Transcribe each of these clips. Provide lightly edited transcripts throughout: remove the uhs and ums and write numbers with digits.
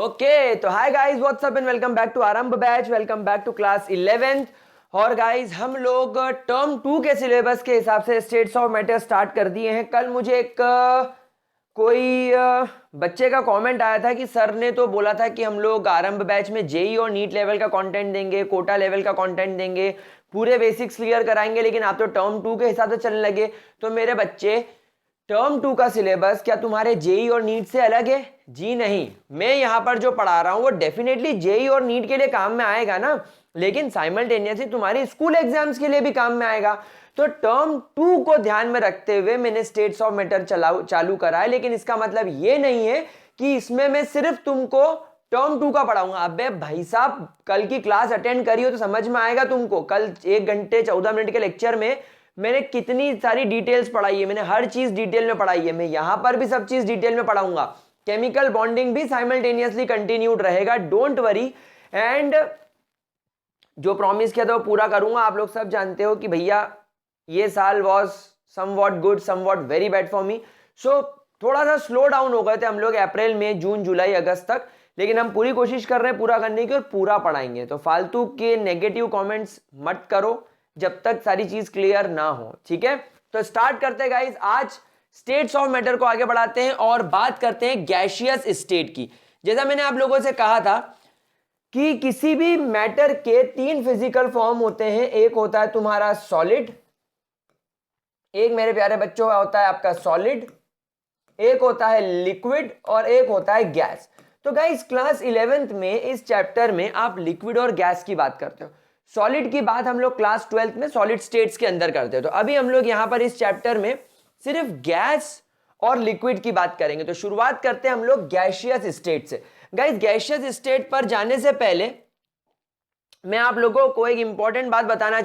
Okay तो hi guys what's up and welcome back to Aarambh batch, welcome back to class 11th। और guys हम लोग term 2 के syllabus के हिसाब से स्टेट्स ऑफ मैटर स्टार्ट कर दिए हैं। कल मुझे एक कोई बच्चे का कमेंट आया था कि सर ने तो बोला था कि हम लोग आरंभ बैच में जेई और नीट लेवल का कंटेंट देंगे, कोटा लेवल का कंटेंट देंगे, पूरे बेसिक्स क्लियर कराएंगे, लेकिन आप तो टर्म 2 के हिसाब से चलने लगे। तो मेरे बच्चे, टर्म 2 का सिलेबस क्या तुम्हारे जेई और नीट से अलग है? जी नहीं, मैं यहां पर जो पढ़ा रहा हूं वो डेफिनेटली जेई और नीट के लिए काम में आएगा ना, लेकिन साइमल्टेनियसली तुम्हारी स्कूल एग्जाम्स के लिए भी काम में आएगा। तो टर्म 2 को ध्यान में रखते हुए मैंने स्टेट्स ऑफ मैटर चालू करा है, लेकिन इसका मतलब ये नहीं है कि इसमें मैं सिर्फ तुमको टर्म 2 का पढ़ाऊंगा। अबे भाई साहब, कल की क्लास अटेंड करी हो तो समझ में आएगा तुमको। कल 1 घंटे 14 मिनट के लेक्चर में मैंने कितनी सारी डिटेल्स पढ़ाई है, मैंने हर चीज डिटेल में पढ़ाई है। मैं यहां पर भी सब चीज डिटेल में पढ़ाऊंगा। केमिकल बॉन्डिंग भी साइमल्टेनियसली कंटिन्यूड रहेगा, डोंट वरी। एंड जो प्रॉमिस किया था वो पूरा करूंगा। आप लोग सब जानते हो कि भैया ये साल was somewhat good, somewhat very bad for me. So थोड़ा सा स्लो डाउन हो गए थे हम लोग अप्रैल में, जून जुलाई अगस्त तक, लेकिन हम पूरी कोशिश कर रहे हैं पूरा करने की और पूरा पढ़ाएंगे। तो फालतू के नेगेटिव कमेंट्स मत करो जब तक सारी चीज क्लियर ना हो, ठीक है। तो स्टार्ट करते हैं गाइस। आज स्टेट्स ऑफ मैटर को आगे बढ़ाते हैं और बात करते हैं गैसियस स्टेट की। जैसा मैंने आप लोगों से कहा था कि किसी भी मैटर के 3 फिजिकल फॉर्म होते हैं। एक होता है तुम्हारा सॉलिड, एक मेरे प्यारे बच्चों होता है आपका सॉलिड, एक होता है लिक्विड और एक होता है गैस। तो गाइस क्लास 11th में इस चैप्टर में आप लिक्विड और गैस की बात करते हो। सॉलिड की बात हम लोग क्लास 12th में सॉलिड स्टेट्स के अंदर करते हैं। तो अभी हम लोग यहां पर इस चैप्टर में सिर्फ गैस और लिक्विड की बात करेंगे। तो शुरुआत करते हैं हम लोग गैसियस स्टेट से। गाइस गैसियस स्टेट पर जाने से पहले मैं आप लोगों को एक इंपॉर्टेंट बात बताना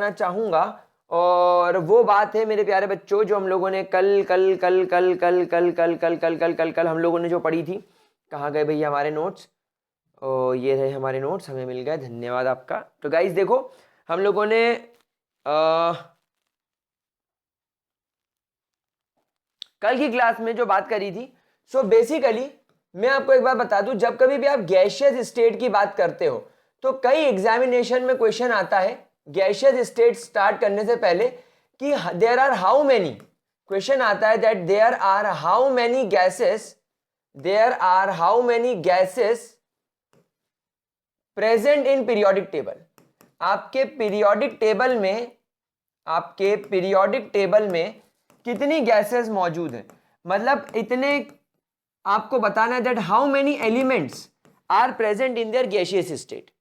चाहूंगा। और वो बात है मेरे प्यारे बच्चों, जो हम लोगों ने कल कल कल कल कल कल कल कल कल कल कल कल हम लोगों ने जो पढ़ी थी। कहाँ गए भैया हमारे नोट्स? ओ ये रहे हमारे नोट्स, हमें मिल गए, धन्यवाद आपका। तो गाइस देखो, हम लोगों ने कल की क्लास में जो बात करी थी, सो बेसिकली मैं आपको एक बात बता दूं, जब कभी भी आप गैसियस स्टेट की बात करते हो तो कई एग्जामिनेशन में क्वेश्चन आता है गैसियस स्टेट स्टार्ट करने से पहले कि there are how many, question आता है that there are how many gases present in periodic table. आपके पीरियोडिक टेबल में कितनी गैसेस मौजूद हैं, मतलब इतने आपको बताना है that how many elements are present in their gaseous state.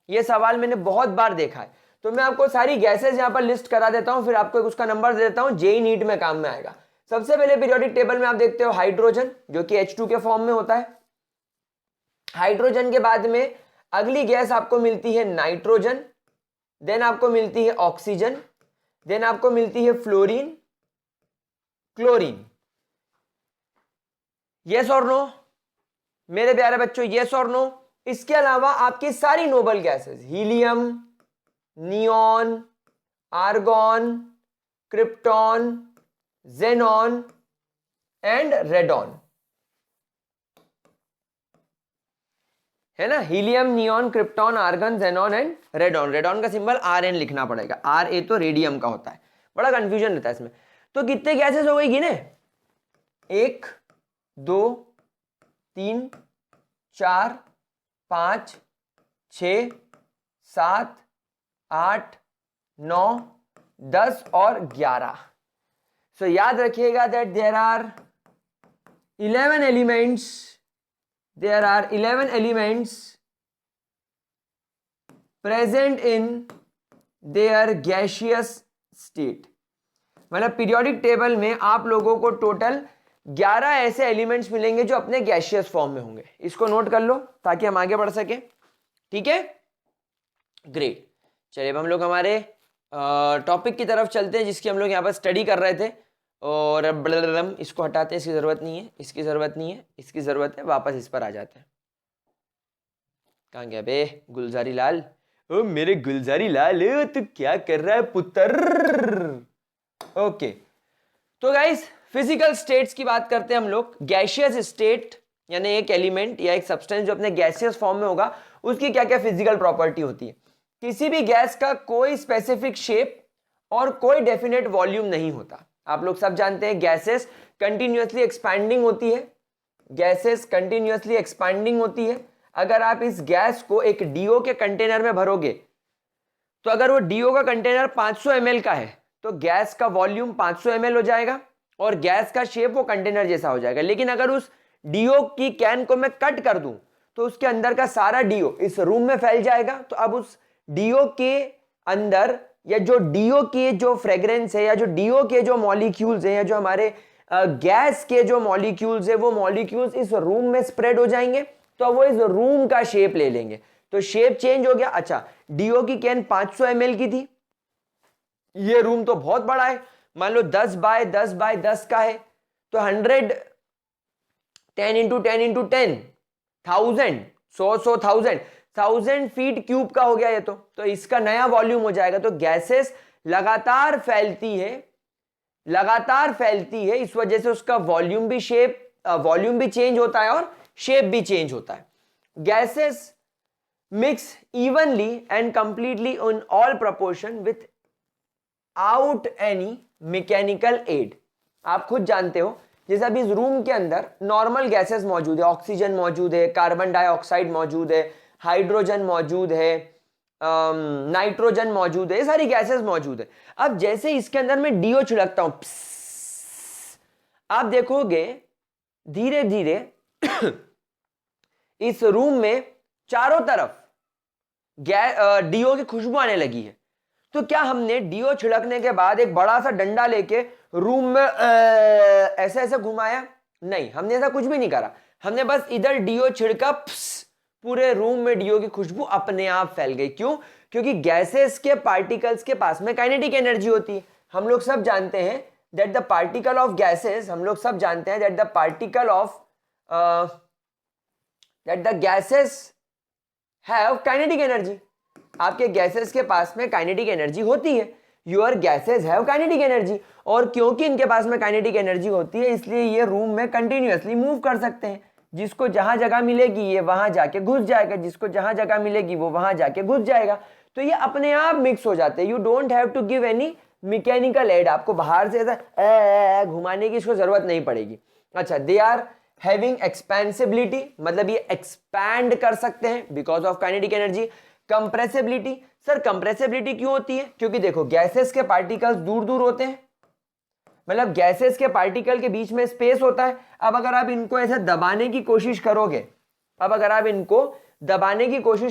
ये सवाल मैंने बहुत बार देखा है। तो मैं आपको सारी गैसेस यहां पर लिस्ट करा देता हूं, फिर आपको उसका नंबर दे देता हूं, जेई नीट में काम में आएगा। सबसे पहले पीरियोडिक टेबल में आप देखते हो हाइड्रोजन, जो कि H2 के फॉर्म में होता है। हाइड्रोजन के बाद में अगली गैस आपको मिलती है नाइट्रोजन, देन आपको मिलती है ऑक्सीजन, देन आपको मिलती है फ्लोरीन, क्लोरीन। यस और नो मेरे प्यारे बच्चों, यस और नो? इसके अलावा आपकी सारी noble gases, helium, neon, argon, krypton, xenon and radon, है ना। Helium, neon, krypton, argon, xenon and radon. Radon का सिंबल Rn लिखना पड़ेगा, Ra तो रेडियम का होता है, बड़ा कंफ्यूजन रहता है इसमें। तो कितने गैसेस हो गई गिने? 1 2 3 4 5 6 7 8 9 10 और 11। सो याद रखिएगा that there are 11 elements present in their gaseous state। मतलब पीरियोडिक टेबल में आप लोगों को टोटल 11 ऐसे एलिमेंट्स मिलेंगे जो अपने गैसियस फॉर्म में होंगे। इसको नोट कर लो ताकि हम आगे बढ़ सके, ठीक है। ग्रेट, चलिए अब हम लोग हमारे टॉपिक की तरफ चलते हैं जिसकी हम लोग यहाँ पर स्टडी कर रहे थे। और इसको हटाते हैं, इसकी जरूरत नहीं है, इसकी जरूरत नहीं है, इसकी जरूरत है, वापस इस पर आ जाते हैं। कहाँ गया बे गुलजारी लाल? ओ मेरे गुलजारी लाल, तू क्या कर रहा है पुत्र? ओके, तो गाइस फिजिकल स्टेट्स की बात करते हैं हम लोग। गैसियस स्टेट यानी एक एलिमेंट या एक सब्सटेंस जो अपने गैसियस फॉर्म में होगा, उसकी क्या क्या फिजिकल प्रॉपर्टी होती है। किसी भी गैस का कोई स्पेसिफिक शेप और कोई डेफिनेट वॉल्यूम नहीं होता। आप लोग सब जानते हैं गैसेस कंटिन्यूअसली एक्सपैंडिंग होती है, गैसेस कंटिन्यूअसली एक्सपैंडिंग होती है। अगर आप इस गैस को एक डीओ के कंटेनर में भरोगे, तो अगर वो डीओ का कंटेनर 500 ml का है तो गैस का वॉल्यूम 500 ml हो जाएगा और गैस का शेप वो कंटेनर जैसा हो जाएगा। लेकिन अगर उस डीओ की कैन को मैं कट कर दूं तो उसके अंदर का सारा डीओ इस रूम में फैल जाएगा। तो अब उस डीओ के अंदर या जो डीओ के जो फ्रेग्रेंस है या जो डीओ के जो मॉलिक्यूल्स है या जो हमारे गैस के जो मॉलिक्यूल्स है वो मॉलिक्यूल्स इस रूम में स्प्रेड हो जाएंगे, तो वो इस रूम का शेप ले लेंगे। तो शेप चेंज हो गया। अच्छा, डीओ की कैन 500 ml की थी, ये रूम तो बहुत बड़ा है, मान लो 10 बाय 10 बाय 10 का है, तो 100 10 इंटू 10 इंटू 10 1000 100 1000 फीट क्यूब का हो गया ये। तो इसका नया वॉल्यूम हो जाएगा। तो गैसेस लगातार फैलती है, इस वजह से उसका वॉल्यूम भी चेंज होता है और शेप भी चेंज होता है। Gases mix evenly and completely in all proportion without any mechanical aid. आप खुद जानते हो, जैसे अभी इस रूम के अंदर नॉर्मल गैसेस मौजूद है, ऑक्सीजन मौजूद है, कार्बन डाइऑक्साइड मौजूद है, हाइड्रोजन मौजूद है, नाइट्रोजन मौजूद है, ये सारी गैसेस मौजूद है। अब जैसे इसके अंदर मैं डीओ छिड़कता हूं, आप देखोगे धीरे धीरे इस रूम में चारों तरफ डीओ की खुशबू आने लगी है। तो क्या हमने डीओ छिड़कने के बाद एक बड़ा सा डंडा लेके रूम में ऐसे ऐसे घुमाया? नहीं, हमने ऐसा कुछ भी नहीं करा। हमने बस इधर डीओ छिड़का, पूरे रूम में डीओ की खुशबू अपने आप फैल गई। क्यों? क्योंकि गैसेस के पार्टिकल्स के पास में काइनेटिक एनर्जी होती है। हम लोग सब जानते हैं that the particle of gases, that the gases have kinetic energy. आपके गैसेस के पास में काइनेटिक एनर्जी होती है। Your gases have kinetic energy, और क्योंकि इनके पास में काइनेटिक एनर्जी होती है इसलिए ये रूम में कंटिन्यूअसली मूव कर सकते हैं। जिसको जहां जगह मिलेगी ये वहां जाके घुस जाएगा, जिसको जहां जगह मिलेगी वो वहां जाके घुस जाएगा। तो ये अपने आप मिक्स हो जाते हैं। You don't have to give any mechanical aid, आपको बाहर से ऐसा घुमाने की इसको जरूरत नहीं पड़ेगी। अच्छा, दे आर हैविंग एक्सपेंसिबिलिटी, मतलब ये एक्सपैंड कर सकते हैं because of kinetic energy. Compressibility, sir compressibility क्यों होती है? क्योंकि देखो गैसेस के पार्टिकल्स दूर दूर होते हैं, मतलब गैसेस के पार्टिकल के बीच में स्पेस होता है। अब अगर आप इनको ऐसे दबाने की कोशिश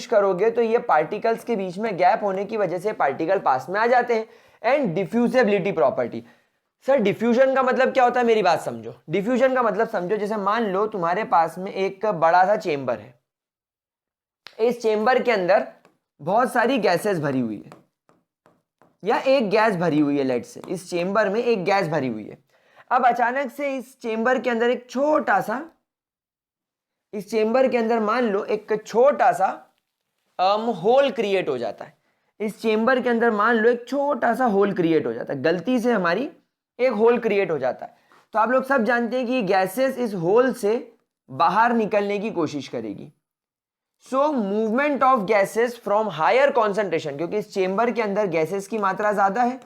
करोगे, तो ये पार्टिकल्स के बीच में गैप होने की वजह से पार्टिकल पास में आ जाते हैं। And diffusibility property, sir diffusion का मतलब क्या होता है? मेरी बात समझो। डिफ्यूजन का मतलब समझो, जैसे मान लो तुम्हारे पास में एक बड़ा सा चेंबर है, इस चेंबर के अंदर बहुत सारी गैसेस भरी हुई है या एक गैस भरी हुई है। लेट्स से इस चेंबर में एक गैस भरी हुई है। अब अचानक से इस चेंबर के अंदर एक छोटा सा, इस चेंबर के अंदर मान लो एक छोटा सा होल क्रिएट हो जाता है। इस चेंबर के अंदर मान लो एक छोटा सा होल क्रिएट हो जाता है, गलती से हमारी एक होल क्रिएट हो जाता है। तो आप लोग सब जानते हैं कि गैसेस इस होल से बाहर निकलने की कोशिश करेगी। So movement of gases from higher concentration, क्योंकि इस चेंबर के अंदर गैसेस की मात्रा ज्यादा है,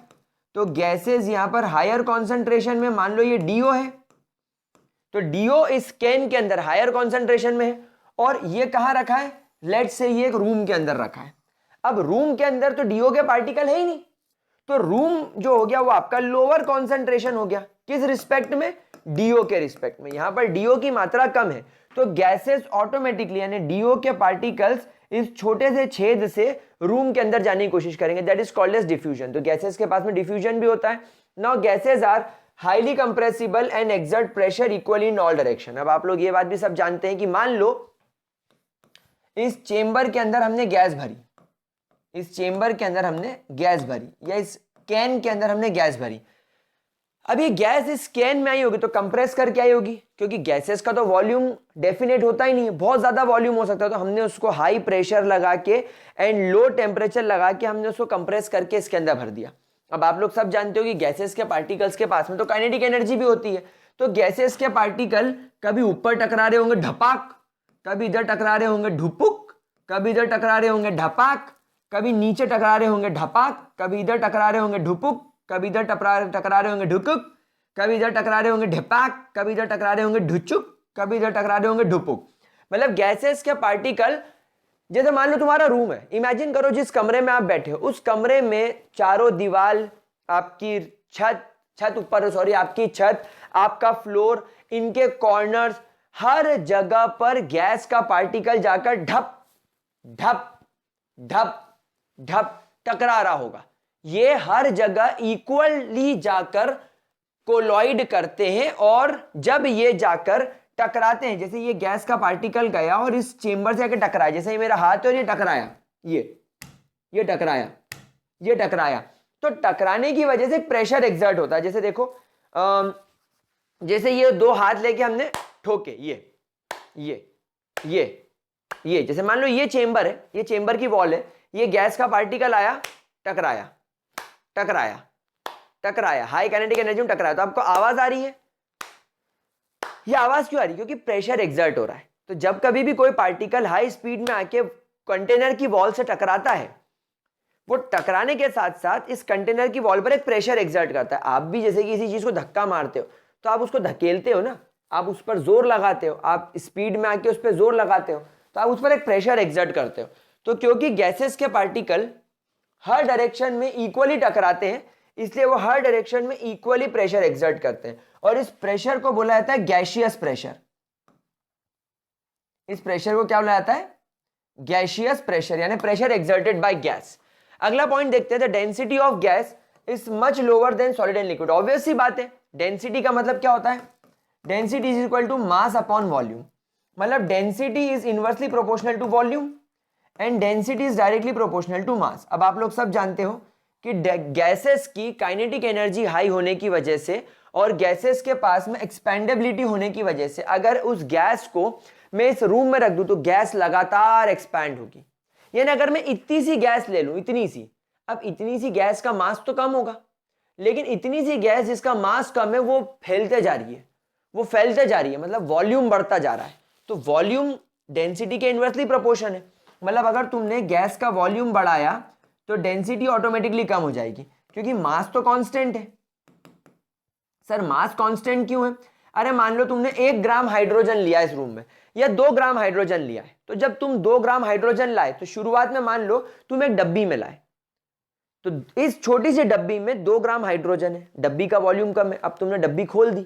तो गैसेस यहां पर हायर कॉन्सेंट्रेशन में, मान लो ये डीओ है, तो डीओ इस कैन के अंदर हायर कॉन्सेंट्रेशन में है और ये कहां रखा है? लेट्स से ये एक रूम के अंदर रखा है। अब रूम के अंदर तो डीओ के पार्टिकल है ही नहीं, तो रूम जो हो गया वो आपका लोअर कॉन्सेंट्रेशन हो गया। किस रिस्पेक्ट में? डीओ के रिस्पेक्ट में। यहां पर डीओ की मात्रा कम है, तो गैसेस ऑटोमेटिकली यानी डीओ के पार्टिकल्स इस छोटे से छेद से रूम के अंदर जाने की कोशिश करेंगे। That is called as diffusion. तो गैसेस के पास में डिफ्यूजन भी होता है। Now gases are highly compressible and exert pressure equally in all direction. अब आप लोग ये बात भी सब जानते हैं कि मान लो इस चेंबर के अंदर हमने गैस भरी, इस चेंबर के अंदर हमने गैस भरी या इस कैन के अंदर हमने गैस भरी। अब ये गैस इस कैन में आई होगी तो कंप्रेस करके आई होगी, क्योंकि गैसेस का तो वॉल्यूम डेफिनेट होता ही नहीं है, बहुत ज्यादा वॉल्यूम हो सकता है। तो हमने उसको हाई प्रेशर लगा के एंड लो टेम्परेचर लगा के हमने उसको कंप्रेस करके इसके अंदर भर दिया। अब आप लोग सब जानते हो कि गैसेस के पार्टिकल्स के पास में तो काइनेटिक एनर्जी भी होती है, तो गैसेस के पार्टिकल कभी ऊपर टकरा रहे होंगे ढपाक, कभी इधर टकरा रहे होंगे ढुपुक, कभी इधर टकरा रहे होंगे ढपाक, कभी नीचे टकरा रहे होंगे ढपाक, कभी इधर टकरा रहे होंगे ढुपुक, कभी इधर टकरा रहे होंगे ढुकुक, कभी इधर टकरा रहे होंगे ढपाक, कभी इधर टकरा रहे होंगे ढुचुक, कभी इधर टकरा रहे होंगे ढुपुक। मतलब गैसेस के पार्टिकल, जैसे मान लो तुम्हारा रूम है, इमेजिन करो जिस कमरे में आप बैठे हो उस कमरे में चारों दीवार, आपकी छत ऊपर सॉरी आपकी छत, आपका फ्लोर, इनके कॉर्नर्स, हर जगह पर गैस का पार्टिकल जाकर ढप ढप ढप ढप टकरा रहा होगा। ये हर जगह इक्वली जाकर कोलॉइड करते हैं, और जब ये जाकर टकराते हैं, जैसे ये गैस का पार्टिकल गया और इस चेंबर से आके टकराया, जैसे ये मेरा हाथ है और ये टकराया, ये टकराया, ये टकराया, तो टकराने की वजह से प्रेशर एक्सर्ट होता है। जैसे देखो जैसे ये दो हाथ लेके हमने ठोके, ये जैसे मान लो ये चेंबर है, ये चेंबर की वॉल है, ये गैस का पार्टिकल आया, टकराया टकराया टकराया, हाई काइनेटिक एनर्जी में टकराया, तो आपको आवाज आ रही है। ये आवाज क्यों आ रही है? क्योंकि प्रेशर एक्सर्ट हो रहा है। तो जब कभी भी कोई पार्टिकल हाई स्पीड में आके कंटेनर की वॉल से टकराता है, वो टकराने के साथ साथ इस कंटेनर की वॉल पर एक प्रेशर एक्सर्ट करता है। आप भी जैसे कि किसी चीज को धक्का मारते हो तो आप उसको धकेलते हो ना, आप उस पर जोर लगाते हो, आप स्पीड में आके उस पर जोर लगाते हो, तो आप उस पर एक प्रेशर एक्सर्ट करते हो। तो क्योंकि गैसेस के पार्टिकल हर डायरेक्शन में इक्वली टकराते हैं, इसलिए वो हर डायरेक्शन में इक्वली प्रेशर एक्सर्ट करते हैं, और इस प्रेशर को बोला जाता है गैसियस प्रेशर। इस प्रेशर को क्या बोला जाता है? गैसियस प्रेशर, यानी प्रेशर एक्सर्टेड बाय गैस। अगला पॉइंट देखते हैं, the density of gas is much lower than solid and liquid. Obvious सी बात है, डेंसिटी का मतलब क्या होता है? Density is equal to mass upon volume. मतलब density is inversely proportional to volume and density is directly proportional to mass. अब आप लोग सब जानते हो कि गैसेस की काइनेटिक एनर्जी हाई होने की वजह से और गैसेस के पास में एक्सपेंडेबिलिटी होने की वजह से, अगर उस गैस को मैं इस रूम में रख दूं तो गैस लगातार एक्सपैंड होगी। यानी अगर मैं इतनी सी गैस ले लूं, इतनी सी, अब इतनी सी गैस का मास तो कम होगा, लेकिन इतनी सी गैस जिसका मास कम है वो फैलते जा रही है, वो फैलते जा रही है, मतलब वॉल्यूम बढ़ता जा रहा है। तो वॉल्यूम डेंसिटी के इनवर्सली प्रोपोर्शन है। मतलब अगर तुमने गैस का वॉल्यूम बढ़ाया तो डेंसिटी ऑटोमेटिकली कम हो जाएगी, क्योंकि मास तो कांस्टेंट है। सर मास कांस्टेंट क्यों है? अरे मान लो तुमने 1 ग्राम हाइड्रोजन लिया इस रूम में, या 2 ग्राम हाइड्रोजन लिया है, तो जब तुम 2 ग्राम हाइड्रोजन लाए तो शुरुआत में मान लो तुम एक डब्बी में लाए, तो इस छोटी सी डब्बी में 2 ग्राम हाइड्रोजन है, डब्बी का वॉल्यूम कम है। अब तुमने डब्बी खोल दी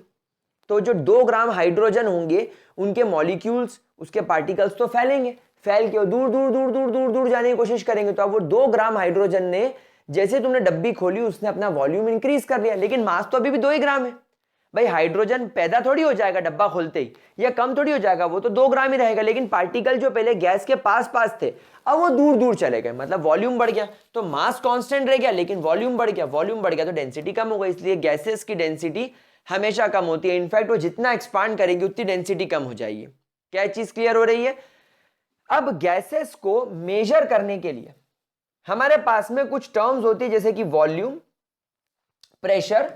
तो जो 2 ग्राम हाइड्रोजन होंगे उनके मॉलिक्यूल्स, उसके पार्टिकल्स तो फैलेंगे, फैल के दूर दूर दूर दूर दूर दूर जाने की कोशिश करेंगे। तो अब वो 2 ग्राम हाइड्रोजन ने, जैसे तुमने डब्बी खोली, उसने अपना वॉल्यूम इंक्रीज कर लिया, लेकिन मास तो अभी भी 2 ही ग्राम है। भाई हाइड्रोजन पैदा थोड़ी हो जाएगा डब्बा खोलते ही, या कम थोड़ी हो जाएगा, वो तो 2 ग्राम ही रहेगा। लेकिन पार्टिकल जो पहले गैस के पास पास थे अब वो दूर दूर चले गए, मतलब वॉल्यूम बढ़ गया। तो मास कांस्टेंट रह गया लेकिन वॉल्यूम बढ़ गया, वॉल्यूम बढ़ गया तो डेंसिटी कम हो गई। इसलिए गैसेस की डेंसिटी हमेशा कम होती है। इनफैक्ट वो जितना एक्सपांड करेंगे उतनी डेंसिटी कम हो जाएगी। क्या चीज क्लियर हो रही है? अब गैसेस को मेजर करने के लिए हमारे पास में कुछ टर्म्स होती है, जैसे कि वॉल्यूम, प्रेशर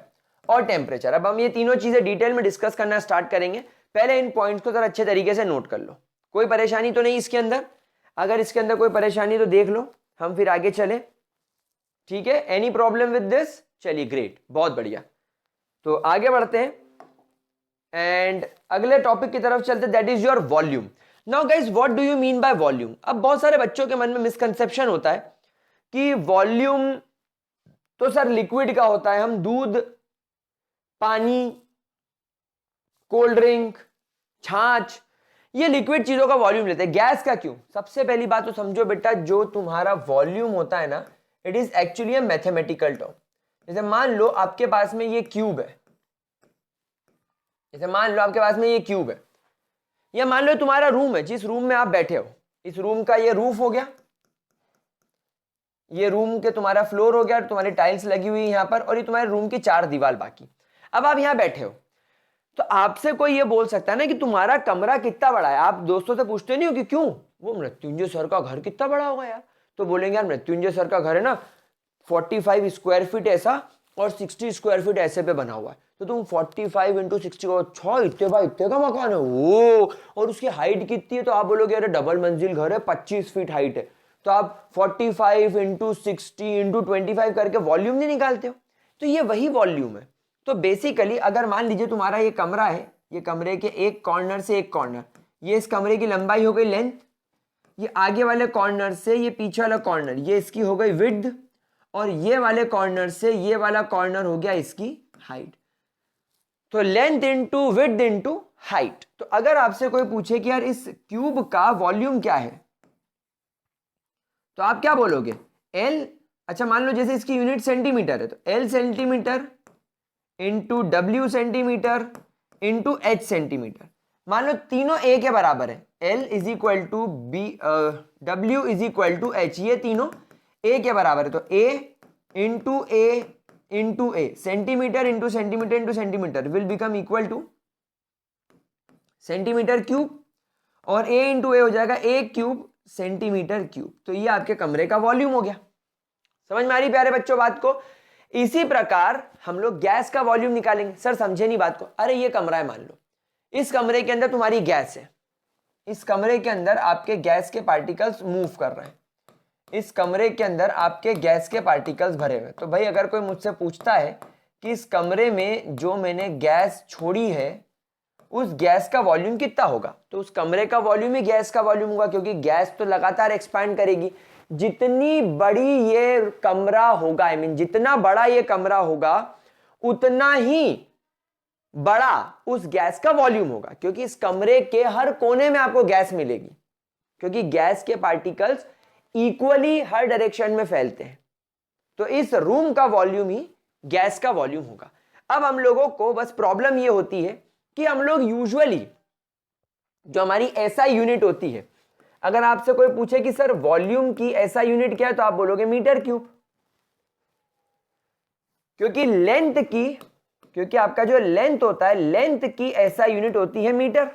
और टेम्परेचर। अब हम ये तीनों चीजें डिटेल में डिस्कस करना स्टार्ट करेंगे। पहले इन पॉइंट्स को जरा अच्छे तरीके से नोट कर लो। कोई परेशानी तो नहीं इसके अंदर? अगर इसके अंदर कोई परेशानी तो देख लो, हम फिर आगे चले। ठीक है, एनी प्रॉब्लम विद दिस? चलिए ग्रेट, बहुत बढ़िया। तो आगे बढ़ते हैं एंड अगले टॉपिक की तरफ चलते, that is your volume. Now guys, what do you mean by volume? अब बहुत सारे बच्चों के मन में मिसकंसेप्शन होता है कि वॉल्यूम तो सर लिक्विड का होता है, हम दूध, पानी, कोल्ड ड्रिंक, छाछ, ये लिक्विड चीजों का वॉल्यूम लेते हैं, गैस का क्यों? सबसे पहली बात तो समझो बेटा, जो तुम्हारा वॉल्यूम होता है ना, it is actually a mathematical term. जैसे मान लो आपके पास में ये क्यूब है, जैसे मान लो आपके पास में ये क्यूब है, या मान लो तुम्हारा रूम है, जिस रूम में आप बैठे हो, इस रूम का ये रूफ हो गया, ये रूम के तुम्हारा फ्लोर हो गया, तुम्हारी टाइल्स लगी हुई है यहां पर, और ये तुम्हारे रूम की 4 दीवार बाकी। अब आप यहां बैठे हो तो आपसे कोई ये बोल सकता है ना कि तुम्हारा कमरा कितना बड़ा है। आप दोस्तों से पूछते नहीं हो कि क्यों, वो मृत्युंजय सर का घर कितना बड़ा होगा यार, तो बोलेंगे यार मृत्युंजय सर का घर है ना 45 स्क्वायर फीट ऐसा और 60 स्क्वायर फीट ऐसे पे बना हुआ है, तो तुम 45 इंटू 60, अच्छा इतने भाई इतने का मकान है वो, और उसकी हाइट कितनी है, तो आप बोलोगे अरे डबल मंजिल घर है 25 फीट हाइट है, तो आप 45 इंटू 60 इंटू 25 करके वॉल्यूम नहीं निकालते हो, तो ये वही वॉल्यूम है। तो बेसिकली अगर मान लीजिए तुम्हारा ये कमरा है, ये कमरे के एक कॉर्नर से एक कॉर्नर, ये इस कमरे की लंबाई हो गई लेंथ, ये आगे वाले कॉर्नर से ये पीछे वाला कॉर्नर ये इसकी हो गई विड्थ, और ये वाले कॉर्नर से ये वाला कॉर्नर हो गया इसकी हाइट। तो length into width into height. तो अगर आपसे कोई पूछे कि यार इस क्यूब का वॉल्यूम क्या है, तो आप क्या बोलोगे? एल, अच्छा मान लो जैसे इसकी यूनिट सेंटीमीटर है, तो एल सेंटीमीटर इंटू डब्ल्यू सेंटीमीटर इंटू एच सेंटीमीटर। मान लो तीनों ए के बराबर है, l is equal to b, डब्ल्यू इज इक्वल टू एच, ये तीनों ए के बराबर है, तो a into a centimetre into centimetre into centimetre will become equal to centimetre cube, और ए इंटू ए हो जाएगा ए क्यूब सेंटीमीटर क्यूब। तो ये आपके कमरे का वॉल्यूम हो गया। समझ में आ रही प्यारे बच्चों बात को? इसी प्रकार हम लोग गैस का वॉल्यूम निकालेंगे। सर समझे नहीं बात को? अरे ये कमरा है, मान लो इस कमरे के अंदर तुम्हारी गैस है, इस कमरे के अंदर आपके गैस के पार्टिकल्स मूव कर रहे हैं, इस कमरे के अंदर आपके गैस के पार्टिकल्स भरे हुए। तो भाई अगर कोई मुझसे पूछता है कि इस कमरे में जो मैंने गैस छोड़ी है उस गैस का वॉल्यूम कितना होगा, तो उस कमरे का वॉल्यूम ही गैस का वॉल्यूम होगा, क्योंकि गैस तो लगातार एक्सपैंड करेगी। जितनी बड़ी ये कमरा होगा, आई मीन जितना बड़ा ये कमरा होगा उतना ही बड़ा उस गैस का वॉल्यूम होगा, क्योंकि इस कमरे के हर कोने में आपको गैस मिलेगी, क्योंकि गैस के पार्टिकल्स इक्वली हर डायरेक्शन में फैलते हैं। तो इस रूम का वॉल्यूम ही गैस का वॉल्यूम होगा। अब हम लोगों को बस प्रॉब्लम ये होती है कि हम लोग यूजुअली जो हमारी एसआई यूनिट होती है, अगर आपसे कोई पूछे कि सर वॉल्यूम की एसआई यूनिट क्या है, तो आप बोलोगे मीटर क्यूब, क्योंकि लेंथ की, क्योंकि आपका जो लेंथ होता है लेंथ की एसआई यूनिट होती है मीटर।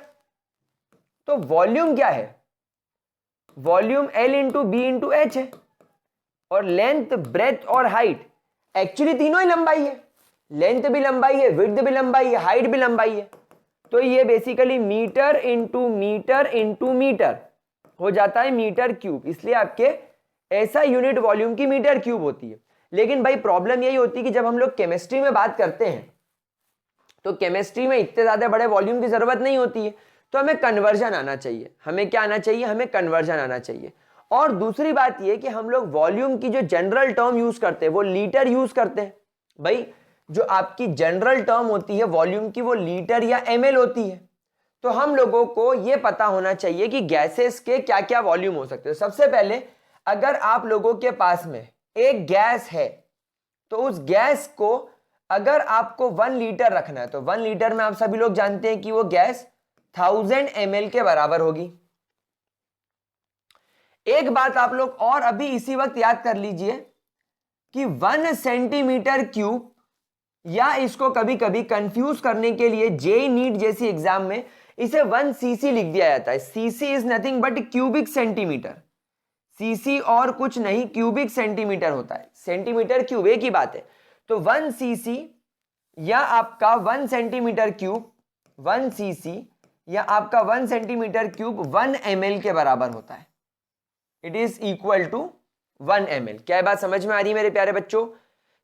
तो वॉल्यूम क्या है? Volume L into B into H है, और लेंथ ब्रेथ और हाइट एक्चुअली तीनों ही लंबाई है, लेंथ भी लंबाई है, विड्थ भी लंबाई है, हाइट भी लंबाई है। तो ये basically metre into metre into metre हो जाता है मीटर क्यूब, इसलिए आपके ऐसा यूनिट वॉल्यूम की मीटर क्यूब होती है। लेकिन भाई प्रॉब्लम यही होती है कि जब हम लोग केमिस्ट्री में बात करते हैं तो केमिस्ट्री में इतने ज्यादा बड़े वॉल्यूम की जरूरत नहीं होती है, तो हमें कन्वर्जन आना चाहिए। हमें क्या आना चाहिए? हमें कन्वर्जन आना चाहिए। और दूसरी बात यह कि हम लोग वॉल्यूम की जो जनरल टर्म यूज करते हैं वो लीटर यूज करते हैं। भाई जो आपकी जनरल टर्म होती है वॉल्यूम की वो लीटर या ml होती है। तो हम लोगों को यह पता होना चाहिए कि गैसेस के क्या क्या वॉल्यूम हो सकते हैं। सबसे पहले अगर आप लोगों के पास में एक गैस है तो उस गैस को अगर आपको 1 लीटर रखना है तो 1 लीटर में आप सभी लोग जानते हैं कि वो गैस 1000 ml के बराबर होगी। एक बात आप लोग और अभी इसी वक्त याद कर लीजिए कि 1 सेंटीमीटर क्यूब, या इसको कभी कभी कंफ्यूज करने के लिए जेईई नीट जैसी एग्जाम में इसे 1 सीसी लिख दिया जाता है। CC is nothing but cubic centimetre. CC और कुछ नहीं, क्यूबिक सेंटीमीटर होता है, सेंटीमीटर क्यूब एक ही बात है। तो 1 सीसी या आपका 1 सेंटीमीटर क्यूब, 1 सीसी या आपका 1 सेंटीमीटर क्यूब 1 ml के बराबर होता है। It is equal to 1 ml। क्या बात समझ में आ रही है मेरे प्यारे बच्चों?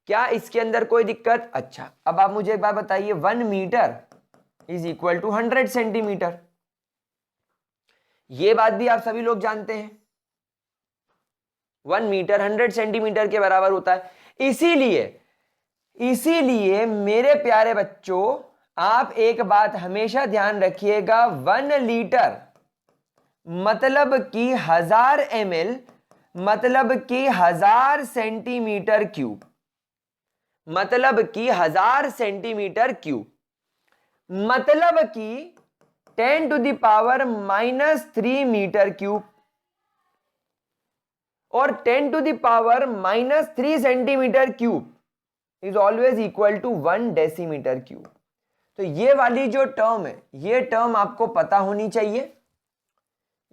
क्या इसके अंदर कोई दिक्कत? अच्छा अब आप मुझे एक बात बताइए, 1 metre is equal to 100 centimetre. यह बात भी आप सभी लोग जानते हैं, 1 मीटर 100 सेंटीमीटर के बराबर होता है। इसीलिए मेरे प्यारे बच्चों आप एक बात हमेशा ध्यान रखिएगा, 1 लीटर मतलब कि 1000 ml मतलब कि 1000 सेंटीमीटर क्यूब, मतलब कि 1000 सेंटीमीटर क्यूब, मतलब कि 10 to the power -3 metre cube, और 10 to the power -3 centimetre cube is always equal to 1 decimetre cube. तो ये वाली जो टर्म है ये टर्म आपको पता होनी चाहिए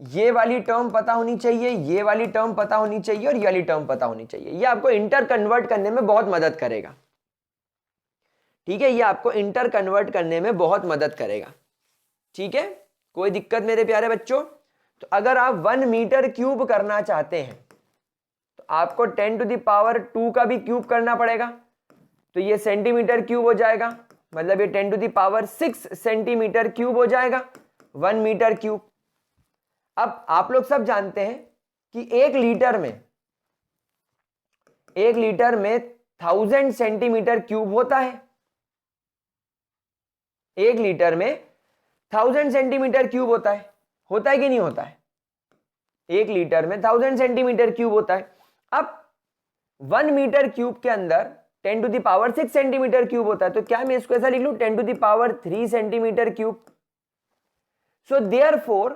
ये वाली टर्म पता होनी चाहिए, ये वाली टर्म पता होनी चाहिए और ये वाली टर्म पता होनी चाहिए। ये आपको इंटर कन्वर्ट करने में बहुत मदद करेगा, ठीक है, ये आपको इंटर कन्वर्ट करने में बहुत मदद करेगा, ठीक है। कोई दिक्कत मेरे प्यारे बच्चों? तो अगर आप 1 मीटर क्यूब करना चाहते हैं तो आपको 10 टू द पावर 2 का भी क्यूब करना पड़ेगा, तो ये सेंटीमीटर क्यूब हो जाएगा, मतलब ये 10 to the power 6 centimetre cube हो जाएगा 1 मीटर क्यूब। अब आप लोग सब जानते हैं कि 1 लीटर में 1000 सेंटीमीटर क्यूब होता है। 1 लीटर में 1000 सेंटीमीटर क्यूब होता है कि नहीं होता है? 1 लीटर में 1000 सेंटीमीटर क्यूब होता है। अब 1 मीटर क्यूब के अंदर 10 to the power 6 centimetre cube होता है, तो क्या मैं इसको ऐसा लिख लूं 10 to the power 3 centimetre cube. So therefore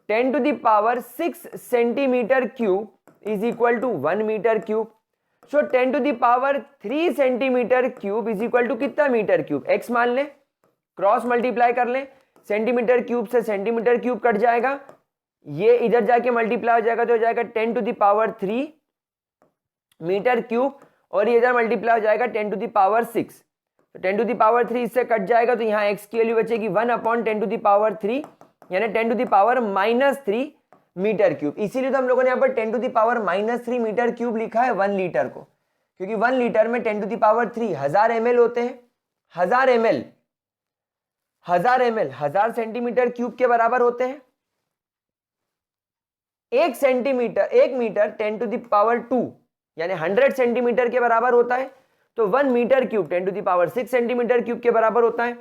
10 to the power 6 centimetre cube is equal to 1 metre cube. So 10 to the power 3 centimetre cube is equal to कितना मीटर क्यूब? x मान लें, क्रॉस मल्टीप्लाई कर लें, centimetre cube से centimetre cube cut जाएगा, ये इधर जाके मल्टीप्लाई हो जाएगा तो हो जाएगा 10 to the power 3 metre cube, और ये इधर मल्टीप्लाई हो जाएगा 10 टू द पावर 6। तो 10 टू द पावर 3 इससे कट जाएगा तो यहाँ x की वैल्यू बचेगी 1/10 टू द पावर 3, यानी 10 to the power -3 metre cube. इसीलिए तो हम लोगों ने यहाँ पर 10 to the power -3 metre cube लिखा है 1 लीटर को, क्योंकि 1 लीटर में 10 टू द पावर 3 1000 ml होते हैं। 1000 ml 1000 सेंटीमीटर क्यूब के बराबर होते हैं। 1 मीटर 10 टू द पावर 2 यानी 100 सेंटीमीटर के बराबर होता है, तो 1 metre cube 10 to the power 6 centimetre cube के बराबर होता है।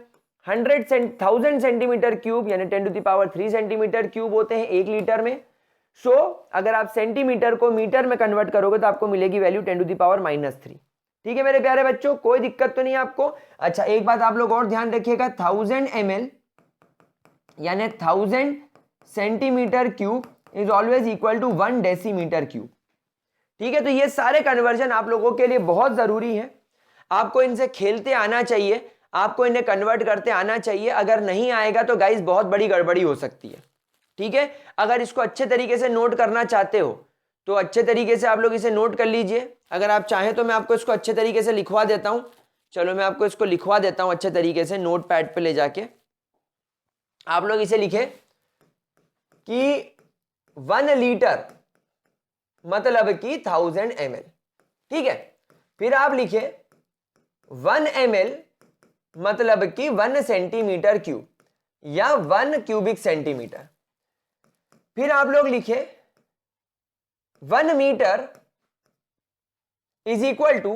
1000 सेंटीमीटर क्यूब यानी 10 to the power 3 centimetre cube होते हैं 1 लीटर में। सो अगर आप सेंटीमीटर को मीटर में कन्वर्ट करोगे तो आपको मिलेगी वैल्यू 10 टू द पावर -3। ठीक है मेरे प्यारे बच्चों, कोई दिक्कत तो नहीं आपको? अच्छा, एक बात आप लोग और ध्यान रखिएगा, 1000 ml यानी 1000 centimetre cube is always equal to 1 decimetre cube. ठीक है, तो ये सारे कन्वर्जन आप लोगों के लिए बहुत जरूरी है, आपको इनसे खेलते आना चाहिए, आपको इन्हें कन्वर्ट करते आना चाहिए। अगर नहीं आएगा तो गाइस बहुत बड़ी गड़बड़ी हो सकती है। ठीक है, अगर इसको अच्छे तरीके से नोट करना चाहते हो तो अच्छे तरीके से आप लोग इसे नोट कर लीजिए। अगर आप चाहें तो मैं आपको इसको अच्छे तरीके से लिखवा देता हूं। चलो मैं आपको इसको लिखवा देता हूं अच्छे तरीके से, नोट पैड पे ले जाके आप लोग इसे लिखे कि 1 लीटर मतलब कि 1000 ml। ठीक है, फिर आप लिखे 1 ml मतलब कि 1 सेंटीमीटर क्यूब या 1 क्यूबिक सेंटीमीटर। फिर आप लोग लिखे 1 metre is equal to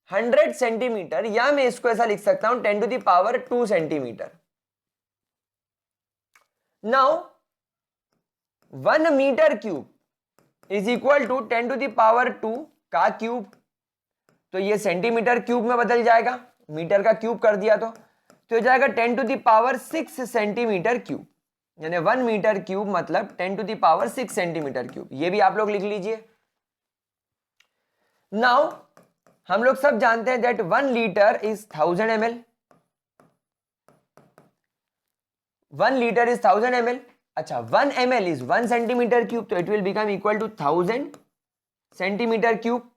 100 centimetre, या मैं इसको ऐसा लिख सकता हूं 10 to the power 2 centimetre. Now 1 metre cube is equal to 10 to the power 2 का क्यूब, तो ये सेंटीमीटर क्यूब में बदल जाएगा, मीटर का क्यूब कर दिया तो हो जाएगा 10 to the power 6 centimetre cube, यानी 1 मीटर क्यूब मतलब 10 to the power 6 centimetre cube. ये भी आप लोग लिख लीजिए। नाउ हम लोग सब जानते हैं that 1 litre is 1000 ml। 1 litre is 1000 ml। अच्छा, 1 ml इज 1 सेंटीमीटर क्यूब, तो it will become equal to 1000 centimetre cube.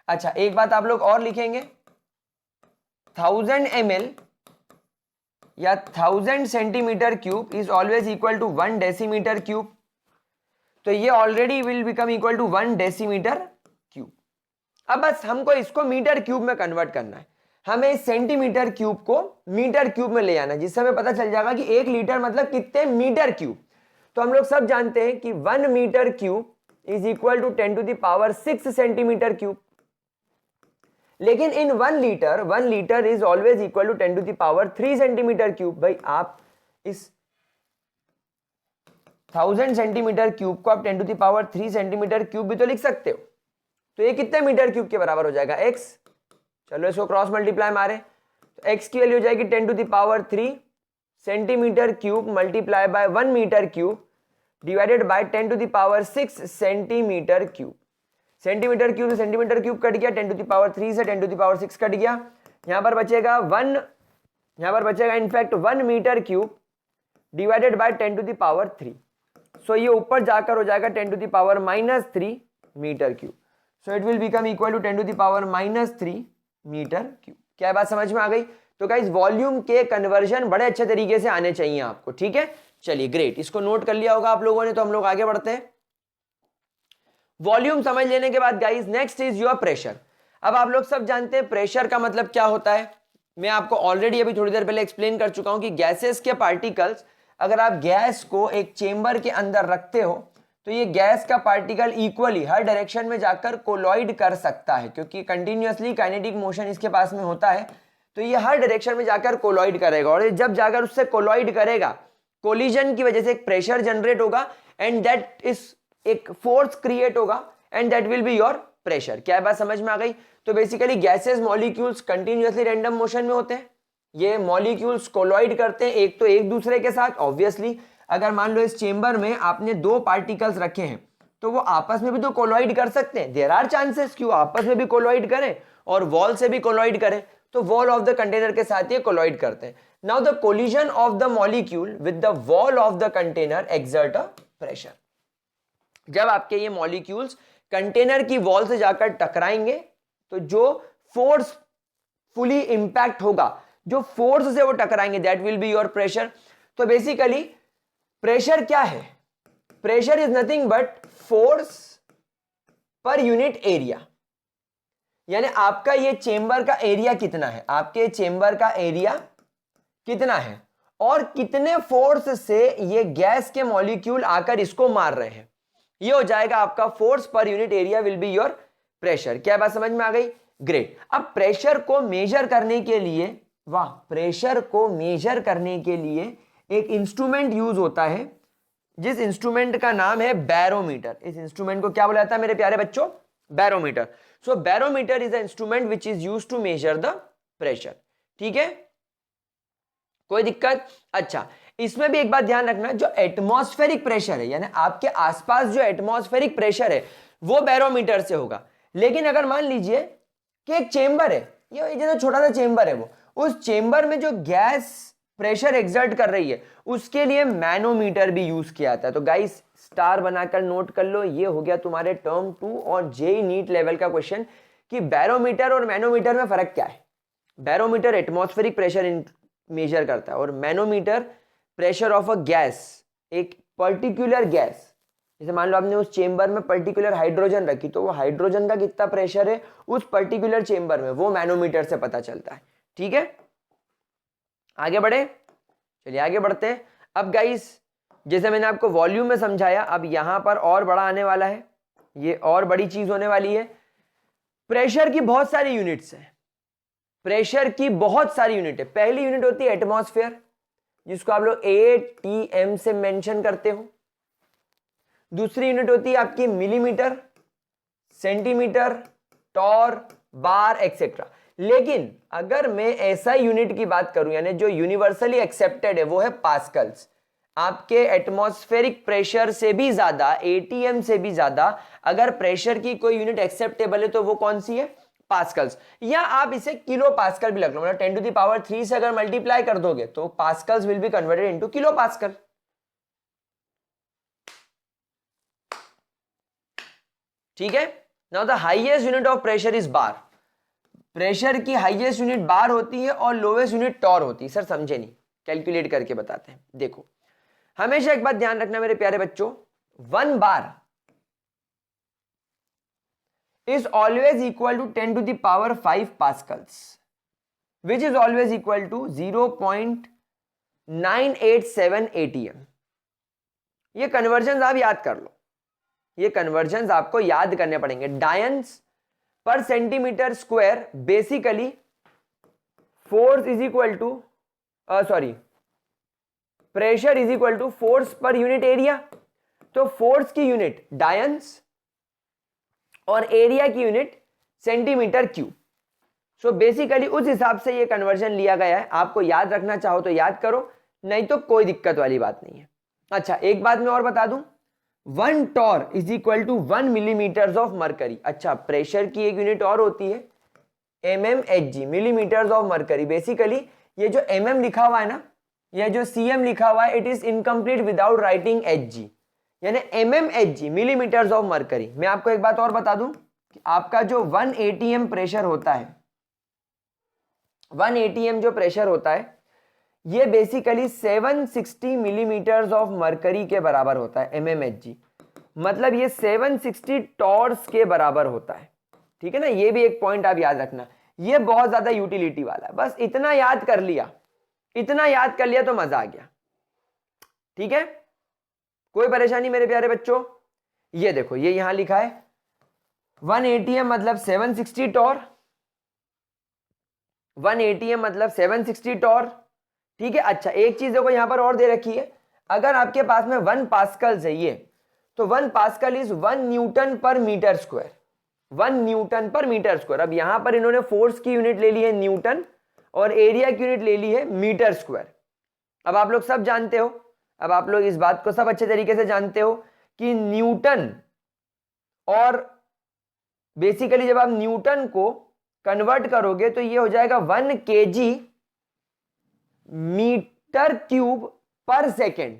अच्छा, एक बात आप लोग और लिखेंगे, 1000 ml या 1000 centimetre cube is always equal to 1 decimetre cube, तो ये already will become equal to 1 decimetre cube. अब बस हमको इसको मीटर क्यूब में कन्वर्ट करना है, हमें इस सेंटीमीटर क्यूब को मीटर क्यूब में ले आना है, जिससे हमें पता चल जाएगा कि 1 लीटर मतलब कितने मीटर क्यूब। तो हम लोग सब जानते हैं कि 1 metre cube is equal to 10 to the power 6 centimetre cube, लेकिन इन 1 litre is always equal to 10 to the power 3 centimetre cube. भाई आप इस 1000 सेंटीमीटर क्यूब को आप 10 to the power 3 centimetre cube भी तो लिख सकते हो, तो ये कितने मीटर क्यूब के बराबर हो जाएगा? x। चलो इसको क्रॉस मल्टीप्लाई मारे तो x की वैल्यू हो जाएगी 10 to the power 3 centimetre cube multiply by 1 metre cube divided by 10 to the power 6 centimetre cube. Centimetre cube से सेंटीमीटर क्यूब कट गया, 10 टू द पावर 3 से 10 टू द पावर 6 कट गया, यहां पर बचेगा 1 in fact 1 metre cube divided by 10 to the power 3। So ये ऊपर जाकर हो जाएगा 10⁻³ metre cube. So it will become equal to 10⁻³ metre cube. क्या बात समझ में आ गई? तो गाइस वॉल्यूम के कन्वर्जन बड़े अच्छे तरीके से आने चाहिए आपको, ठीक है। चलिए ग्रेट, इसको नोट कर लिया होगा आप लोगों ने, तो हम लोग आगे बढ़ते हैं। वॉल्यूम समझ लेने के बाद guys next is your pressure. अब आप लोग सब जानते हैं प्रेशर का मतलब क्या होता है। मैं आपको ऑलरेडी अभी थोड़ी देर पहले एक्सप्लेन कर चुका हूं कि गैसेस के पार्टिकल्स, अगर आप गैस को एक चेंबर के अंदर रखते हो तो ये गैस का पार्टिकल इक्वली हर डायरेक्शन में जाकर कोलॉइड कर सकता है, क्योंकि कंटिन्यूअसली काइनेटिक मोशन इसके पास में होता है, तो ये हर डायरेक्शन में जाकर कोलॉइड करेगा, और जब जाकर उससे कोलॉइड करेगा, कोलिजन की वजह से एक प्रेशर जनरेट होगा एंड दैट इज एक फोर्स क्रिएट होगा and that will be your pressure. क्या बात समझ में आ गई? तो basically gases molecules continuously random motion में होते हैं, ये मॉलिक्यूल्स कोलॉइड करते हैं एक तो एक दूसरे के साथ। ऑब्वियसली अगर मान लो इस चेंबर में आपने दो पार्टिकल्स रखे हैं तो वो आपस में भी तो कोलॉइड कर सकते हैं, देयर आर चांसेस कि वो आपस में भी कोलॉइड करें और वॉल से भी कोलॉइड करें, तो वॉल ऑफ द कंटेनर के साथ ये कोलॉइड करते हैं। Now the collision of the molecule with the wall of the container exert a pressure. जब आपके ये मॉलिक्यूल्स कंटेनर की वॉल से जाकर टकराएंगे तो जो फोर्स फुली इंपैक्ट होगा, जो फोर्स से वो टकराएंगे, that will be your pressure. तो बेसिकली प्रेशर क्या है? Pressure is nothing but force per unit area. यानी आपका ये चेंबर का एरिया कितना है, आपके चेंबर का एरिया कितना है और कितने फोर्स से ये गैस के मॉलिक्यूल आकर इसको मार रहे हैं, ये हो जाएगा आपका force per unit area will be your pressure. क्या बात समझ में आ गई? ग्रेट। अब प्रेशर को मेजर करने के लिए, वाह, प्रेशर को मेजर करने के लिए एक इंस्ट्रूमेंट यूज होता है जिस इंस्ट्रूमेंट का नाम है बैरोमीटर। इस इंस्ट्रूमेंट को क्या बोला जाता है मेरे प्यारे बच्चों? Barometer. So barometer is a instrument which is use to measure the pressure. ठीक है, कोई दिक्कत? अच्छा, इसमें भी एक बात ध्यान रखना, जो एटमॉस्फेरिक प्रेशर है, यानी आपके आसपास जो एटमॉस्फेरिक प्रेशर है वो बैरोमीटर से होगा। लेकिन अगर मान लीजिए कि एक चेंबर है, ये जो छोटा सा चेंबर है, वो उस चेंबर में जो गैस प्रेशर एक्सर्ट कर रही है उसके लिए मैनोमीटर भी यूज किया जाता है। तो गाइस स्टार बनाकर नोट कर लो, ये हो गया तुम्हारे टर्म 2 और जेईई नीट लेवल का क्वेश्चन कि बैरोमीटर और मैनोमीटर में फर्क क्या है। बैरोमीटर एटमॉस्फेरिक प्रेशर मेजर करता है और manometer pressure of a gas, एक पर्टिकुलर गैस। जैसे मान लो आपने उस चेंबर में पर्टिकुलर हाइड्रोजन रखी, तो वो हाइड्रोजन का कितना प्रेशर है उस पर्टिकुलर चेंबर में, वो मैनोमीटर से पता चलता है। ठीक है, आगे बढ़े, चलिए आगे बढ़ते हैं। अब गाइस जैसे मैंने आपको वॉल्यूम में समझाया, अब यहां पर और बड़ा आने वाला है, ये और बड़ी चीज होने वाली है। प्रेशर की बहुत सारी यूनिट्स हैं, प्रेशर की बहुत सारी यूनिट है। पहली यूनिट होती है एटमॉस्फेयर, जिसको आप लोग ATM से मेंशन करते हो। दूसरी यूनिट होती है आपकी मिलीमीटर, सेंटीमीटर, टॉर, बार एक्सेट्रा। लेकिन अगर मैं एसआई यूनिट की बात करूं, यानी जो यूनिवर्सली एक्सेप्टेड है, वो है पास्कल्स। आपके एटमॉस्फेरिक प्रेशर से भी ज्यादा, ATM से भी ज्यादा अगर प्रेशर की कोई यूनिट एक्सेप्टेबल है तो वो कौन सी है? पास्कल्स। या आप इसे किलो पास्कल भी लग लो, मतलब 10⁻³ से अगर मल्टीप्लाई कर दोगे तो pascals will be converted into kilo pascal. ठीक है, now the highest unit of pressure is bar. Pressure की हाईएस्ट यूनिट बार होती है और लोवेस्ट यूनिट टॉर होती है। सर समझे नहीं, कैलकुलेट करके बताते हैं। देखो, हमेशा एक बात ध्यान रखना मेरे प्यारे बच्चों, 1 बार is always equal to 10⁵ pascals, which is always equal to 0.987 ATM। ये कन्वर्जन आप याद कर लो, ये कन्वर्जन आपको याद करने पड़ेंगे। Dynes per centimetre square, basically force is equal to pressure is equal to force per unit area. तो फोर्स की यूनिट डायंस और एरिया की unit centimetre cube. So basically उस हिसाब से ये कन्वर्जन लिया गया है। आपको याद रखना चाहो तो याद करो, नहीं तो कोई दिक्कत वाली बात नहीं है। अच्छा, एक बात मैं और बता दूं, 1 torr is equal to 1 millimetre of mercury. अच्छा, प्रेशर की एक यूनिट और होती है mmHg, millimetre of mercury. Basically ये जो mm लिखा हुआ है ना, ये जो cm लिखा हुआ है, it is incomplete without writing Hg। यानी mmHg, मिलीमीटर्स ऑफ मरकरी। मैं आपको एक बात और बता दूं कि आपका जो 1 atm प्रेशर होता है, 1 atm जो प्रेशर होता है, ये बेसिकली 760 मिलीमीटर्स ऑफ मरकरी के बराबर होता है mmHg। मतलब ये 760 टॉर्स के बराबर होता है। ठीक है ना, ये भी एक पॉइंट आप याद रखना, ये बहुत ज्यादा यूटिलिटी वाला है। बस इतना याद कर लिया, इतना याद कर लिया तो मजा आ गया। ठीक है, कोई परेशानी मेरे प्यारे बच्चों? ये देखो, ये यहां लिखा है 1 atm मतलब 760 टॉर, 1 atm मतलब 760 टॉर। ठीक है, अच्छा एक चीज देखो यहां पर और दे रखी है, अगर आपके पास में 1 पास्कल है ये, तो 1 पास्कल इज 1 न्यूटन पर मीटर स्क्वायर, 1 न्यूटन पर मीटर स्क्वायर। अब यहां पर इन्होंने फोर्स की यूनिट ले ली है न्यूटन और एरिया की यूनिट ले ली है मीटर स्क्वायर। अब आप लोग सब जानते हो, अब आप लोग इस बात को सब अच्छे तरीके से जानते हो कि न्यूटन, और बेसिकली जब आप न्यूटन को कन्वर्ट करोगे तो ये हो जाएगा 1 kg मीटर क्यूब पर सेकेंड।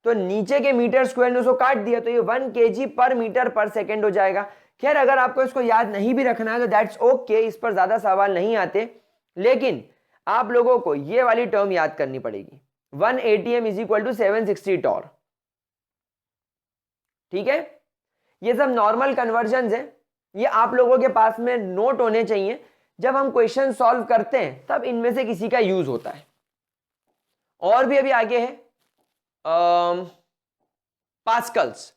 तो नीचे के मीटर स्क्वायर ने उसको काट दिया तो ये 1 kg पर मीटर पर सेकेंड हो जाएगा। खैर अगर आपको इसको याद नहीं भी रखना है तो दैट्स ओके, इस पर ज्यादा सवाल नहीं आते, लेकिन आप लोगों को ये वाली टर्म याद करनी पड़ेगी, 1 atm is equal to 760 torr. ठीक है, ये सब नॉर्मल कन्वर्जन है, ये आप लोगों के पास में नोट होने चाहिए। जब हम क्वेश्चन सॉल्व करते हैं तब इनमें से किसी का यूज होता है। और भी अभी आगे है पास्कल्स।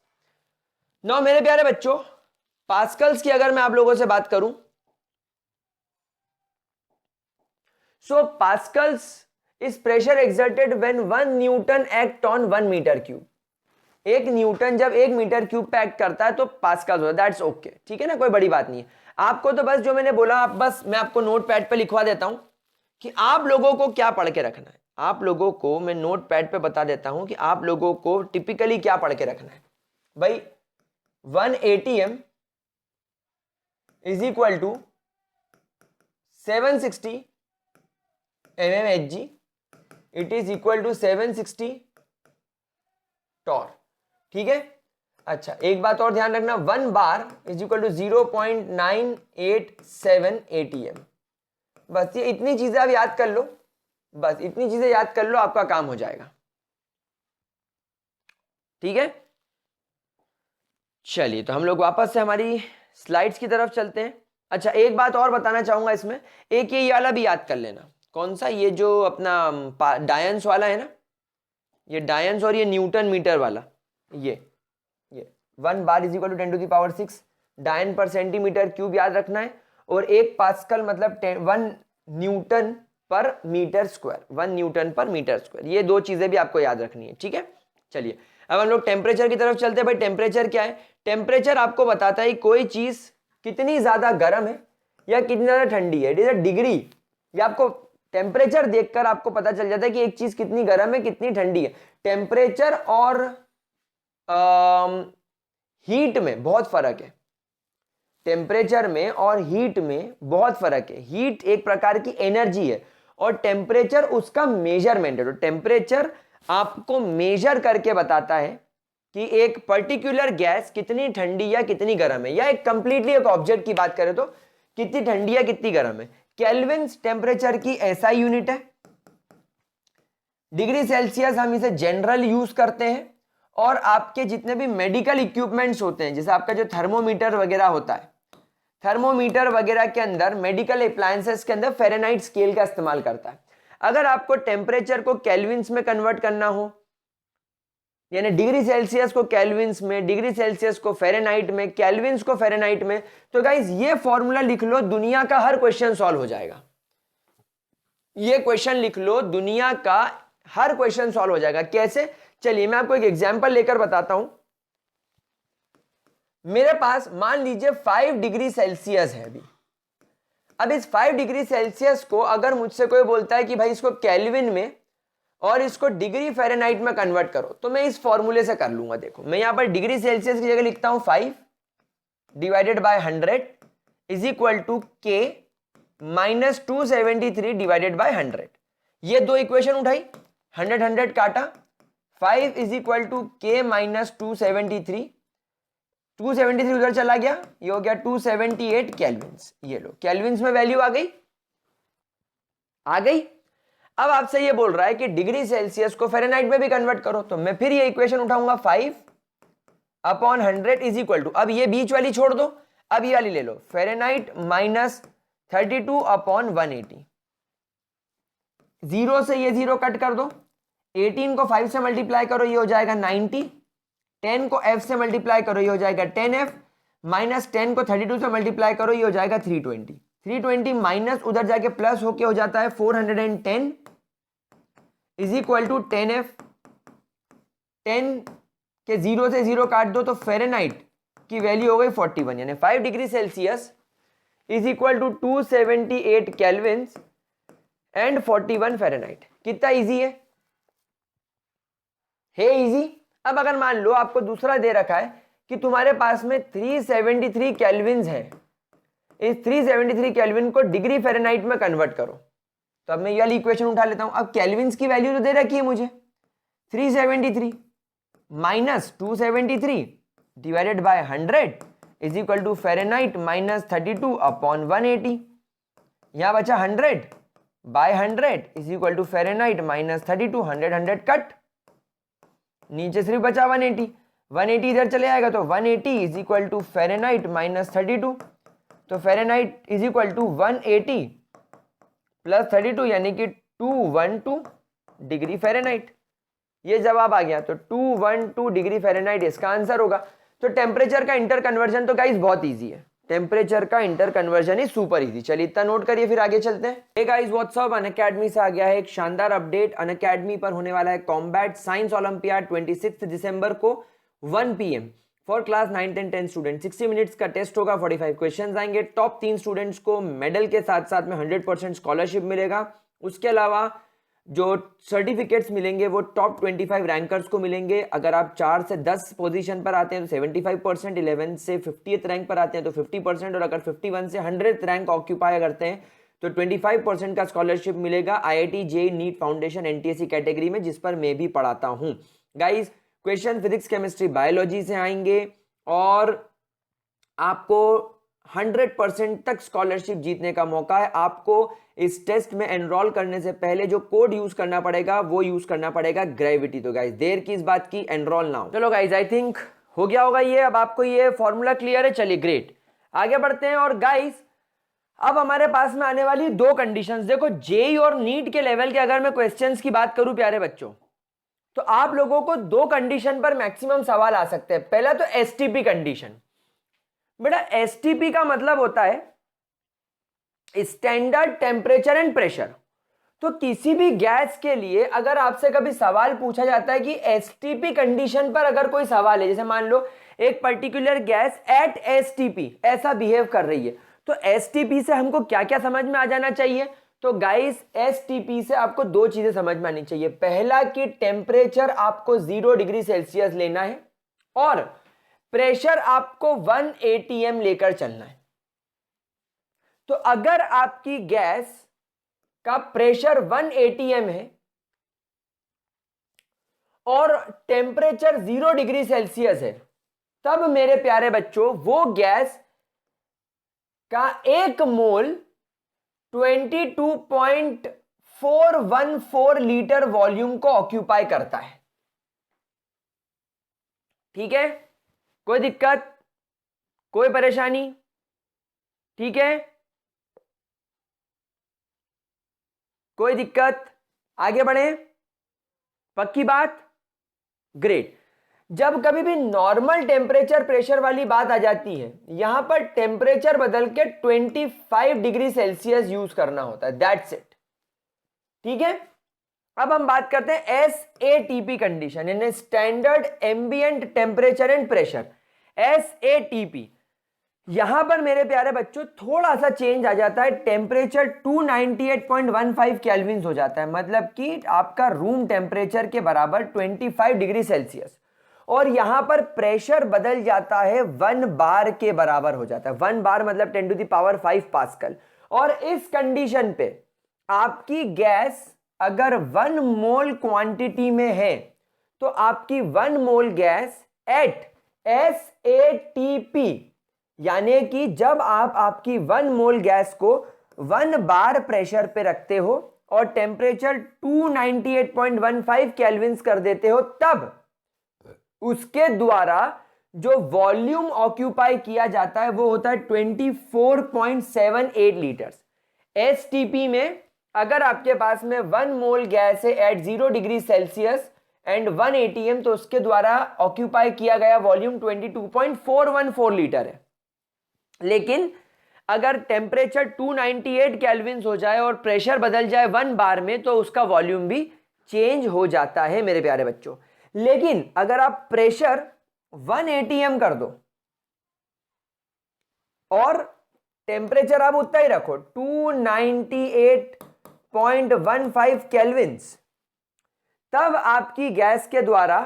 नो मेरे प्यारे बच्चों, पास्कल्स की अगर मैं आप लोगों से बात करूं, so pascals is pressure exerted when 1 newton act on 1 metre cube. एक न्यूटन जब 1 मीटर क्यूब पे एक्ट करता है तो पास्कल्स होता है, दैट्स ओके। ठीक है ना, कोई बड़ी बात नहीं है। आपको तो बस जो मैंने बोला, आप बस मैं आपको नोट पैड पे लिखवा देता हूं कि आप लोगों को क्या पढ़ के रखना है। आप लोगों को मैं नोट पैड पे बता देता हूं कि आप लोगों को टिपिकली क्या पढ़ के रखना है। भाई 1 atm is equal to 760 mmHg, it is equal to 760 torr. ठीक है, अच्छा एक बात और ध्यान रखना, 1 bar is equal to 0.987 atm। बस ये इतनी चीजें आप याद कर लो, बस इतनी चीजें याद कर लो, आपका काम हो जाएगा। ठीक है, चलिए तो हम लोग वापस से हमारी स्लाइड्स की तरफ चलते हैं। अच्छा एक बात और बताना चाहूंगा इसमें, एक ये वाला भी याद कर लेना। कौन सा? ये जो अपना डायंस वाला है ना, ये डायंस और ये न्यूटन मीटर वाला, ये 1 bar is equal to 10 to the power 6 dyne पर सेंटीमीटर क्यूब याद रखना है, और 1 पास्कल मतलब 1 न्यूटन पर मीटर स्क्वायर, 1 न्यूटन पर मीटर स्क्वायर। ये दो चीजें भी आपको याद रखनी है। ठीक है, चलिए अब हम लोग टेम्परेचर की तरफ चलते हैं। भाई टेम्परेचर क्या है? टेम्परेचर आपको बताता है कोई चीज कितनी ज्यादा गर्म है या कितनी ज्यादा ठंडी है। It is a degree. ये आपको टेम्परेचर देखकर आपको पता चल जाता है कि एक चीज कितनी गर्म है कितनी ठंडी है। टेम्परेचर और हीट में बहुत फर्क है। टेम्परेचर में और हीट में बहुत फर्क है। हीट एक प्रकार की एनर्जी है और टेम्परेचर उसका मेजरमेंट है। तो टेम्परेचर आपको मेजर करके बताता है कि एक पर्टिकुलर गैस कितनी ठंडी या कितनी गर्म है, या एक कंप्लीटली एक ऑब्जेक्ट की बात करें तो कितनी ठंडी या कितनी गर्म है। केल्विन्स टेम्परेचर की ऐसा यूनिट है। डिग्री सेल्सियस हम इसे जनरल यूज करते हैं, और आपके जितने भी मेडिकल इक्विपमेंट्स होते हैं, जैसे आपका जो थर्मोमीटर वगैरह होता है, थर्मोमीटर वगैरह के अंदर, मेडिकल अप्लायंसेस के अंदर फेरेनहाइट स्केल का इस्तेमाल करता है। अगर आपको टेम्परेचर को केल्विन्स में कन्वर्ट करना हो, यानी डिग्री सेल्सियस को केल्विन्स में, डिग्री सेल्सियस को फेरेनहाइट में, केल्विन्स को फेरेनहाइट में, तो गाइस ये फॉर्मूला लिख लो, दुनिया का हर क्वेश्चन सॉल्व हो जाएगा। ये क्वेश्चन लिख लो, दुनिया का हर क्वेश्चन सॉल्व हो जाएगा। कैसे? चलिए मैं आपको एक एग्जांपल लेकर बताता हूं। मेरे पास मान लीजिए 5 डिग्री सेल्सियस है अभी। अब इस 5 डिग्री सेल्सियस को अगर मुझसे कोई बोलता है कि भाई इसको केल्विन में और इसको डिग्री फ़ारेनहाइट में कन्वर्ट करो, तो मैं इस फॉर्मूले से कर लूंगा। देखो मैं यहां पर डिग्री सेल्सियस की जगह लिखता हूं 5 divided by 100 is equal to K minus 273 divided by 100। ये दो इक्वेशन उठाई, 100 100 काटा, 5 is equal to K minus 273, 273 उधर चला गया, ये हो गया 278 केल्विन्स। ये लो केल्विन्स में वैल्यू आ गई, आ गई। अब आपसे ये बोल रहा है कि डिग्री सेल्सियस को फ़ारेनहाइट में भी कन्वर्ट करो, तो मैं फिर ये इक्वेशन उठाऊंगा 5 अपॉन 100 इज इक्वल टू, अब ये बीच वाली छोड़ दो, अब ये वाली ले लो, फ़ारेनहाइट माइनस 32 अपॉन 180। जीरो से ये जीरो कट कर दो, 18 को 5 से मल्टीप्लाई करो, ये हो जाएगा 90, 10 को f से मल्टीप्लाई करो, ये हो जाएगा 10f, माइनस 10 को 32 से मल्टीप्लाई करो, ये हो जाएगा 320, 320 माइनस उधर जाके प्लस होके हो जाता है 410 इज इक्वल टू 10f, 10 के जीरो से जीरो काट दो तो फ़ारेनहाइट की वैल्यू हो गई 41, यानी 5 degree Celsius is equal to 278 kelvins and 41 Fahrenheit. कितना इजी है इजी। अब अगर मान लो आपको दूसरा दे रखा है कि तुम्हारे पास में 373 केल्विन्स है, इस 373 केल्विन को डिग्री फ़ारेनहाइट में कन्वर्ट करो, तो अब मैं ये वाली इक्वेशन उठा लेता हूं। अब केल्विन्स की वैल्यू तो दे रखी है मुझे 373 minus 273 divided by 100 is equal to Fahrenheit minus 32 upon 180, यहां बचा 100 by 100 is equal to Fahrenheit minus 32, 100 cut, नीचे सिर्फ बचा 180, 180 इधर चले आएगा तो 180 is equal to Fahrenheit minus 32, तो Fahrenheit is equal to 180 plus 32 यानी कि 212 डिग्री फ़ारेनहाइट। ये जवाब आ गया, तो 212 डिग्री फ़ारेनहाइट इसका आंसर होगा। तो टेम्परेचर का इंटर कन्वर्जन तो गाइस बहुत इजी है, टेम्परेचर का inter conversion is super easy. चलिए इतना नोट करिए, फिर आगे चलते हैं। हे गाइस व्हाट्सअप, अनअकैडमी से आ गया है एक शानदार अपडेट। अनअकैडमी पर होने वाला है कॉम्बैट साइंस ओलंपियाड 26 दिसंबर को 1 PM for class 9 and 10 student. 60 minutes का टेस्ट होगा, 45 क्वेश्चंस आएंगे। टॉप 3 स्टूडेंट्स को मेडल के साथ साथ में 100% स्कॉलरशिप मिलेगा। उसके अलावा जो सर्टिफिकेट्स मिलेंगे वो टॉप 25 रैंकर्स को मिलेंगे। अगर आप 4 से 10 पोजीशन पर आते हैं तो 75%, 11 से 50th रैंक पर आते हैं तो 50%, और अगर 51 से 100th रैंक ऑक्यूपाई करते हैं तो 25% का स्कॉलरशिप मिलेगा IIT JEE NEET foundation NTSE category में, जिस पर मैं भी पढ़ाता हूं। Guys question physics, chemistry, biology से आएंगे और आपको 100% तक स्कॉलरशिप जीतने का मौका है। आपको इस टेस्ट में एनरोल करने से पहले जो कोड यूज करना पड़ेगा वो यूज करना पड़ेगा ग्रेविटी। तो गाइस देर की इस बात की, एनरोल नाउ। चलो गाइस आई थिंक हो गया होगा ये, अब आपको ये फॉर्मूला क्लियर है। चलिए ग्रेट, आगे बढ़ते हैं। और गाइस अब हमारे पास में आने वाली 2 कंडीशंस देखो, जेई और नीट के लेवल के अगर मैं क्वेश्चंस की बात करूं प्यारे बच्चों, तो आप लोगों को 2 कंडीशन पर मैक्सिमम सवाल आ सकते हैं। पहला तो एसटीपी कंडीशन। बेटा एसटीपी का मतलब होता है स्टैंडर्ड टेम्परेचर एंड प्रेशर। तो किसी भी गैस के लिए अगर आपसे कभी सवाल पूछा जाता है कि एसटीपी कंडीशन पर अगर कोई सवाल है, जैसे मान लो एक पर्टिकुलर गैस एट एसटीपी ऐसा बिहेव कर रही है, तो एसटीपी से हमको क्या क्या समझ में आ जाना चाहिए। तो गाइस एसटीपी से आपको 2 चीजें समझ में आनी चाहिए। पहला कि टेम्परेचर आपको 0 डिग्री सेल्सियस लेना है और प्रेशर आपको 1 atm लेकर चलना है। तो अगर आपकी गैस का प्रेशर 1 atm है और टेम्परेचर 0 डिग्री सेल्सियस है, तब मेरे प्यारे बच्चों वो गैस का 1 मोल 22.414 लीटर वॉल्यूम को ऑक्यूपाई करता है। ठीक है, कोई दिक्कत, कोई परेशानी? ठीक है, कोई दिक्कत? आगे बढ़े, पक्की बात? ग्रेट। जब कभी भी नॉर्मल टेम्परेचर प्रेशर वाली बात आ जाती है, यहां पर टेम्परेचर बदल के 25 डिग्री सेल्सियस यूज करना होता है, दैट्स इट। ठीक है, अब हम बात करते हैं SATP कंडीशन, यानी standard ambient temperature and pressure, SATP। यहां पर मेरे प्यारे बच्चों थोड़ा सा चेंज आ जाता है, टेम्परेचर 298.15 केल्विन हो जाता है, मतलब कि आपका रूम टेम्परेचर के बराबर 25 डिग्री सेल्सियस, और यहां पर प्रेशर बदल जाता है 1 बार के बराबर हो जाता है। 1 बार मतलब 10⁵ पास्कल। और इस कंडीशन पे आपकी गैस अगर 1 मोल क्वांटिटी में है तो आपकी 1 मोल गैस एट SATP, यानी कि जब आप आपकी 1 मोल गैस को 1 बार प्रेशर पे रखते हो और टेम्परेचर 298.15 केल्विन्स कर देते हो, तब उसके द्वारा जो वॉल्यूम ऑक्यूपाई किया जाता है वो होता है 24.78 लीटर्स। STP में अगर आपके पास में 1 मोल गैस है at 0 degree Celsius and 1 ATM, तो उसके द्वारा ऑक्यूपाई किया गया वॉल्यूम 22.414 लीटर है। लेकिन अगर टेम्परेचर 298 केल्विन्स हो जाए और प्रेशर बदल जाए 1 बार में, तो उसका वॉल्यूम भी चेंज हो जाता है मेरे प्यारे बच्चों। लेकिन अगर आप प्रेशर 1 ATM कर दो और टेम्परेचर आप उतना ही रखो 298.15 केल्विन्स, तब आपकी गैस के द्वारा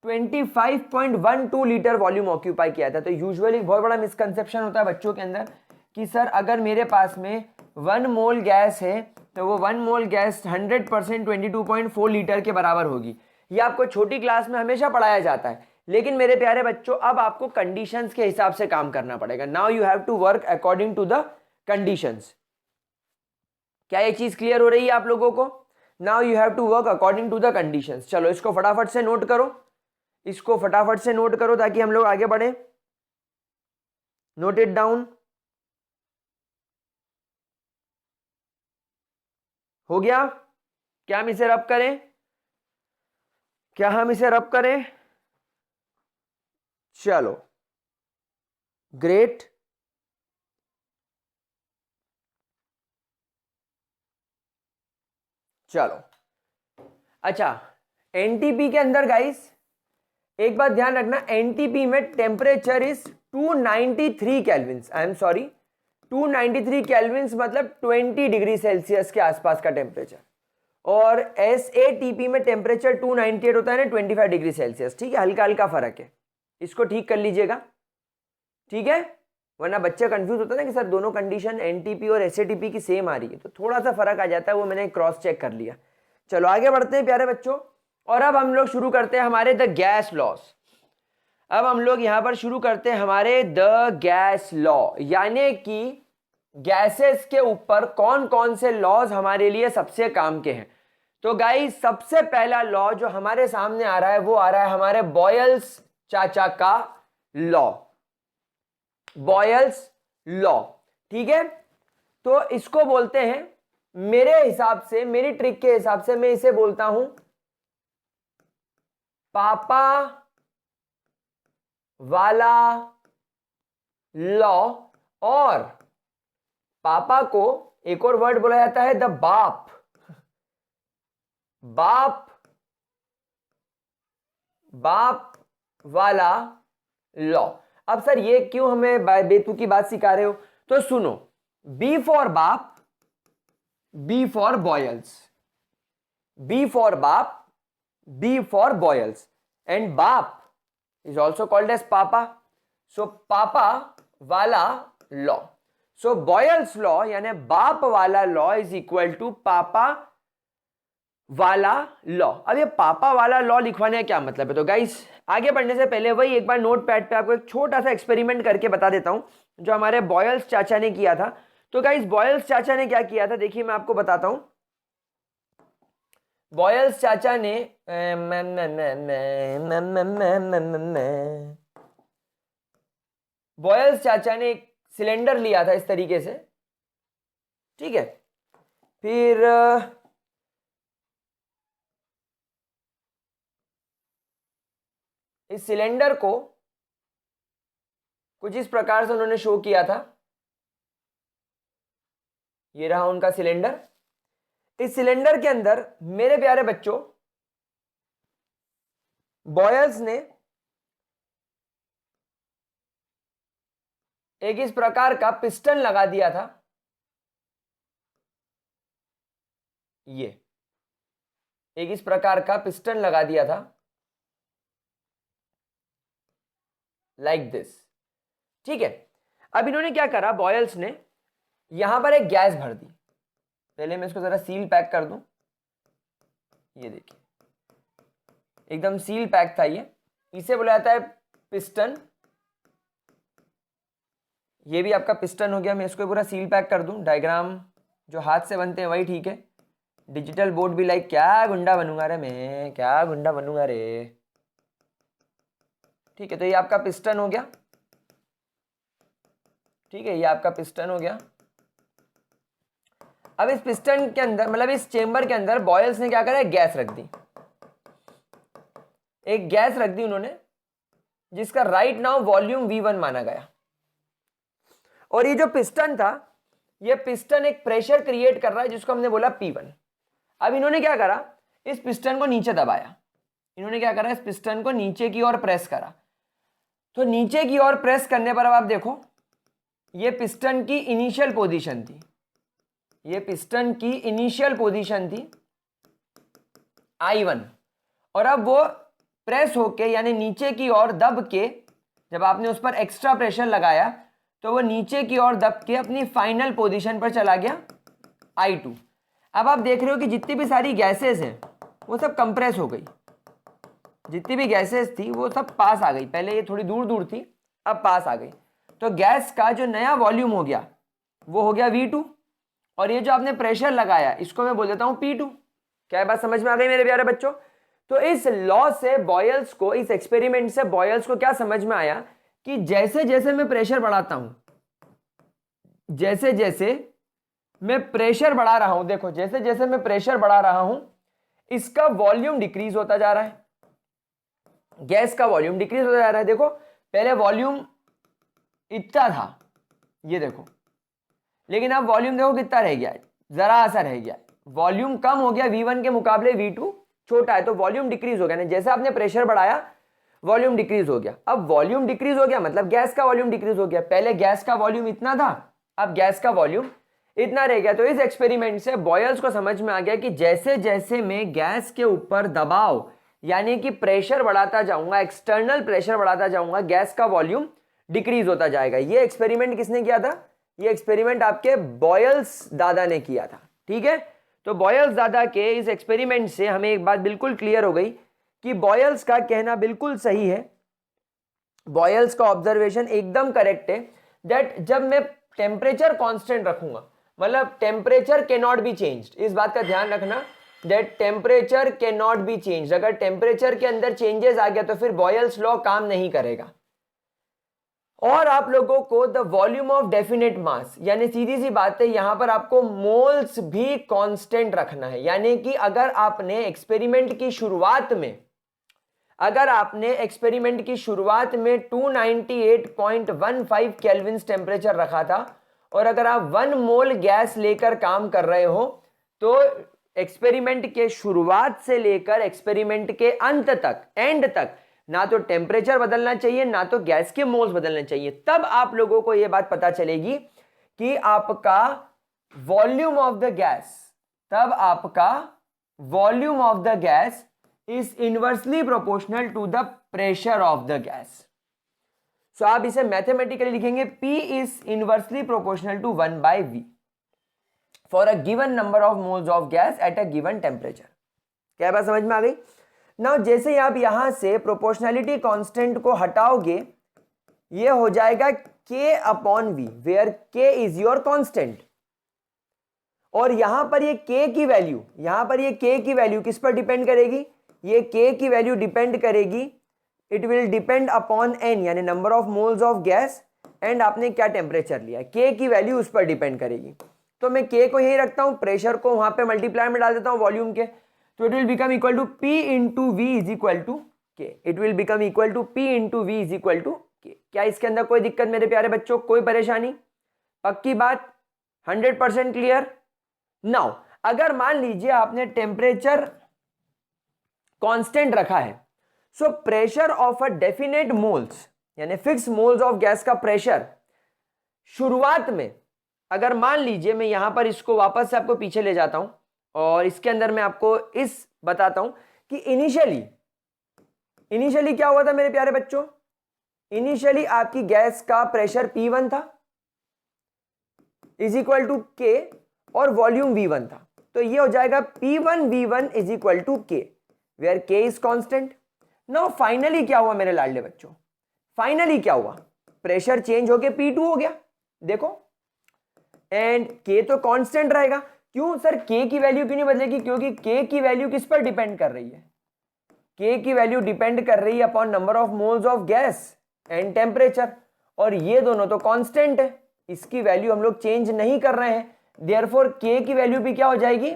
25.12 लीटर वॉल्यूम ऑक्यूपाई किया था। तो यूजुअली बहुत बड़ा मिसकंसेप्शन होता है बच्चों के अंदर कि सर अगर मेरे पास में 1 मोल गैस है तो वो 1 मोल गैस 100% 22.4 लीटर के बराबर होगी। ये आपको छोटी क्लास में हमेशा पढ़ाया जाता है, लेकिन मेरे प्यारे बच्चों अब आपको कंडीशंस के हिसाब से काम करना पड़ेगा। Now you have to work according to the conditions. क्या ये चीज क्लियर हो रही है आप लोगों को? Now you have to work according to the conditions. चलो इसको फटाफट से नोट करो, इसको फटाफट से नोट करो ताकि हम लोग आगे बढ़े। Note it down. हो गया? क्या हम इसे रब करें? क्या हम इसे रब करें? चलो ग्रेट। चलो अच्छा, एनटीपी के अंदर गाइस एक बात ध्यान रखना, एनटीपी में temperature is 293 kelvins. I am sorry, 293 kelvins मतलब 20 डिग्री सेल्सियस के आसपास का टेम्परेचर, और SATP में टेम्परेचर 298 होता है ना, 25 डिग्री सेल्सियस। ठीक है, हल्का हल्का फर्क है, इसको ठीक कर लीजिएगा। ठीक है, वरना बच्चे कंफ्यूज होता है ना कि सर दोनों कंडीशन एनटीपी और SATP की सेम आ रही है, तो थोड़ा सा फर्क आ जाता है, वो मैंने क्रॉस चेक कर लिया। चलो आगे बढ़ते हैं प्यारे बच्चों, और अब हम लोग शुरू करते हैं हमारे द गैस लॉस। अब हम लोग यहां पर शुरू करते हैं हमारे द गैस लॉ, यानी कि गैसेस के ऊपर कौन कौन से लॉज हमारे लिए सबसे काम के हैं। तो गाइस सबसे पहला लॉ जो हमारे सामने आ रहा है वो आ रहा है हमारे बॉयल्स चाचा का लॉ, बॉयल्स लॉ। ठीक है, तो इसको बोलते हैं, मेरे हिसाब से, मेरी ट्रिक के हिसाब से मैं इसे बोलता हूं पापा वाला लॉ, और पापा को एक और वर्ड बोला जाता है द बाप, बाप, बाप वाला लॉ। अब सर ये क्यों हमें बेतु की बात सिखा रहे हो? तो सुनो, बी फॉर बाप, B for Boyle's, B for बाप, बी फॉर बॉयल्स, एंड बाप is also called as papa. So पापा वाला लॉ, सो बॉयल्स लॉ यानी बाप वाला लॉ इज इक्वल टू पापा वाला लॉ। अब ये पापा वाला लॉ लिखवाने का क्या मतलब है? तो गाइस आगे बढ़ने से पहले वही एक बार नोट पैड पे आपको एक छोटा सा एक्सपेरिमेंट करके बता देता हूं जो हमारे बॉयल्स चाचा ने किया था। तो गाइस बॉयल्स चाचा ने क्या किया था, देखिए मैं आपको बताता हूं। बॉयल्स चाचा ने बॉयल्स चाचा ने एक सिलेंडर लिया था इस तरीके से, ठीक है, फिर इस सिलेंडर को कुछ इस प्रकार से उन्होंने शो किया था। ये रहा उनका सिलेंडर। इस सिलेंडर के अंदर मेरे प्यारे बच्चों बॉयल्स ने एक इस प्रकार का पिस्टन लगा दिया था, ये एक इस प्रकार का पिस्टन लगा दिया था लाइक दिस। ठीक है, अब इन्होंने क्या करा, बॉयल्स ने यहां पर एक गैस भर दी। पहले मैं इसको जरा सील पैक कर दूं, ये देखिए एकदम सील पैक था ये, इसे बोला जाता है पिस्टन। ये भी आपका पिस्टन हो गया, मैं इसको पूरा सील पैक कर दूं, डायग्राम जो हाथ से बनते हैं वही ठीक है। डिजिटल बोर्ड भी लाइक, क्या गुंडा बनूंगा रे मैं, क्या गुंडा बनूंगा रे। ठीक है, तो ये आपका पिस्टन हो गया। ठीक है, ये आपका पिस्टन हो गया। अब इस पिस्टन के अंदर, मतलब इस चेंबर के अंदर बॉयल्स ने क्या करा, गैस रख दी, एक गैस रख दी उन्होंने, जिसका राइट नाउ वॉल्यूम V1 माना गया। और ये जो पिस्टन था, ये पिस्टन एक प्रेशर क्रिएट कर रहा है जिसको हमने बोला P1। अब इन्होंने क्या करा, इस पिस्टन को नीचे दबाया, इन्होंने क्या करा, इस पिस्टन को नीचे की ओर प्रेस करा। तो नीचे की ओर प्रेस करने पर अब आप देखो, ये पिस्टन की इनिशियल पोजीशन थी, ये पिस्टन की इनिशियल पोजीशन थी I1, और अब वो प्रेस होके यानी नीचे की ओर दब के, जब आपने उस पर एक्स्ट्रा प्रेशर लगाया तो वो नीचे की ओर दब के अपनी फाइनल पोजीशन पर चला गया I2। अब आप देख रहे हो कि जितनी भी सारी गैसेस हैं वो सब कंप्रेस हो गई, जितनी भी गैसेस थी वो सब पास आ गई। पहले ये थोड़ी दूर दूर थी, अब पास आ गई। तो गैस का जो नया वॉल्यूम हो गया वो हो गया V2, और ये जो आपने प्रेशर लगाया इसको मैं बोल देता हूं P2। क्या बात समझ में आ गई मेरे प्यारे बच्चों? तो इस लॉ से बॉयल्स को, इस एक्सपेरिमेंट से बॉयल्स को क्या समझ में आया कि जैसे जैसे मैं प्रेशर बढ़ाता हूं, जैसे जैसे मैं प्रेशर बढ़ा रहा हूं, देखो जैसे जैसे मैं प्रेशर बढ़ा रहा हूं इसका वॉल्यूम डिक्रीज होता जा रहा है, गैस का वॉल्यूम डिक्रीज होता जा रहा है। देखो पहले वॉल्यूम इतना था, ये देखो, लेकिन अब वॉल्यूम देखो कितना रह गया है, जरा सा रह गया है, वॉल्यूम कम हो गया, V1 के मुकाबले V2 छोटा है, तो वॉल्यूम डिक्रीज हो गया ना। जैसे आपने प्रेशर बढ़ाया वॉल्यूम डिक्रीज हो गया। अब वॉल्यूम डिक्रीज हो गया मतलब गैस का वॉल्यूम डिक्रीज हो गया। पहले गैस का वॉल्यूम इतना था, अब गैस का वॉल्यूम इतना रह गया। तो इस एक्सपेरिमेंट से बॉयल्स को समझ में आ गया कि जैसे जैसे मैं गैस के ऊपर दबाव यानी कि प्रेशर बढ़ाता जाऊंगा, एक्सटर्नल प्रेशर बढ़ाता जाऊंगा, गैस का वॉल्यूम डिक्रीज होता जाएगा। ये एक्सपेरिमेंट किसने किया था? ये एक्सपेरिमेंट आपके बॉयल्स दादा ने किया था। ठीक है, तो बॉयल्स दादा के इस एक्सपेरिमेंट से हमें एक बात बिल्कुल क्लियर हो गई कि बॉयल्स का कहना बिल्कुल सही है, बॉयल्स का ऑब्जर्वेशन एकदम करेक्ट है, दैट जब मैं टेम्परेचर कांस्टेंट रखूंगा, मतलब temperature can not be changed, इस बात का ध्यान रखना, that temperature can not be changed. अगर टेम्परेचर के अंदर चेंजेस आ गया तो फिर बॉयल्स लॉ काम नहीं करेगा। और आप लोगों को द वॉल्यूम ऑफ डेफिनेट मास, यानी सीधी सी बात है, यहां पर आपको मोल्स भी कांस्टेंट रखना है। यानी कि अगर आपने एक्सपेरिमेंट की शुरुआत में, अगर आपने एक्सपेरिमेंट की शुरुआत में 298.15 केल्विन टेम्परेचर रखा था, और अगर आप 1 मोल गैस लेकर काम कर रहे हो, तो एक्सपेरिमेंट के शुरुआत से लेकर एक्सपेरिमेंट के अंत तक, एंड तक, ना तो टेम्परेचर बदलना चाहिए ना तो गैस के मोल्स बदलने चाहिए। तब आप लोगों को यह बात पता चलेगी कि आपका वॉल्यूम ऑफ द गैस, तब आपका volume of the gas is inversely proportional to the pressure of the gas. So आप इसे मैथमेटिकली लिखेंगे P is inversely proportional to 1/V for a given number of moles of gas at a given temperature. क्या बात समझ में आ गई? Now जैसे आप यहां से प्रोपोर्शनैलिटी कांस्टेंट को हटाओगे, ये हो जाएगा K/V, where K is your constant. और यहां पर ये K की वैल्यू, यहां पर ये K की वैल्यू किस पर डिपेंड करेगी? ये K की वैल्यू डिपेंड करेगी, it will depend upon N, यानी number of moles of gas, and आपने क्या टेम्परेचर लिया, K की वैल्यू उस पर डिपेंड करेगी। तो मैं K को यही रखता हूं, प्रेशर को वहां पे मल्टीप्लाई में डाल देता हूं वॉल्यूम के, तो it will become equal to P into V is equal to K। It will become equal to P into V is equal to K। क्या इसके अंदर कोई दिक्कत मेरे प्यारे बच्चों, कोई परेशानी? पक्की बात, 100% क्लियर? नाउ अगर मान लीजिए आपने टेम्परेचर कांस्टेंट रखा है, so pressure of a definite moles, यानी फिक्स मोल्स ऑफ गैस का प्रेशर शुरुआत में, अगर मान लीजिए मैं यहां पर इसको वापस से आपको पीछे ले जाता हूं और इसके अंदर मैं आपको इस बताता हूं कि इनिशियली क्या हुआ था मेरे प्यारे बच्चों? इनिशियली आपकी गैस का प्रेशर P1 था इज इक्वल टू K और वॉल्यूम V1 था। तो ये हो जाएगा P1 V1 is equal to K, where K is constant. Now finally क्या हुआ मेरे लाडले बच्चों, फाइनली क्या हुआ, प्रेशर चेंज होके P2 हो गया, देखो, एंड K तो कांस्टेंट रहेगा। क्यों सर, K की वैल्यू क्यों नहीं बदलेगी, क्योंकि K की वैल्यू किस पर डिपेंड कर रही है, K की वैल्यू डिपेंड कर रही है upon number of moles of gas and temperature, और ये दोनों तो कांस्टेंट है, इसकी वैल्यू हम लोग चेंज नहीं कर रहे हैं, देयरफॉर K की वैल्यू भी क्या हो जाएगी,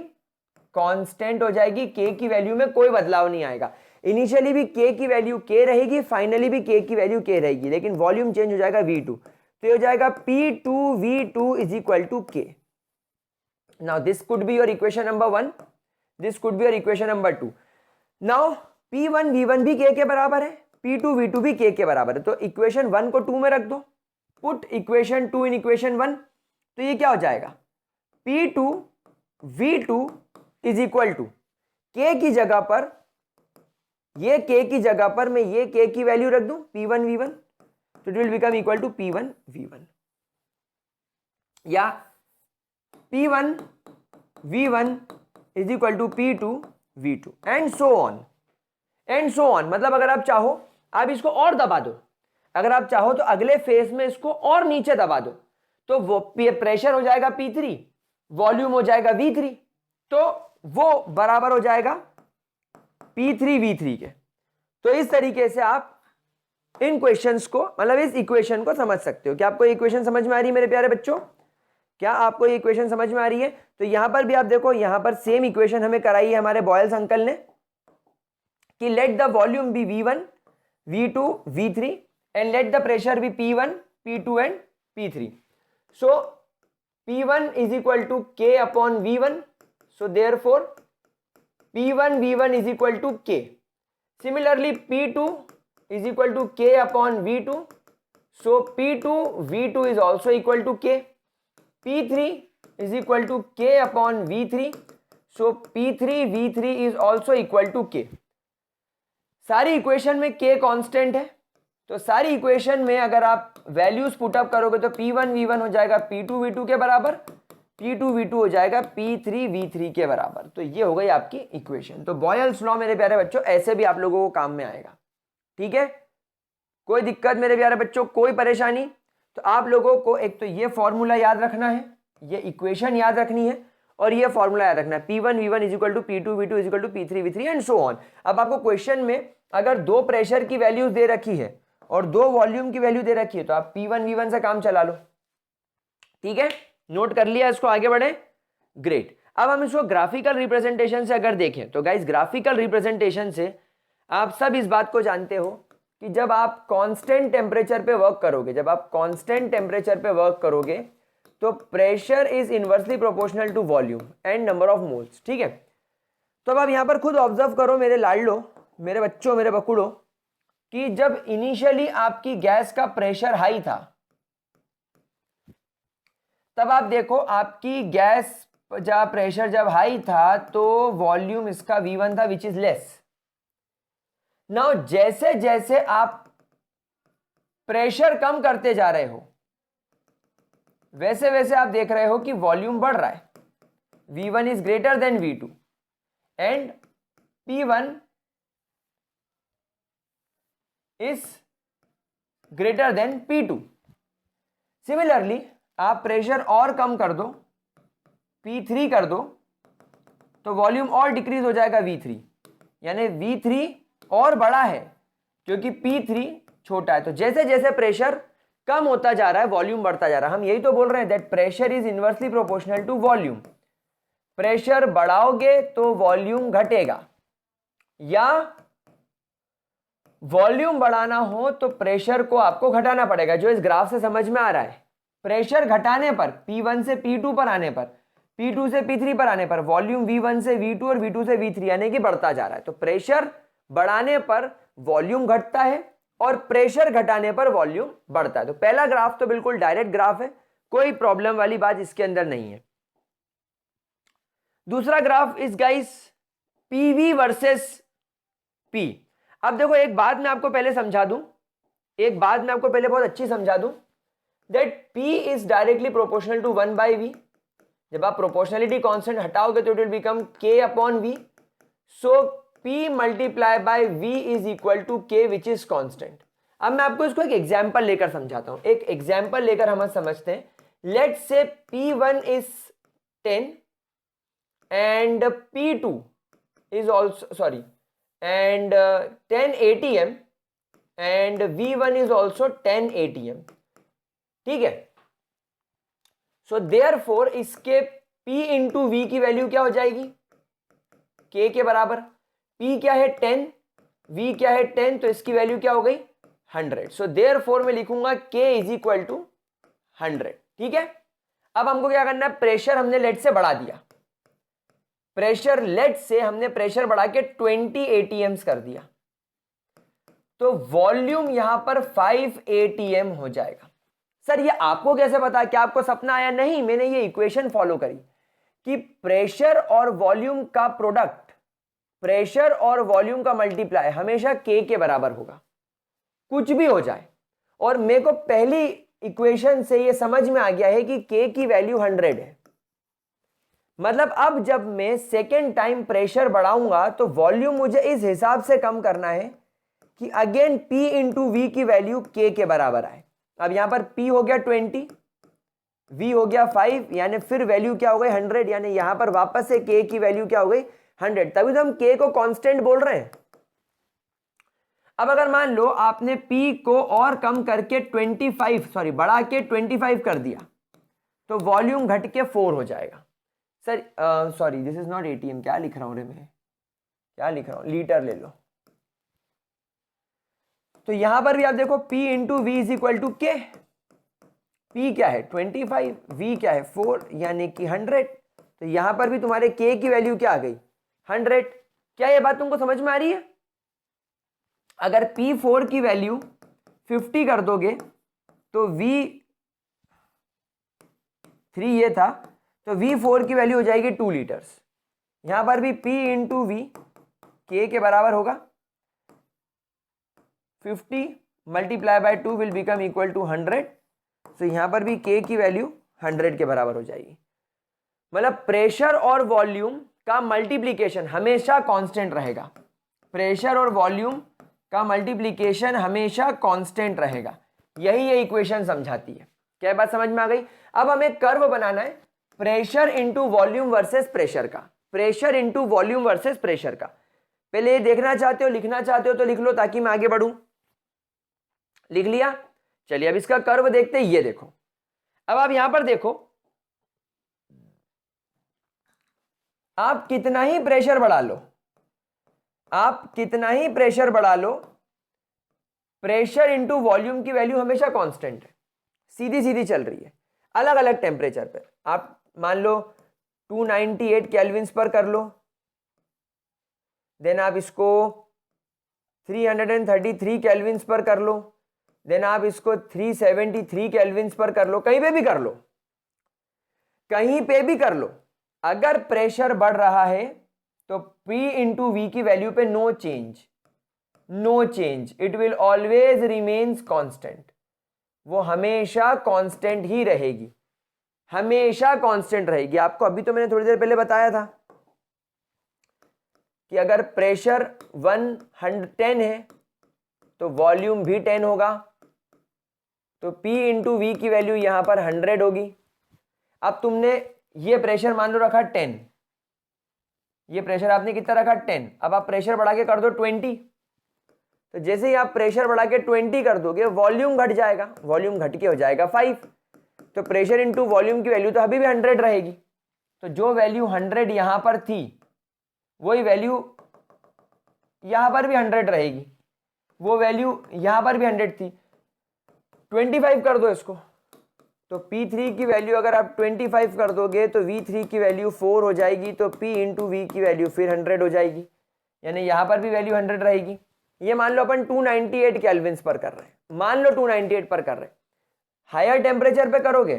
कांस्टेंट हो जाएगी, K की वैल्यू में कोई बदलाव नहीं आएगा। इनिशियली भी K की वैल्यू K रहेगी, फाइनली भी K की वैल्यू K रहेगी, लेकिन वॉल्यूम चेंज हो जाएगा V2, तो ये हो जाएगा P2V2 is equal to K। Now this could be your equation number 1, this could be your equation number 2। Now P1V1 भी K के बराबर है, P2V2 भी K के बराबर है, तो इक्वेशन 1 को 2 में रख दो, पुट इक्वेशन 2 इन इक्वेशन 1, तो ये क्या हो जाएगा, P2V2 is equal to K की जगह पर, ये K की जगह पर मैं ये K की वैल्यू रख दूं P1V1, तो it will become equal to P1V1, या P1V1 is equal to P2V2 and so on, and so on. मतलब अगर आप चाहो आप इसको और दबा दो, अगर आप चाहो तो अगले फेज में इसको और नीचे दबा दो, तो वो प्रेशर हो जाएगा P3, वॉल्यूम हो जाएगा V3, तो वो बराबर हो जाएगा P3V3 के। तो इस तरीके से आप इन क्वेश्चंस को, मतलब इस इक्वेशन को समझ सकते हो। क्या आपको इक्वेशन समझ में आ रही है मेरे प्यारे बच्चों, क्या आपको ये इक्वेशन समझ में आ रही है? तो यहां पर भी आप देखो, यहां पर सेम इक्वेशन हमें कराई है हमारे बॉयल्स अंकल ने कि let the volume be V1 V2 V3 and let the pressure be P1 P2 and P3। So P1 is equal to K upon V1, so therefore P1 V1 is equal to K. Similarly P2 is equal to K upon V2, so P2 V2 is also equal to K. P3 is equal to K upon V3, so P3 V3 is also equal to K. सारी equation में K constant है, तो सारी equation में अगर आप values put up करोगे तो P1V1 हो जाएगा P2V2 के बराबर, P2V2 हो जाएगा P3V3 के बराबर। तो ये हो गई आपकी इक्वेशन। तो बॉयल्स लॉ मेरे प्यारे बच्चों ऐसे भी आप लोगों को काम में आएगा, ठीक है, कोई दिक्कत मेरे प्यारे बच्चों, कोई परेशानी? तो आप लोगों को एक तो ये फॉर्मूला याद रखना है, ये इक्वेशन याद रखनी है, और ये फॉर्मूला याद रखना है P1V1 is equal to P2V2 is equal to P3V3 and so on. अब आपको क्वेश्चन में अगर दो प्रेशर की वैल्यूज दे रखी है और दो वॉल्यूम की वैल्यू दे रखी है तो आप P1V1 से काम चला लो, ठीक है, नोट कर लिया, इसको आगे बढ़े, ग्रेट। अब हम इसको ग्राफिकल रिप्रेजेंटेशन से अगर देखें तो गाइस ग्राफिकल रिप्रेजेंटेशन से आप सब इस बात को जानते हो कि जब आप कांस्टेंट टेम्परेचर पे वर्क करोगे, जब आप कांस्टेंट टेम्परेचर पे वर्क करोगे तो pressure is inversely proportional to volume and number of moles, ठीक है। तो अब आप यहां पर खुद ऑब्जर्व करो मेरे लाडलो, मेरे बच्चों, मेरे बकुड़ो, कि जब इनिशियली आपकी गैस का प्रेशर हाई था तब आप देखो आपकी गैस जब प्रेशर जब हाई था तो वॉल्यूम इसका V1 था विच इज लेस। नाउ जैसे जैसे आप प्रेशर कम करते जा रहे हो वैसे वैसे आप देख रहे हो कि वॉल्यूम बढ़ रहा है, V1 is greater than V2 and P1 is greater than P2। Similarly आप प्रेशर और कम कर दो, P3 कर दो, तो वॉल्यूम और डिक्रीज हो जाएगा V3, यानी V3 और बड़ा है क्योंकि P3 छोटा है। तो जैसे जैसे प्रेशर कम होता जा रहा है वॉल्यूम बढ़ता जा रहा है। हम यही तो बोल रहे हैं that pressure is inversely proportional to volume. Pressure बढ़ाओगे तो वॉल्यूम घटेगा, या वॉल्यूम बढ़ाना हो तो प्रेशर को आपको घटाना पड़ेगा, जो इस ग्राफ से समझ में आ रहा है। प्रेशर घटाने पर, P1 से P2 पर आने पर, P2 से P3 पर आने पर वॉल्यूम V1 से V2 और V2 से V3 यानी कि बढ़ता जा रहा है। तो प्रेशर बढ़ाने पर वॉल्यूम घटता है और प्रेशर घटाने पर वॉल्यूम बढ़ता है। तो पहला ग्राफ तो बिल्कुल डायरेक्ट ग्राफ है, कोई प्रॉब्लम वाली बात इसके अंदर नहीं है। दूसरा graph is guys PV versus P। अब देखो एक बात मैं आपको पहले समझा दूं, एक बात मैं आपको पहले बहुत अच्छी समझा दूं, that P is directly proportional to 1/V। जब आप प्रोपोर्शनलिटी कांस्टेंट हटाओगे तो it will become K upon V। So P multiply by V is equal to K which is constant. अब मैं आपको इसको एक एग्जाम्पल लेकर समझाता हूं, एक एग्जाम्पल लेकर हम समझते हैं। लेट से P1 is 10 and P2 is also and 10 ATM and V1 is also 10 ATM, ठीक है। सो देयरफॉर इसके P इंटू V की वैल्यू क्या हो जाएगी, K के बराबर। P क्या है 10, V क्या है 10, तो इसकी वैल्यू क्या हो गई 100। सो देयरफॉर मैं लिखूंगा K इज इक्वल टू 100, ठीक है। अब हमको क्या करना है, प्रेशर हमने लेट से बढ़ा दिया, प्रेशर लेट से हमने प्रेशर बढ़ा के 20 ATMs कर दिया, तो वॉल्यूम यहां पर 5 ATM हो जाएगा। सर ये आपको कैसे पता, क्या आपको सपना आया? नहीं, मैंने ये इक्वेशन फॉलो करी कि प्रेशर और वॉल्यूम का प्रोडक्ट, प्रेशर और वॉल्यूम का मल्टीप्लाई हमेशा K के बराबर होगा, कुछ भी हो जाए। और मेरे को पहली इक्वेशन से ये समझ में आ गया है कि K की वैल्यू 100 है। मतलब अब जब मैं सेकेंड टाइम प्रेशर बढ़ाऊंगा तो वॉल्यूम मुझे इस हिसाब से कम करना है कि अगेन P इंटू V की वैल्यू K के बराबर आए। अब यहां पर P हो गया 20, V हो गया 5, यानी फिर वैल्यू क्या हो गई 100, यानी यहां पर वापस से K की वैल्यू क्या हो गई 100, तभी तो हम K को कांस्टेंट बोल रहे हैं। अब अगर मान लो आपने P को और कम करके बढ़ा के 25 कर दिया, तो वॉल्यूम घट के 4 हो जाएगा। Sir this is not ATM, क्या लिख रहा हूं रे मैं, क्या लिख रहा हूं, लीटर ले लो। तो यहां पर भी आप देखो P into V is equal to K। P क्या है 25, V क्या है 4, यानी कि 100। तो यहां पर भी तुम्हारे K की वैल्यू क्या आ गई 100। क्या ये बात तुमको समझ में आ रही है? अगर P4 की वैल्यू 50 कर दोगे तो V3 ये था, तो V4 की वैल्यू हो जाएगी 2 लीटर्स। यहां पर भी P इंटू वी K के बराबर होगा, 50 multiply by 2 will become equal to 100। तो यहां पर भी K की वैल्यू 100 के बराबर हो जाएगी। मतलब प्रेशर और वॉल्यूम का मल्टीप्लीकेशन हमेशा कांस्टेंट रहेगा, प्रेशर और वॉल्यूम का मल्टीप्लीकेशन हमेशा कांस्टेंट रहेगा। यही ये इक्वेशन समझाती है। क्या बात समझ में आ गई? अब हमें कर्व बनाना है pressure into volume versus pressure का, pressure into volume versus pressure का। पहले ये देखना चाहते हो, लिखना चाहते हो तो लिख लो ताकि मैं आगे बढ़ूं। लिख लिया? चलिए अब इसका कर्व देखते हैं। ये देखो, अब आप यहां पर देखो, आप कितना ही प्रेशर बढ़ा लो, आप कितना ही प्रेशर बढ़ा लो, प्रेशर इंटू वॉल्यूम की वैल्यू हमेशा कांस्टेंट है, सीधी सीधी चल रही है। अलग अलग टेम्परेचर पर आप मान लो 298 केल्विन्स पर कर लो, देन आप इसको 333 केल्विन्स पर कर लो, देन आप इसको 373 केल्विन्स पर कर लो, कहीं पे भी कर लो, कहीं पे भी कर लो। अगर प्रेशर बढ़ रहा है तो P इंटू वी की वैल्यू पे no change, no change, it will always remains constant. वो हमेशा कांस्टेंट ही रहेगी, हमेशा कांस्टेंट रहेगी। आपको अभी तो मैंने थोड़ी देर पहले बताया था कि अगर प्रेशर 110 है तो वॉल्यूम भी 10 होगा, तो P इंटू वी की वैल्यू यहां पर 100 होगी। अब तुमने ये प्रेशर मान लो रखा 10, ये प्रेशर आपने कितना रखा 10, अब आप प्रेशर बढ़ा के कर दो 20, तो जैसे ही आप प्रेशर बढ़ा के 20 कर दोगे वॉल्यूम घट जाएगा, वॉल्यूम घट के हो जाएगा 5, तो प्रेशर इंटू वॉल्यूम की वैल्यू तो अभी भी 100 रहेगी। तो जो वैल्यू 100 यहां पर थी वही वैल्यू यहां पर भी 100 रहेगी, वो वैल्यू यहां पर भी 100 थी। 25 कर दो इसको, तो P3 की वैल्यू अगर आप 25 कर दोगे तो V3 की वैल्यू 4 हो जाएगी, तो P इंटू वी की वैल्यू फिर 100 हो जाएगी, यानी यहां पर भी वैल्यू 100 रहेगी। ये मान लो अपन 298 केल्विन्स पर कर रहे हैं, मान लो 298 पर कर रहे हैं। हायर टेम्परेचर पे करोगे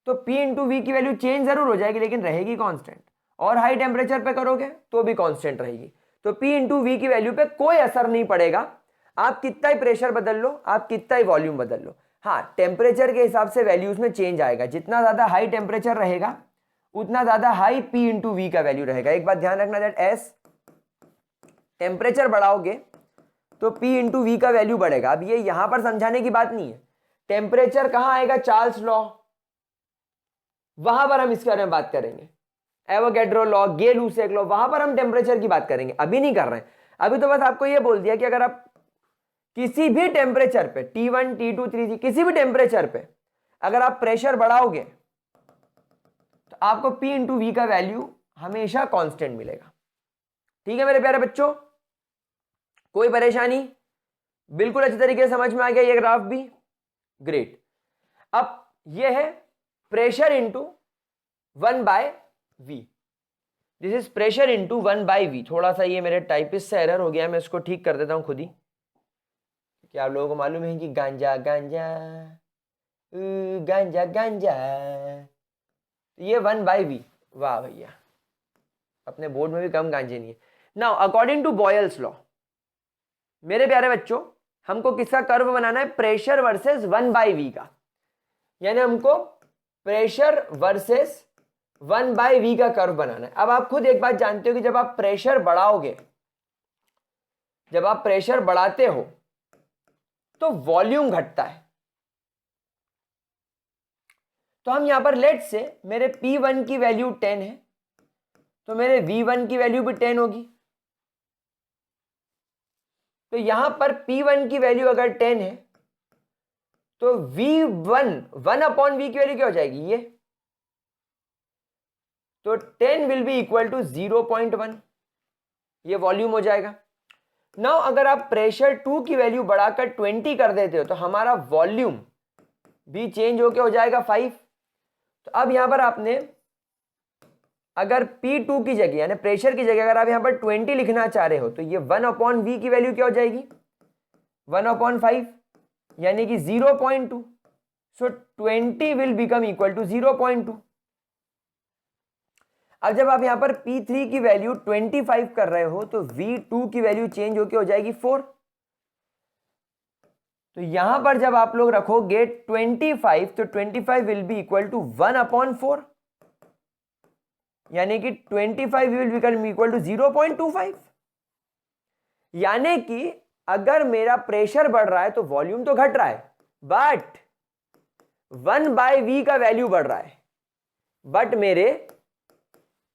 तो P इंटू वी की वैल्यू चेंज जरूर हो जाएगी लेकिन रहेगी कांस्टेंट, और हाई टेम्परेचर पे करोगे तो भी कांस्टेंट रहेगी। तो P इंटू वी की वैल्यू पे कोई असर नहीं पड़ेगा, आप कितना ही प्रेशर बदल लो, आप कितना ही वॉल्यूम बदल लो। हाँ, टेम्परेचर के हिसाब से वैल्यूज में चेंज आएगा, जितना ज्यादा हाई टेम्परेचर रहेगा उतना ज्यादा हाई P इंटू वी का वैल्यू रहेगा। एक बात ध्यान रखना, दैट S टेम्परेचर बढ़ाओगे तो P इंटू वी का वैल्यू बढ़ेगा। अब ये यहां पर समझाने की बात नहीं है, टेम्परेचर कहां आएगा, चार्ल्स लॉ, वहां पर हम इसके बारे में बात करेंगे। एवोगैड्रो लॉ, गे लूसेक लॉ, वहां पर हम टेम्परेचर की बात करेंगे, अभी नहीं कर रहे हैं। अभी तो बस आपको ये बोल दिया कि अगर आप किसी भी टेम्परेचर पे T1 T2 T3 किसी भी टेम्परेचर पे अगर आप प्रेशर बढ़ाओगे तो आपको P इंटू वी का वैल्यू हमेशा कांस्टेंट मिलेगा। ठीक है मेरे प्यारे बच्चों, कोई परेशानी, बिल्कुल अच्छी तरीके से समझ में आ गया ये ग्राफ भी, ग्रेट। अब ये है pressure into 1/v, this is pressure into 1/v। थोड़ा सा ये मेरे टाइपिस्ट से एरर हो गया, मैं इसको ठीक कर देता हूं खुद ही। क्या आप लोगों को मालूम है कि गांजा गांजा गांजा गांजा, ये 1/v। वाह भैया, अपने बोर्ड में भी कम गांजे नहीं है। Now according to Boyle's law, मेरे प्यारे बच्चों, हमको किसका कर्व बनाना है, प्रेशर वर्सेस 1/v का, यानी हमको प्रेशर वर्सेस 1/v का कर्व बनाना है। अब आप खुद एक बात जानते हो कि जब आप प्रेशर बढ़ाओगे, जब आप प्रेशर बढ़ाते हो तो वॉल्यूम घटता है। तो हम यहां पर लेट से मेरे P1 की वैल्यू 10 है तो मेरे V1 की वैल्यू भी 10 होगी। तो यहां पर P1 की वैल्यू अगर 10 है तो V1 1/v की वैल्यू क्या हो जाएगी, ये तो 10 विल बी इक्वल टू 0.1, ये वॉल्यूम हो जाएगा। नाउ अगर आप प्रेशर 2 की वैल्यू बढ़ाकर 20 कर देते हो तो हमारा वॉल्यूम भी चेंज होकर हो जाएगा 5। तो अब यहां पर आपने अगर P2 की जगह यानी प्रेशर की जगह अगर आप यहां पर 20 लिखना चाह रहे हो तो ये 1/v की वैल्यू क्या हो जाएगी, 1/5, यानी कि 0.2। सो 20 विल बिकम इक्वल टू 0.2। अब जब आप यहां पर P3 की वैल्यू 25 कर रहे हो तो V2 की वैल्यू चेंज होकर हो जाएगी 4। तो यहां पर जब आप लोग रखोगे 25 तो 25 विल बी इक्वल टू 1/4, यानी कि 25 विल बिकम इक्वल टू 0.25। यानी कि अगर मेरा प्रेशर बढ़ रहा है तो वॉल्यूम तो घट रहा है, बट 1/v का वैल्यू बढ़ रहा है, बट मेरे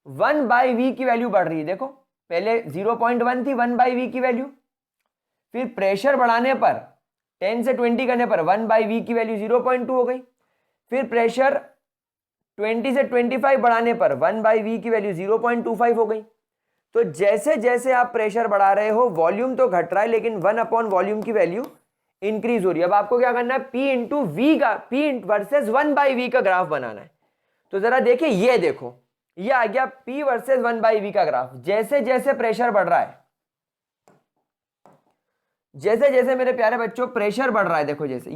1/v की वैल्यू बढ़ रही है। देखो पहले 0.1 थी 1/v की वैल्यू, फिर प्रेशर बढ़ाने पर 10 से 20 करने पर 1/v की वैल्यू 0.2 हो गई, फिर प्रेशर 20 से 25 बढ़ाने पर 1/v की वैल्यू 0.25 हो गई। तो जैसे जैसे आप प्रेशर बढ़ा रहे हो वॉल्यूम तो घट रहा है, लेकिन 1/वॉल्यूम की वैल्यू इंक्रीज हो रही है। अब आपको क्या करना है, P इंटू वी का, P वर्सेस 1/v का ग्राफ बनाना है। तो जरा देखिए, ये देखो ये आ गया P वर्सेस 1/v का ग्राफ। जैसे जैसे प्रेशर बढ़ रहा है, जैसे जैसे मेरे प्यारे बच्चों प्रेशर बढ़ रहा है, देखो जैसे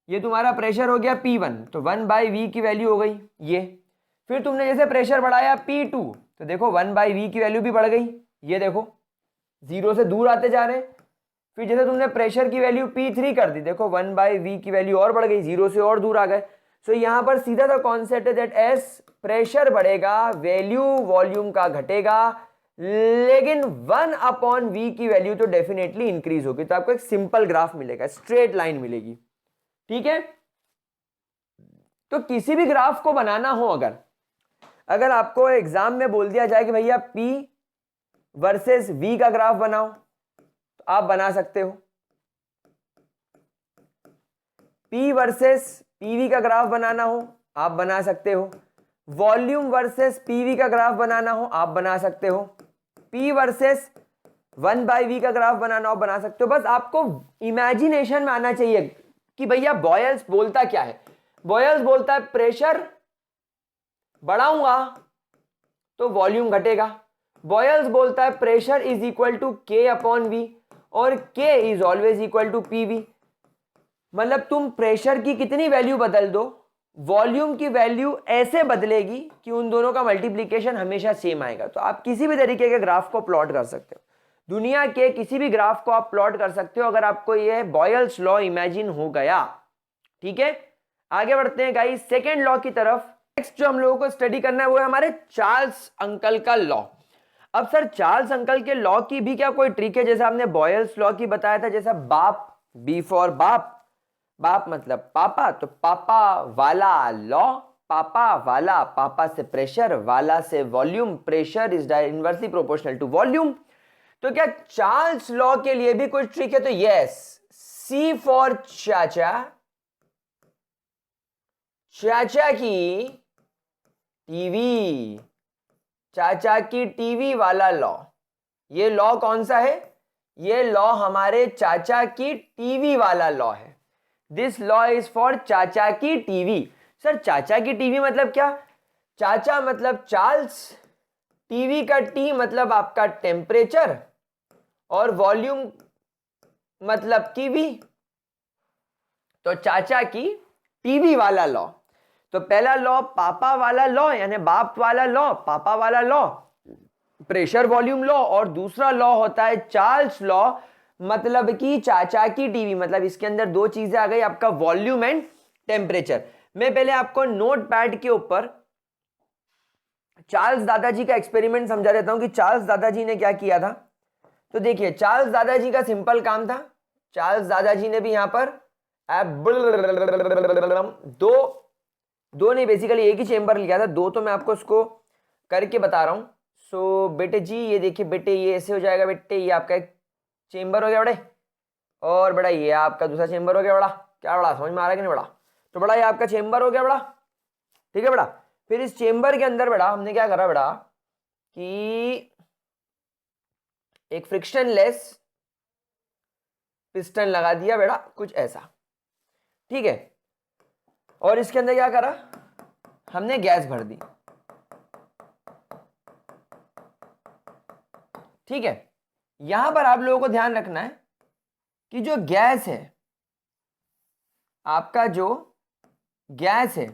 ये तुम्हारा प्रेशर हो गया P1 तो 1/v की वैल्यू हो गई ये। फिर तुमने जैसे प्रेशर बढ़ाया P2 तो देखो 1/v की वैल्यू भी बढ़ गई, ये देखो जीरो से दूर आते जा रहे हैं। फिर जैसे तुमने प्रेशर की वैल्यू P3 कर दी, देखो 1/v की वैल्यू और बढ़ गई, जीरो से और दूर आ गए। सो यहां पर सीधा सा कॉन्सेप्ट है दैट एस प्रेशर बढ़ेगा वैल्यू वॉल्यूम का घटेगा, लेकिन 1/v की वैल्यू तो डेफिनेटली इंक्रीज होगी। तो आपको एक सिंपल ग्राफ मिलेगा, स्ट्रेट लाइन मिलेगी। ठीक है, तो किसी भी ग्राफ को बनाना हो, अगर आपको एग्जाम में बोल दिया जाए कि भैया P वर्सेस V का ग्राफ बनाओ तो आप बना सकते हो। P वर्सेस PV का ग्राफ बनाना हो आप बना सकते हो। वॉल्यूम वर्सेस PV का ग्राफ बनाना हो आप बना सकते हो। P वर्सेस 1/v का ग्राफ बनाना हो बना सकते हो। बस आपको इमेजिनेशन में आना चाहिए कि भैया बॉयल्स बोलता क्या है। बॉयल्स बोलता है प्रेशर बढ़ाऊंगा तो वॉल्यूम घटेगा। बॉयल्स बोलता है pressure is equal to K/V और K is always equal to PV। मतलब तुम प्रेशर की कितनी वैल्यू बदल दो, वॉल्यूम की वैल्यू ऐसे बदलेगी कि उन दोनों का मल्टीप्लीकेशन हमेशा सेम आएगा। तो आप किसी भी तरीके के ग्राफ को प्लॉट कर सकते हो, दुनिया के किसी भी ग्राफ को आप प्लॉट कर सकते हो, अगर आपको यह बॉयल्स लॉ इमेजिन हो गया। ठीक है, आगे बढ़ते हैं गाइस सेकेंड लॉ की तरफ। नेक्स्ट जो हम लोगों को स्टडी करना है वो है हमारे चार्ल्स अंकल का लॉ। अब सर चार्ल्स अंकल के लॉ की भी क्या कोई ट्रिक है, जैसे आपने बॉयल्स लॉ की बताया था, जैसा बाप, बी फॉर बाप, बाप मतलब पापा, तो पापा वाला लॉ, पापा वाला, पापा से प्रेशर, वाला से volume, pressure is inversely proportional to volume. तो क्या चार्ल्स लॉ के लिए भी कोई ट्रिक है? तो यस, सी फॉर चाचा, चाचा की टीवी, चाचा की टीवी वाला लॉ। ये लॉ कौन सा है? ये लॉ हमारे चाचा की टीवी वाला लॉ है। दिस लॉ इज फॉर चाचा की टीवी। सर चाचा की टीवी मतलब क्या? चाचा मतलब चार्ल्स, टीवी का टी मतलब आपका टेम्परेचर, और वॉल्यूम मतलब की वी। तो चाचा की टीवी वाला लॉ। तो पहला लॉ पापा वाला लॉ, यानी बाप वाला लॉ, पापा वाला लॉ, प्रेशर वॉल्यूम लॉ, और दूसरा लॉ होता है चार्ल्स लॉ, मतलब कि चाचा की टीवी, मतलब इसके अंदर दो चीजें आ गई, आपका वॉल्यूम एंड टेम्परेचर। मैं पहले आपको नोट पैड के ऊपर चार्ल्स दादाजी का एक्सपेरिमेंट समझा देता हूं कि चार्ल्स दादाजी ने क्या किया था। तो देखिए चार्ल्स दादाजी का सिंपल काम था। चार्ल्स दादाजी ने भी यहां पर दो नहीं, बेसिकली एक ही चेंबर लिया था, दो तो मैं आपको उसको करके बता रहा हूं। सो बेटे जी ये देखिए बेटे, ये ऐसे हो जाएगा बेटे, ये आपका एक चेंबर हो गया बड़े, और बड़ा ये आपका दूसरा चेंबर हो गया बड़ा। क्या बड़ा, समझ में आ रहा है कि नहीं बड़ा? तो बड़ा ये आपका चेंबर हो गया बड़ा, ठीक है बड़ा। फिर इस चेंबर के अंदर बड़ा हमने क्या करा बड़ा कि एक फ्रिक्शनलेस पिस्टन लगा दिया बेटा, कुछ ऐसा, ठीक है। और इसके अंदर क्या करा, हमने गैस भर दी, ठीक है। यहां पर आप लोगों को ध्यान रखना है कि जो गैस है, आपका जो गैस है,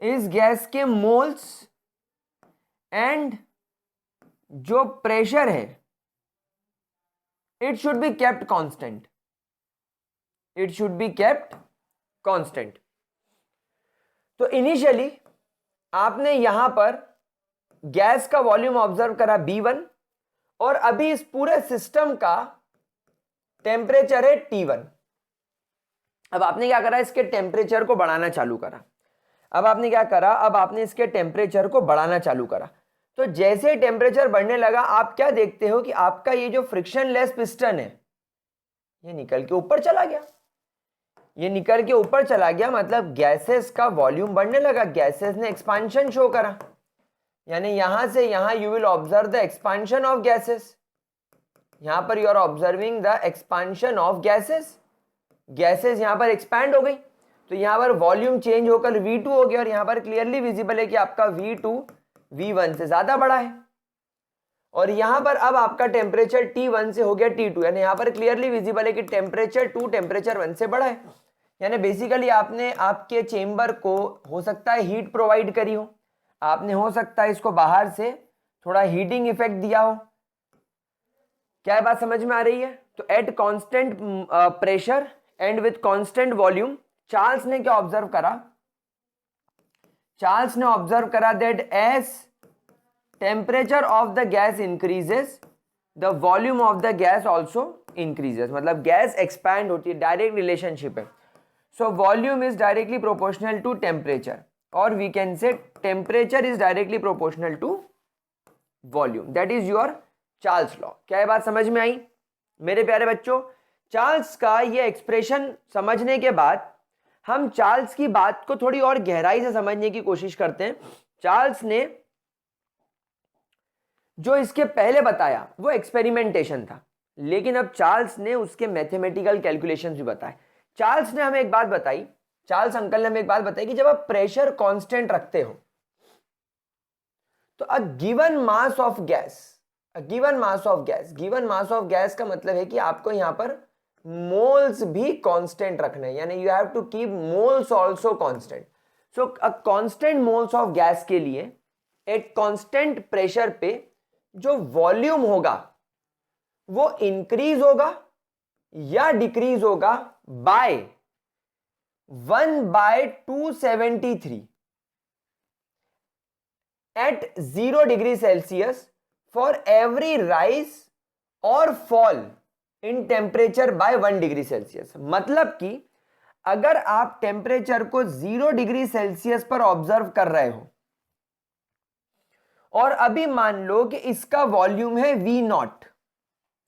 इस गैस के मोल्स एंड जो प्रेशर है, it should be kept constant, it should be kept constant. तो इनिशियली आपने यहां पर गैस का वॉल्यूम ऑब्जर्व करा B1, और अभी इस पूरे सिस्टम का टेम्परेचर है T1। अब आपने क्या करा, इसके टेम्परेचर को बढ़ाना चालू करा। अब आपने क्या करा, अब आपने इसके टेम्परेचर को बढ़ाना चालू करा। तो जैसे टेम्परेचर बढ़ने लगा, आप क्या देखते हो कि आपका ये जो फ्रिक्शनलेस पिस्टन है, ये निकल के ऊपर चला गया। ये निकल के ऊपर चला गया मतलब गैसेस का वॉल्यूम बढ़ने लगा, गैसेस ने एक्सपांशन शो करा। यानी यहां से यहां you will observe the expansion of gases. यहां पर you are observing the expansion of gases. Gases यहां पर एक्सपैंड हो गई, तो यहां पर वॉल्यूम चेंज होकर V2 हो गया, और यहां पर क्लियरली विजिबल है कि आपका V2 V1 से ज्यादा बड़ा है। और यहां पर अब आपका टेम्परेचर T1 से हो गया T2, यानी यहां पर क्लियरली विजिबल है कि टेम्परेचर 2 टेम्परेचर 1 से बड़ा है। यानी बेसिकली आपने आपके चेंबर को हो सकता है हीट प्रोवाइड करी हो, आपने हो सकता है इसको बाहर से थोड़ा हीटिंग इफेक्ट दिया हो। क्या बात समझ में आ रही है? तो at constant pressure and with constant volume, Charles ने क्या ऑब्जर्व करा? चार्ल्स ने ऑब्जर्व करा that as temperature of the gas increases, the volume of the gas also increases. मतलब गैस एक्सपैंड होती है, डायरेक्ट रिलेशनशिप है। So volume is directly proportional to temperature, और we can say temperature is directly proportional to volume. That is your Charles law. क्या ये बात समझ में आई मेरे प्यारे बच्चों? चार्ल्स का ये एक्सप्रेशन समझने के बाद हम चार्ल्स की बात को थोड़ी और गहराई से समझने की कोशिश करते हैं। चार्ल्स ने जो इसके पहले बताया वो एक्सपेरिमेंटेशन था, लेकिन अब चार्ल्स ने उसके मैथमेटिकल कैलकुलेशंस भी बताए। चार्ल्स ने हमें एक बात बताई, चार्ल्स अंकल ने हमें एक बात बताई कि जब आप प्रेशर कांस्टेंट रखते हो तो a given mass of gas, given mass of gas, given mass of gas का मतलब है कि आपको यहां पर मोल्स भी कांस्टेंट रखने हैं, यानी you have to keep moles also constant. So a constant moles of gas के लिए एट कांस्टेंट प्रेशर पे जो वॉल्यूम होगा वो इंक्रीज होगा या डिक्रीज होगा by 1/273 at 0 degree Celsius for every rise और fall in temperature by 1 degree Celsius. मतलब कि अगर आप टेम्परेचर को 0 डिग्री सेल्सियस पर ऑब्जर्व कर रहे हो और अभी मान लो कि इसका वॉल्यूम है V नॉट,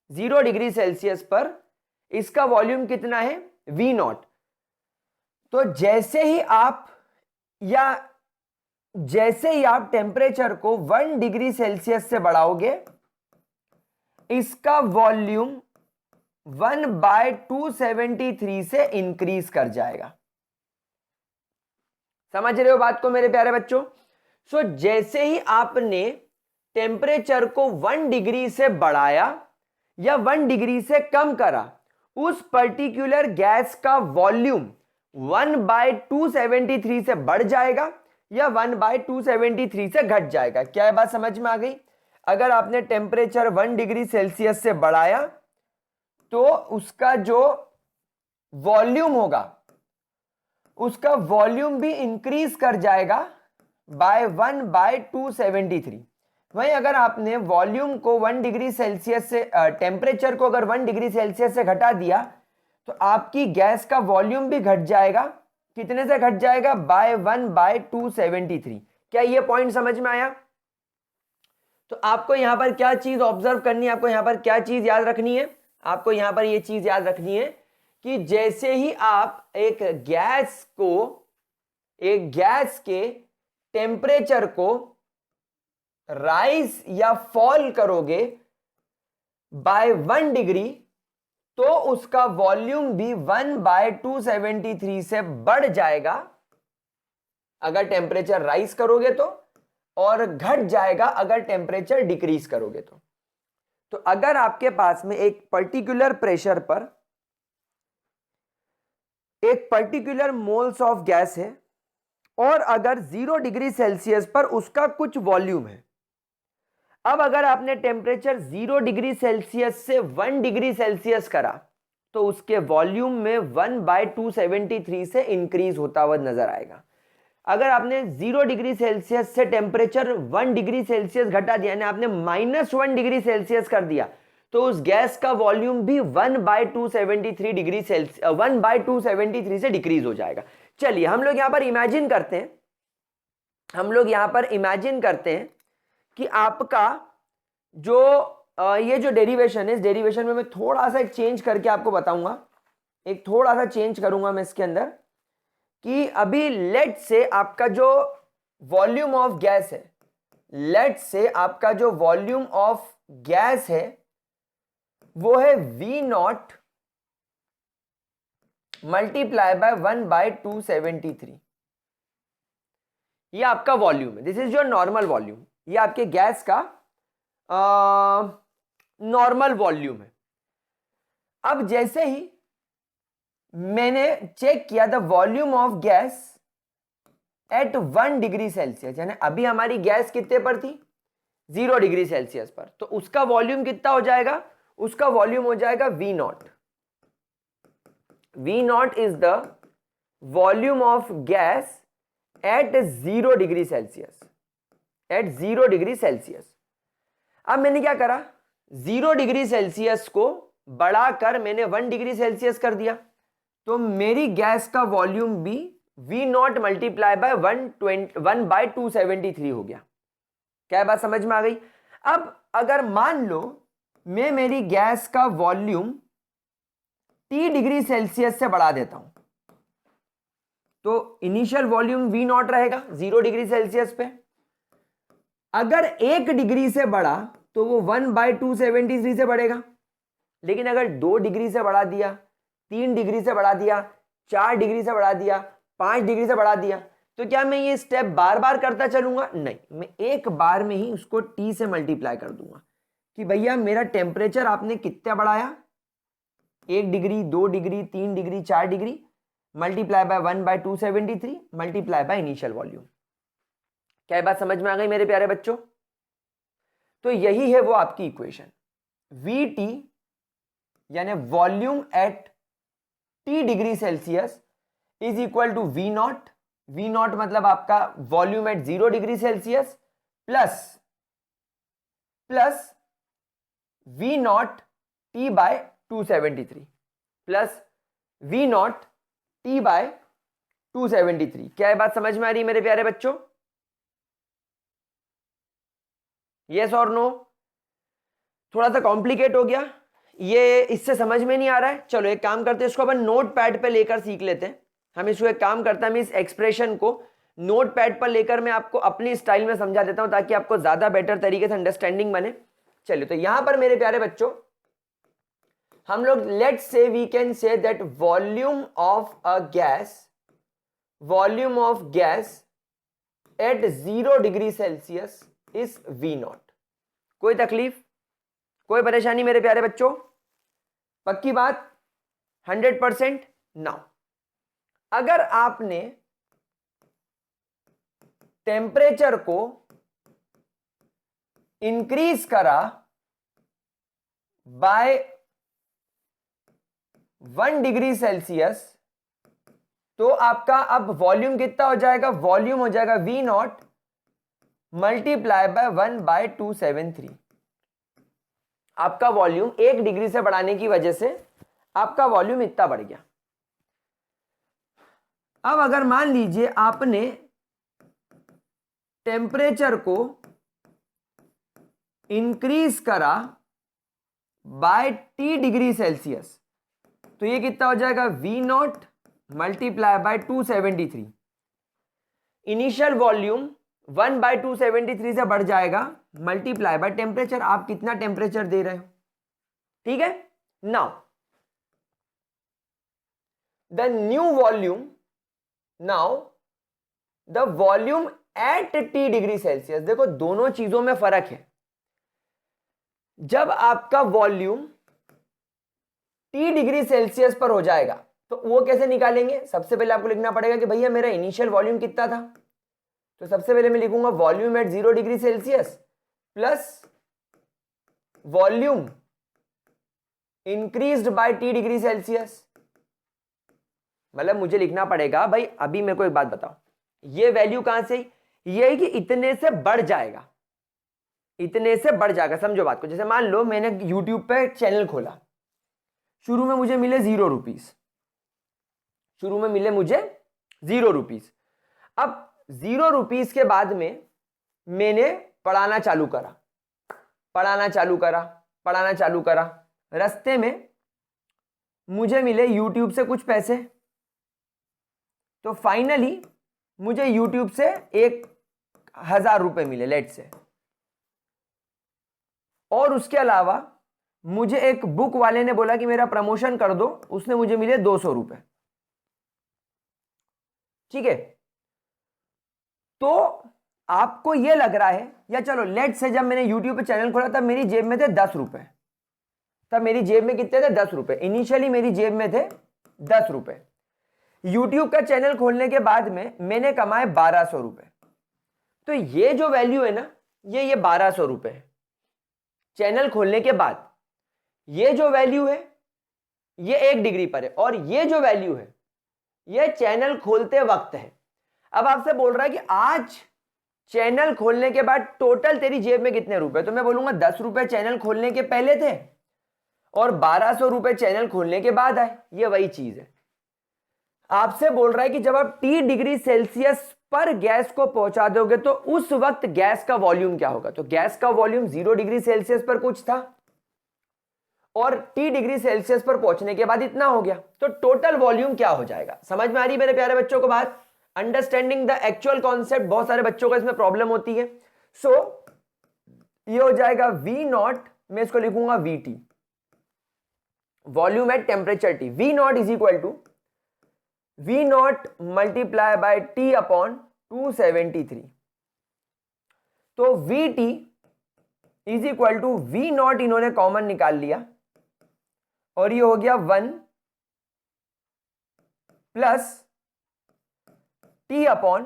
0 डिग्री सेल्सियस पर इसका वॉल्यूम कितना है V नॉट, तो जैसे ही आप टेम्परेचर को 1 डिग्री सेल्सियस से बढ़ाओगे, इसका वॉल्यूम 1/273 से इंक्रीज कर जाएगा। समझ रहे हो बात को मेरे प्यारे बच्चों? सो जैसे ही आपने टेम्परेचर को 1 डिग्री से बढ़ाया या 1 डिग्री से कम करा, उस पर्टिकुलर गैस का वॉल्यूम 1/273 से बढ़ जाएगा या 1/273 से घट जाएगा। क्या ये बात समझ में आ गई? अगर आपने टेम्परेचर 1 डिग्री सेल्सियस से बढ़ाया तो उसका जो वॉल्यूम होगा, उसका वॉल्यूम भी इंक्रीज कर जाएगा बाय 1/273। वहीं अगर आपने वॉल्यूम को 1 डिग्री सेल्सियस से टेम्परेचर को अगर 1 डिग्री सेल्सियस से घटा दिया तो आपकी गैस का वॉल्यूम भी घट जाएगा। कितने से घट जाएगा? बाय 1/273। क्या ये पॉइंट समझ में आया? तो आपको यहां पर क्या चीज ऑब्जर्व करनी है, आपको यहां पर क्या चीज याद रखनी है? आपको यहां पर यह चीज याद रखनी है कि जैसे ही आप एक गैस के टेम्परेचर को राइज या फॉल करोगे बाय 1 डिग्री, तो उसका वॉल्यूम भी 1/273 से बढ़ जाएगा अगर टेम्परेचर राइज करोगे तो, और घट जाएगा अगर टेम्परेचर डिक्रीज करोगे तो अगर आपके पास में एक पर्टिकुलर प्रेशर पर एक पर्टिकुलर मोल्स ऑफ गैस है और अगर 0 डिग्री सेल्सियस पर उसका कुछ वॉल्यूम है, अब अगर आपने टेम्परेचर 0 डिग्री सेल्सियस से 1 डिग्री सेल्सियस करा तो उसके वॉल्यूम में 1/273 से इंक्रीज होता हुआ नजर आएगा। अगर आपने 0 डिग्री सेल्सियस से टेम्परेचर 1 डिग्री सेल्सियस घटा दिया, यानी आपने -1 डिग्री सेल्सियस कर दिया, तो उस गैस का वॉल्यूम भी 1/273 से डिक्रीज हो जाएगा। चलिए हम लोग यहां पर इमेजिन करते हैं कि आपका जो ये जो डेरिवेशन है, इस डेरिवेशन में मैं थोड़ा सा एक चेंज करके आपको बताऊंगा, एक थोड़ा सा चेंज करूंगा मैं इसके अंदर, कि अभी लेट से आपका जो वॉल्यूम ऑफ गैस है, वो है V नॉट मल्टीप्लाई बाय 1/273। ये आपका वॉल्यूम है, this is your normal volume, ये आपके गैस का नॉर्मल वॉल्यूम है। अब जैसे ही मैंने चेक किया the volume of gas eight 1 degree Celsius, यानी अभी हमारी गैस कितने पर थी? 0 डिग्री सेल्सियस पर, तो उसका वॉल्यूम कितना हो जाएगा? उसका वॉल्यूम हो जाएगा V naught. V naught is the volume of gas at 0 degree Celsius. अब मैंने क्या करा? 0 डिग्री सेल्सियस को बढ़ाकर मैंने 1 डिग्री सेल्सियस कर दिया, तो मेरी गैस का वॉल्यूम भी V नॉट मल्टीप्लाई बाय 1/273 हो गया। क्या बात समझ में आ गई? अब अगर मान लो मैं मेरी गैस का वॉल्यूम T डिग्री सेल्सियस से बढ़ा देता हूं, तो इनिशियल वॉल्यूम V नॉट रहेगा 0 डिग्री सेल्सियस पे। अगर 1 डिग्री से बढ़ा तो वो 1/273 से बढ़ेगा, लेकिन अगर 2 डिग्री से बढ़ा दिया, 3 डिग्री से बढ़ा दिया, 4 डिग्री से बढ़ा दिया, 5 डिग्री से बढ़ा दिया, तो क्या मैं ये स्टेप बार बार करता चलूंगा? नहीं, मैं एक बार में ही उसको T से मल्टीप्लाई कर दूंगा कि भैया मेरा टेम्परेचर आपने कितना बढ़ाया, 1 degree, 2 degree, 3 degree, 4 degree, multiply by 1/273 multiply by initial volume. क्या ये बात समझ में आ गई मेरे प्यारे बच्चों? तो यही है वो आपकी इक्वेशन, VT यानी volume at T degree Celsius is equal to V naught. V naught मतलब आपका volume at 0 degree Celsius plus V naught T by 273 plus V naught T by 273। क्या ये बात समझ में आ रही है मेरे प्यारे बच्चों? यस और नो? थोड़ा सा कॉम्प्लिकेट हो गया ये, इससे समझ में नहीं आ रहा है? चलो एक काम करते हैं, इसको अपन नोट पैड पे लेकर सीख लेते हैं। हम इसको एक काम करते हैं, हम इस एक्सप्रेशन को नोट पैड पर लेकर मैं आपको अपनी स्टाइल में समझा देता हूं ताकि आपको ज्यादा बेटर तरीके से अंडरस्टैंडिंग बने। चलिए तो यहां पर मेरे प्यारे बच्चों हम लोग let's say we can say that volume of gas at 0 degree Celsius is V naught. कोई तकलीफ, कोई परेशानी मेरे प्यारे बच्चों? पक्की बात 100%? नाउ अगर आपने टेम्परेचर को इंक्रीज करा बाय 1 डिग्री सेल्सियस तो आपका अब वॉल्यूम कितना हो जाएगा? वॉल्यूम हो जाएगा वी नॉट मल्टीप्लाई बाय 1/273। आपका वॉल्यूम 1 डिग्री से बढ़ाने की वजह से आपका वॉल्यूम इतना बढ़ गया। अब अगर मान लीजिए आपने टेम्परेचर को इंक्रीज करा बाय T डिग्री सेल्सियस तो ये कितना हो जाएगा? V naught multiply by 273। Initial volume 1/273 से बढ़ जाएगा मल्टीप्लाई बाय टेम्परेचर। आप कितना टेम्परेचर दे रहे हो, ठीक है? Now the new volume, now the volume at T degree Celsius. देखो दोनों चीजों में फर्क है। जब आपका वॉल्यूम T डिग्री सेल्सियस पर हो जाएगा तो वो कैसे निकालेंगे? सबसे पहले आपको लिखना पड़ेगा कि भैया मेरा इनिशियल वॉल्यूम कितना था। तो सबसे पहले मैं लिखूंगा volume at 0 degree Celsius plus volume increased by T degree Celsius. मतलब मुझे लिखना पड़ेगा भाई, अभी मेरे को एक बात बताओ, ये वैल्यू कहां से? ये है कि इतने से बढ़ जाएगा, इतने से बढ़ जाएगा। समझो बात को। जैसे मान लो मैंने YouTube पे चैनल खोला, शुरू में मुझे मिले 0 रुपीस, शुरू में मिले मुझे 0 रुपीस। अब 0 रुपीस के बाद में मैंने पढ़ाना चालू करा, पढ़ाना चालू करा, पढ़ाना चालू करा। रास्ते में मुझे मिले YouTube से कुछ पैसे, तो फाइनली मुझे YouTube से 1000 रुपए मिले लेट से। और उसके अलावा मुझे एक बुक वाले ने बोला कि मेरा प्रमोशन कर दो, उसने मुझे मिले 200 रुपए, ठीक है? तो आपको यह लग रहा है, या चलो लेट से जब मैंने YouTube पे चैनल खोला तब मेरी जेब में थे 10 रुपए। तब मेरी जेब में कितने थे? 10 रुपए। इनिशियली मेरी जेब में थे 10 रुपए। YouTube का चैनल खोलने के बाद में मैंने कमाए 1200 रुपए। तो ये जो वैल्यू है ना, ये 1200 रुपए है चैनल खोलने के बाद। ये जो वैल्यू है ये 1 डिग्री पर है, और ये जो वैल्यू है ये चैनल खोलते वक्त है। अब आपसे बोल रहा है कि आज चैनल खोलने के बाद टोटल तेरी जेब में कितने रुपए? तो मैं बोलूंगा 10 रुपए चैनल खोलने के पहले थे और 1200 रुपए चैनल खोलने के बाद आए। ये वही चीज है। आपसे बोल रहा है कि जब आप T डिग्री सेल्सियस पर गैस को पहुंचा दोगे तो उस वक्त गैस का वॉल्यूम क्या होगा? तो गैस का वॉल्यूम 0 डिग्री सेल्सियस पर कुछ था और T डिग्री सेल्सियस पर पहुंचने के बाद इतना हो गया, तो टोटल वॉल्यूम क्या हो जाएगा? समझ में आ रही है मेरे प्यारे बच्चों को बात? Understanding the actual concept. बहुत सारे बच्चों को इसमें प्रॉब्लम होती है। सो ये हो जाएगा वी नॉट, मैं इसको लिखूंगा VT, volume at temperature T। V naught is equal to V naught multiply by T upon 273। तो VT is equal to V naught, इन्होंने कॉमन निकाल लिया और ये हो गया 1 plus T upon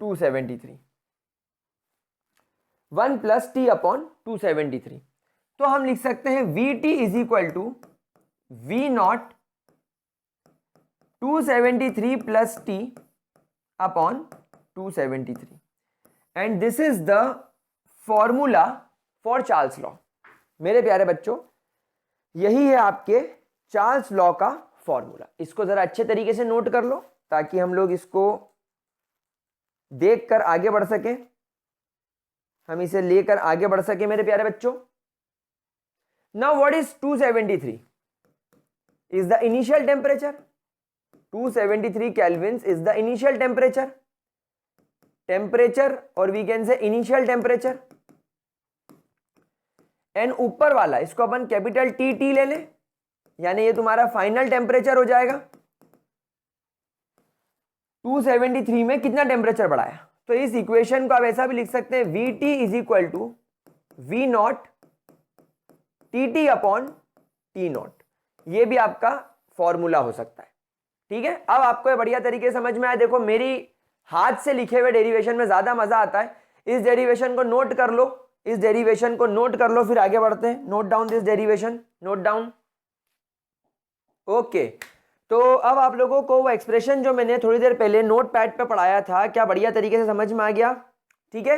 273, 1 plus T upon 273। तो हम लिख सकते हैं VT is equal to V naught 273 plus T upon 273, and this is the formula for Charles law. मेरे प्यारे बच्चों, यही है आपके चार्ल्स लॉ का फॉर्मूला। इसको जरा अच्छे तरीके से नोट कर लो ताकि हम लोग इसको देखकर आगे बढ़ सकें, हम इसे लेकर आगे बढ़ सके मेरे प्यारे बच्चों। Now what is 273 is the initial temperature. 273 kelvin is the initial temperature, और we can say initial temperature. And ऊपर वाला इसको अपन कैपिटल टी ले लें, यानी ये तुम्हारा फाइनल टेम्परेचर हो जाएगा। 273 में कितना टेम्परेचर बढ़ाया, तो इस इक्वेशन को आप ऐसा भी लिख सकते हैं, V T is equal to V naught T T upon T naught. ये भी आपका फॉर्मूला हो सकता है। ठीक है, अब आपको ये बढ़िया तरीके से समझ में आया। देखो, मेरी हाथ से लिखे हुए डेरिवेशन में ज्यादा मजा आता है। इस डेरिवेशन को नोट कर लो, इस डेरिवेशन को नोट कर लो, फिर आगे बढ़ते हैं। Note down this derivation, note down. Okay, तो अब आप लोगों को वो एक्सप्रेशन जो मैंने थोड़ी देर पहले नोट पैड पे पढ़ाया था, क्या बढ़िया तरीके से समझ में आ गया? ठीक है,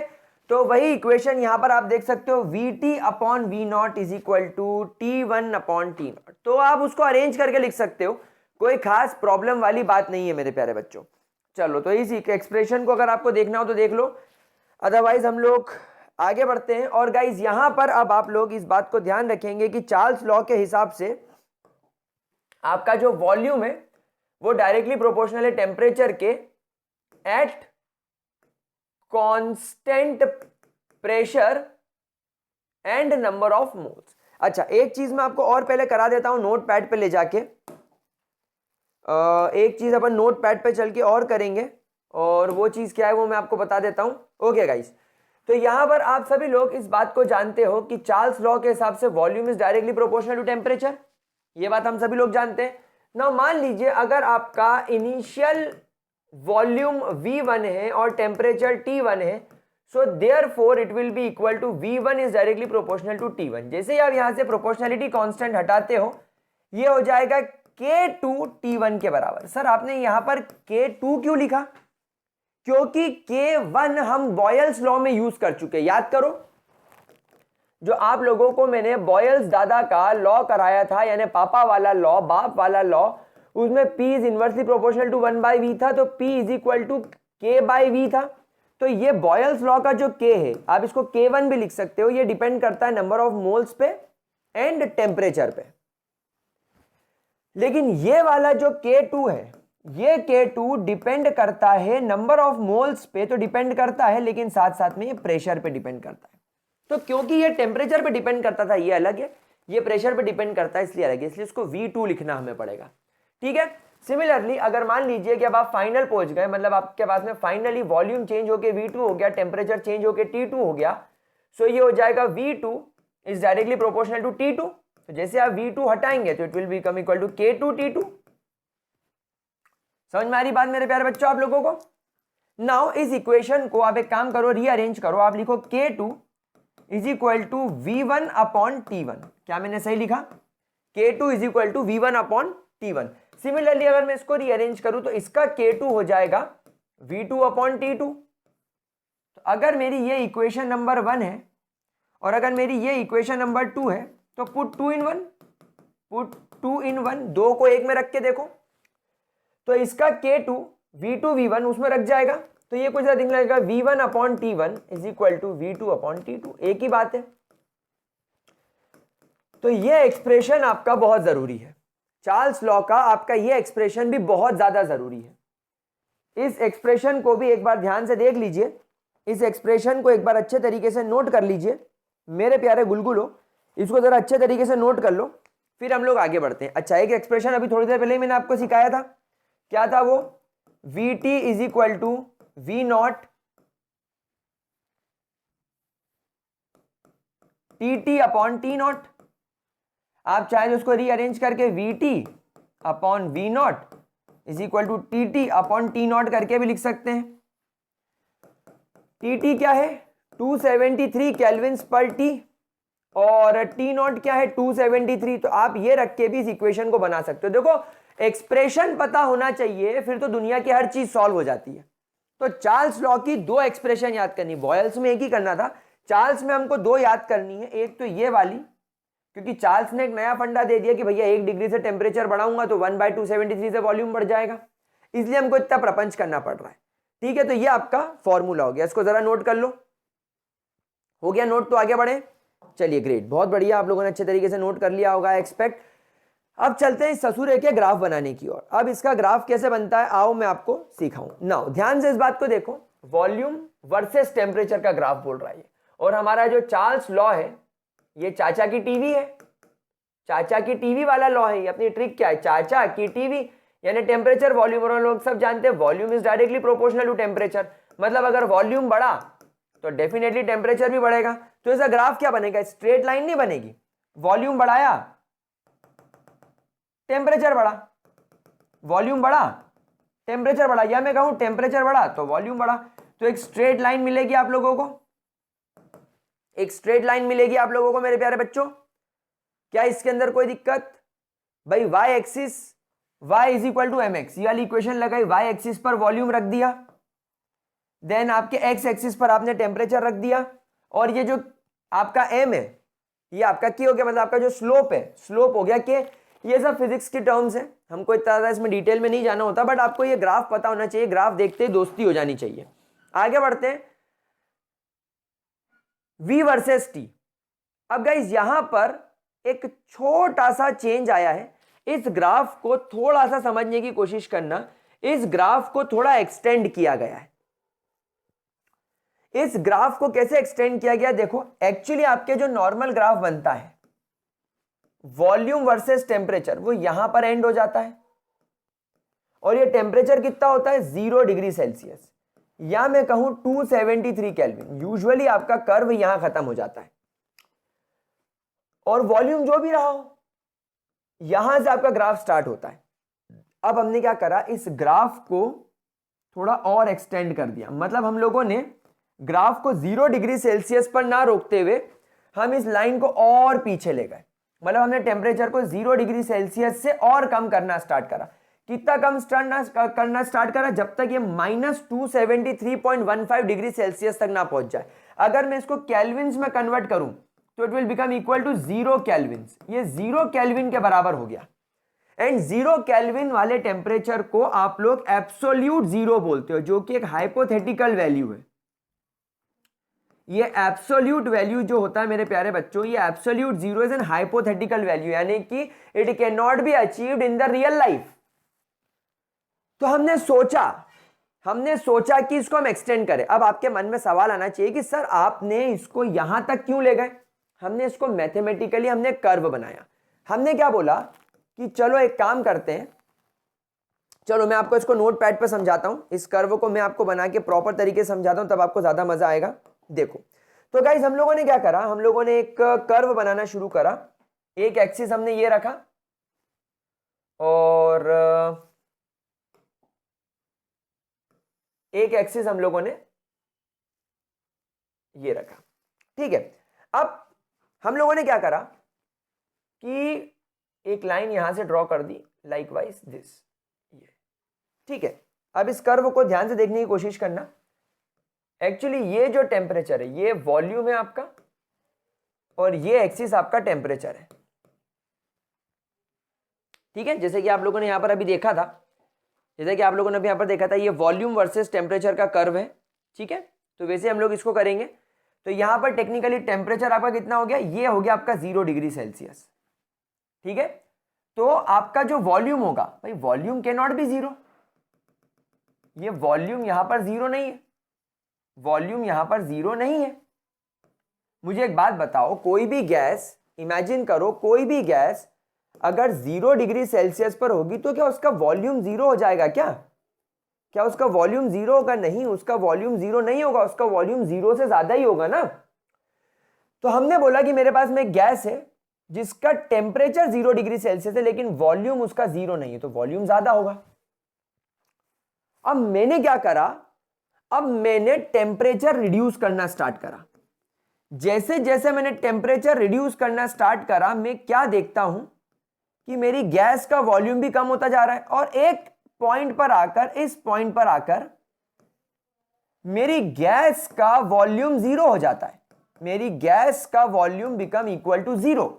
तो वही इक्वेशन यहां पर आप देख सकते हो, V T upon V naught is equal to T one upon T naught. तो आप उसको अरेंज करके लिख सकते हो, कोई खास प्रॉब्लम वाली बात नहीं है मेरे प्यारे बच्चों। चलो, तो इस एक्सप्रेशन को अगर आपको देखना हो तो देख लो, अदरवाइज हम लोग आगे बढ़ते हैं। और गाइज यहां पर अब आप लोग इस बात को ध्यान रखेंगे कि चार्ल्स लॉ के हिसाब से आपका जो वॉल्यूम है वो डायरेक्टली प्रोपोर्शनल है टेम्परेचर के eight constant pressure and number of moles. अच्छा, एक चीज मैं आपको और पहले करा देता हूं नोट पैड पे ले जाके। एक चीज अपन नोट पैड पे चल के और करेंगे, और वो चीज क्या है वो मैं आपको बता देता हूं। ओके गाइस, तो यहां पर आप सभी लोग इस बात को जानते हो कि चार्ल्स लॉ के हिसाब से volume is directly proportional to temperature. ये बात हम सभी लोग जानते हैं ना। मान लीजिए अगर आपका इनिशियल वॉल्यूम V1 है और टेम्परेचर T1 है, so therefore it will be equal to V1 is directly proportional to T1। जैसे ही आप यहां से प्रोपोर्शनलिटी कांस्टेंट हटाते हो, ये हो जाएगा K2 T1 के बराबर। सर आपने यहां पर K2 क्यों लिखा? क्योंकि K1 हम बॉयल्स लॉ में यूज कर चुके हैं। याद करो, जो आप लोगों को मैंने बॉयल्स दादा का लॉ कराया था, यानी पापा वाला लॉ, बाप वाला लॉ, उसमें P is inversely proportional to 1/V था, तो P is equal to K/V था। तो ये बॉयल्स लॉ का जो K है, आप इसको K1 भी लिख सकते हो, ये डिपेंड करता है नंबर ऑफ मोल्स पे एंड टेम्परेचर पे। लेकिन ये वाला जो K2 है, ये K2 डिपेंड करता है नंबर ऑफ मोल्स पे, तो डिपेंड करता है, लेकिन साथ साथ में ये प्रेशर पे डिपेंड करता है। तो क्योंकि ये टेम्परेचर पे डिपेंड करता था, ये अलग है, ये प्रेशर पे डिपेंड करता है, इसलिए अलग है, इसलिए इसको V2 लिखना हमें पड़ेगा। ठीक है, सिमिलरली अगर मान लीजिए कि अब आप फाइनल पहुंच गए, मतलब आपके पास में फाइनली वॉल्यूम चेंज होके V2 हो गया, टेम्परेचर चेंज होके T2 हो गया, सो ये हो जाएगा V2 is directly proportional to T2। तो जैसे आप V2 हटाएंगे तो it will become equal to K2 T2। समझ में आ रही बात मेरे प्यारे बच्चों आप लोगों को? नाउ इस इक्वेशन को आप एक काम करो, रीअरेंज करो। आप लिखो K2 is equal to V1 upon T1। क्या मैंने सही लिखा? K2 is equal to V1 upon T1। Similarly अगर मैं इसको रीअरेंज करूं तो इसका K2 हो जाएगा V2 अपॉन T2। तो अगर मेरी ये इक्वेशन नंबर 1 है और अगर मेरी ये इक्वेशन नंबर 2 है, तो पुट 2 इन 1, पुट 2 इन 1, दो को एक में रख के देखो, तो इसका K2 V2 V1 उसमें रख जाएगा, तो ये कुछ दिखने लगेगा V1 upon T1 is equal to V2 upon T2। एक ही बात है। तो ये एक्सप्रेशन आपका बहुत जरूरी है, चार्ल्स लॉ का आपका ये एक्सप्रेशन भी बहुत ज्यादा जरूरी है। इस एक्सप्रेशन को भी एक बार ध्यान से देख लीजिए, इस एक्सप्रेशन को एक बार अच्छे तरीके से नोट कर लीजिए मेरे प्यारे गुलगुलो, इसको जरा अच्छे तरीके से नोट कर लो, फिर हम लोग आगे बढ़ते हैं। अच्छा, एक एक्सप्रेशन अभी थोड़ी देर पहले ही मैंने आपको सिखाया था, क्या था वो? Vt is equal to V naught Tt upon T naught. आप चाहे तो उसको रीअरेंज करके Vt upon V naught is equal to Tt upon T naught करके भी लिख सकते हैं। Tt क्या है? 273 केल्विन्स पर टी, और T नॉट क्या है? 273। तो आप ये रख के भी इस इक्वेशन को बना सकते हो। देखो, एक्सप्रेशन पता होना चाहिए, फिर तो दुनिया की हर चीज सॉल्व हो जाती है। तो चार्ल्स लॉ की दो एक्सप्रेशन याद करनी, बॉयल्स में एक ही करना था, चार्ल्स में हमको दो याद करनी है, एक तो ये वाली, क्योंकि चार्ल्स ने एक नया फंडा दे दिया कि भैया 1 डिग्री से टेम्परेचर बढ़ाऊंगा तो 1/273 से वॉल्यूम बढ़ जाएगा, इसलिए हमको इतना प्रपंच करना पड़ रहा है। ठीक है, तो ये आपका फॉर्मूला हो गया, इसको जरा नोट कर लो। हो गया नोट, तो आगे बढ़े। चलिए ग्रेट, बहुत बढ़िया, आप लोगों ने अच्छे तरीके से नोट कर लिया होगा एक्सपेक्ट। अब चलते हैं ससुरे के ग्राफ बनाने की ओर। अब इसका ग्राफ कैसे बनता है आओ मैं आपको सिखाऊं। नाउ ध्यान से इस बात को देखो, वॉल्यूम वर्सेस टेम्परेचर का ग्राफ बोल रहा है, और हमारा जो चार्ल्स लॉ है ये चाचा की टीवी है, चाचा की टीवी वाला लॉ है। ये अपनी ट्रिक क्या है, चाचा की टीवी यानी टेम्परेचर वॉल्यूम, और लोग सब जानते हैं volume is directly proportional to temperature. मतलब अगर वॉल्यूम बढ़ा तो डेफिनेटली टेम्परेचर भी बढ़ेगा। तो इसका ग्राफ क्या बनेगा, स्ट्रेट लाइन नहीं बनेगी। वॉल्यूम बढ़ाया टेम्परेचर बढ़ा, वॉल्यूम बढ़ा टेम्परेचर बढ़ा, या मैं कहूं टेम्परेचर बढ़ा तो वॉल्यूम बढ़ा, तो एक स्ट्रेट लाइन मिलेगी आप लोगों को, एक स्ट्रेट लाइन मिलेगी आप लोगों को मेरे प्यारे बच्चों। क्या इसके अंदर कोई दिक्कत? भाई Y axis, Y is equal to M X, ये वाली इक्वेशन लगाई, वाई एक्सिस पर वॉल्यूम रख दिया, देन आपके एक्स एक्सिस पर आपने टेम्परेचर रख दिया, और ये जो आपका एम है ये आपका के हो गया, मतलब आपका जो स्लोप है स्लोप हो गया के। ये सब फिजिक्स की टर्म्स है, हमको इतना ज्यादा इसमें डिटेल में नहीं जाना होता, बट आपको ये ग्राफ पता होना चाहिए, ग्राफ देखते ही दोस्ती हो जानी चाहिए। आगे बढ़ते हैं, V वर्सेस T। अब गाइस यहां पर एक छोटा सा चेंज आया है, इस ग्राफ को थोड़ा सा समझने की कोशिश करना। इस ग्राफ को थोड़ा एक्सटेंड किया गया है। इस ग्राफ को कैसे एक्सटेंड किया गया देखो, एक्चुअली आपके जो नॉर्मल ग्राफ बनता है वॉल्यूम वर्सेस टेम्परेचर, वो यहां पर एंड हो जाता है, और ये टेम्परेचर कितना होता है 0 डिग्री सेल्सियस, या मैं कहूं 273 केल्विन। यूजुअली आपका कर्व यहां खत्म हो जाता है, और वॉल्यूम जो भी रहा हो यहां से आपका ग्राफ स्टार्ट होता है। अब हमने क्या करा, इस ग्राफ को थोड़ा और एक्सटेंड कर दिया, मतलब हम लोगों ने ग्राफ को 0 डिग्री सेल्सियस पर ना रोकते हुए हम इस लाइन को और पीछे ले गए, मतलब हमने टेम्परेचर को 0 डिग्री सेल्सियस से और कम करना स्टार्ट करा। कितना कम करना स्टार्ट करा, जब तक ये -273.15 डिग्री सेल्सियस तक ना पहुंच जाए। अगर मैं इसको केल्विन्स में कन्वर्ट करूं तो it will become equal to 0 kelvins, ये 0 केल्विन के बराबर हो गया। एंड 0 केल्विन वाले टेम्परेचर को आप लोग एब्सोल्यूट जीरो बोलते हो, जो कि एक हाइपोथेटिकल वैल्यू है। ये एब्सोल्यूट वैल्यू जो होता है मेरे प्यारे बच्चों, ये absolute zero is an hypothetical value, यानी कि it can not be achieved in the real life. तो हमने सोचा कि इसको हम एक्सटेंड करें। अब आपके मन में सवाल आना चाहिए कि सर आपने इसको यहां तक क्यों ले गए। हमने इसको मैथमेटिकली हमने कर्व बनाया। हमने क्या बोला कि चलो एक काम करते हैं, चलो मैं आपको इसको नोट पैड पर समझाता हूं, इस कर्व को मैं आपको बना के प्रॉपर तरीके से समझाता हूं, तब आपको ज्यादा मजा आएगा। देखो तो गाइज हम लोगों ने क्या करा, हम लोगों ने एक कर्व बनाना शुरू करा। एक एक्सिस हमने ये रखा, और एक एक्सिस हम लोगों ने ये रखा। ठीक है, अब हम लोगों ने क्या करा कि एक लाइन यहां से ड्रॉ कर दी, लाइकवाइज दिस, ये। ठीक है, अब इस कर्व को ध्यान से देखने की कोशिश करना। एक्चुअली ये जो टेम्परेचर है ये वॉल्यूम है आपका, और ये एक्सिस आपका टेम्परेचर है। ठीक है, जैसे कि आप लोगों ने यहां पर अभी देखा था, ये वॉल्यूम वर्सेस टेम्परेचर का कर्व है। ठीक है, तो वैसे हम लोग इसको करेंगे। तो यहां पर टेक्निकली टेम्परेचर आपका कितना हो गया, ये हो गया आपका 0 डिग्री सेल्सियस। ठीक है, तो आपका जो वॉल्यूम होगा, भाई वॉल्यूम कैन नॉट बी 0, ये वॉल्यूम यहां पर 0 नहीं है, वॉल्यूम यहां पर 0 नहीं है। मुझे एक बात बताओ, कोई भी गैस, इमेजिन करो कोई भी गैस अगर 0 डिग्री सेल्सियस पर होगी तो क्या उसका वॉल्यूम 0 हो जाएगा? क्या उसका वॉल्यूम 0 होगा? नहीं, उसका वॉल्यूम 0 नहीं होगा, उसका वॉल्यूम 0 से ज्यादा ही होगा ना। तो हमने बोला कि मेरे पास में एक गैस है जिसका टेम्परेचर 0 डिग्री सेल्सियस है, लेकिन वॉल्यूम उसका 0 नहीं है, तो वॉल्यूम ज्यादा होगा। अब मैंने क्या करा, अब मैंने टेम्परेचर रिड्यूस करना स्टार्ट करा। जैसे जैसे मैंने टेम्परेचर रिड्यूस करना स्टार्ट करा, मैं क्या देखता हूं कि मेरी गैस का वॉल्यूम भी कम होता जा रहा है, और एक पॉइंट पर आकर, इस पॉइंट पर आकर मेरी गैस का वॉल्यूम 0 हो जाता है। मेरी गैस का वॉल्यूम बिकम इक्वल टू 0।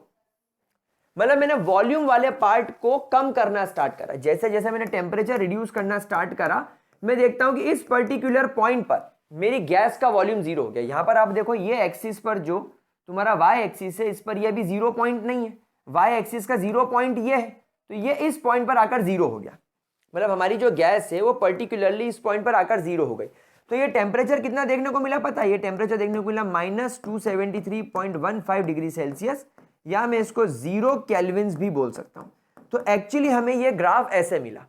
मतलब मैंने वॉल्यूम वाले पार्ट को कम करना स्टार्ट करा। जैसे जैसे मैंने टेम्परेचर रिड्यूस करना स्टार्ट करा, मैं देखता हूं कि इस पर्टिकुलर पॉइंट पर मेरी गैस का वॉल्यूम 0 हो गया। यहां पर आप देखो, ये एक्सिस पर जो तुम्हारा वाई एक्सिस है, इस पर ये भी 0 पॉइंट नहीं है, वाई एक्सिस का 0 पॉइंट ये है, तो ये इस पॉइंट पर आकर 0 हो गया। मतलब हमारी जो गैस है वो पर्टिकुलरली इस पॉइंट पर आकर 0 हो गई। तो ये टेम्परेचर कितना देखने को मिला पता है? ये टेम्परेचर देखने को मिला -273.15 डिग्री सेल्सियस, या मैं इसको 0 केल्विन्स भी बोल सकता हूं। तो एक्चुअली हमें ये ग्राफ ऐसे मिला।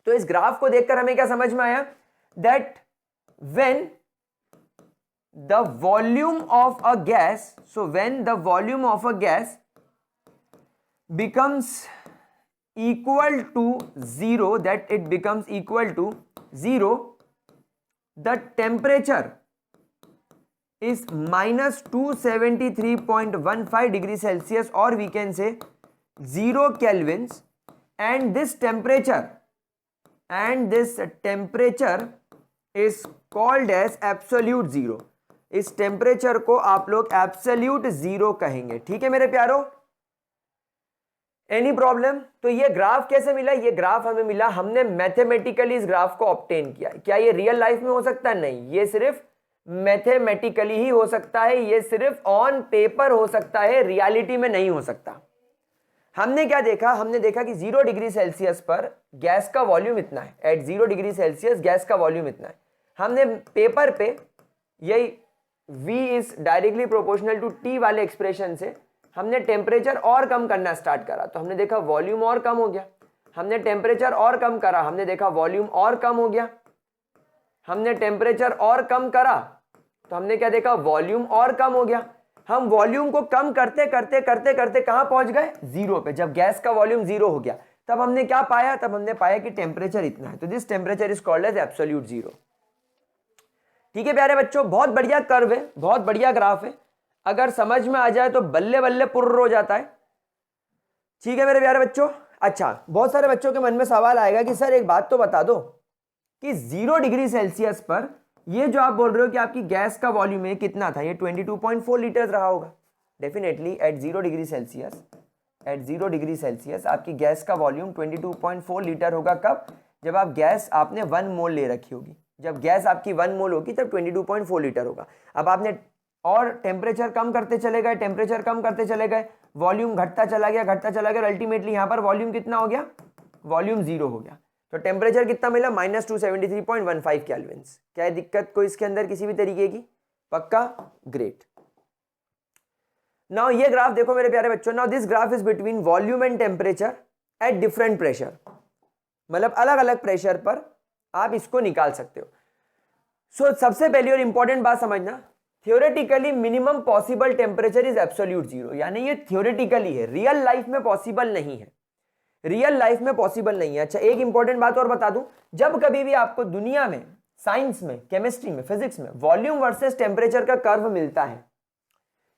तो इस ग्राफ को देखकर हमें क्या समझ में आया? That when the volume of a gas, so when the volume of a gas becomes equal to 0, that it becomes equal to 0, the temperature is -273.15 degree Celsius, or we can say 0 kelvins, and this temperature is called as absolute zero। इस temperature को आप लोग absolute zero कहेंगे। ठीक है मेरे प्यारो, any problem? तो ये ग्राफ कैसे मिला? ये ग्राफ हमें मिला, हमने मैथमेटिकली इस ग्राफ को ऑब्टेन किया। क्या ये रियल लाइफ में हो सकता है? नहीं, ये सिर्फ मैथमेटिकली ही हो सकता है, ये सिर्फ ऑन पेपर हो सकता है, रियलिटी में नहीं हो सकता। हमने क्या देखा? हमने देखा कि 0 डिग्री सेल्सियस पर गैस का वॉल्यूम इतना है, एट 0 डिग्री सेल्सियस गैस का वॉल्यूम इतना है। हमने पेपर पे यही V is directly proportional to T वाले एक्सप्रेशन से हमने टेम्परेचर और कम करना स्टार्ट करा, तो हमने देखा वॉल्यूम और कम हो गया। हमने टेम्परेचर और कम करा, हमने देखा वॉल्यूम और कम हो गया। हमने टेम्परेचर और कम करा, तो हमने क्या देखा? वॉल्यूम और कम हो गया। हम वॉल्यूम को कम करते करते करते करते कहां पहुंच गए? 0 पे। जब गैस का वॉल्यूम 0 हो गया, तब हमने क्या पाया? तब हमने पाया कि टेम्परेचर इतना है। तो this temperature is called as absolute zero. ठीक है प्यारे बच्चों, बहुत बढ़िया कर्व है, बहुत बढ़िया ग्राफ है। अगर समझ में आ जाए तो बल्ले बल्ले पुर्र हो जाता है। ठीक है मेरे प्यारे बच्चों। अच्छा, बहुत सारे बच्चों के मन में सवाल आएगा कि सर एक बात तो बता दो कि 0 डिग्री सेल्सियस पर ये जो आप बोल रहे हो कि आपकी गैस का वॉल्यूम है कितना था? ये 22.4 लीटर रहा होगा। Definitely at 0 degree Celsius, at 0 degree Celsius आपकी गैस का वॉल्यूम 22.4 लीटर होगा। कब? जब आप गैस आपने 1 मोल ले रखी होगी। जब गैस आपकी 1 मोल होगी तब 22.4 लीटर होगा। अब आपने और टेम्परेचर कम करते चले गए, टेम्परेचर कम करते चले गए, वॉल्यूम घटता चला गया, घटता चला गया, अल्टीमेटली यहां पर वॉल्यूम कितना हो गया? वॉल्यूम 0 हो गया। तो टेम्परेचर कितना मिला? -273.15 केल्विन्स। क्या है दिक्कत कोई इसके अंदर किसी भी तरीके की? पक्का? ग्रेट। नाउ ये ग्राफ देखो मेरे प्यारे बच्चों। Now this graph is between volume and temperature at different pressure. मतलब अलग अलग प्रेशर पर आप इसको निकाल सकते हो। सो सबसे पहली और इंपॉर्टेंट बात समझना, theoretically minimum possible temperature is absolute zero. यानी ये थियोरेटिकली है, रियल लाइफ में पॉसिबल नहीं है, रियल लाइफ में पॉसिबल नहीं है। अच्छा, एक इंपॉर्टेंट बात और बता दूं, जब कभी भी आपको दुनिया में, साइंस में, केमिस्ट्री में, फिजिक्स में वॉल्यूम वर्सेस टेम्परेचर का कर्व मिलता है,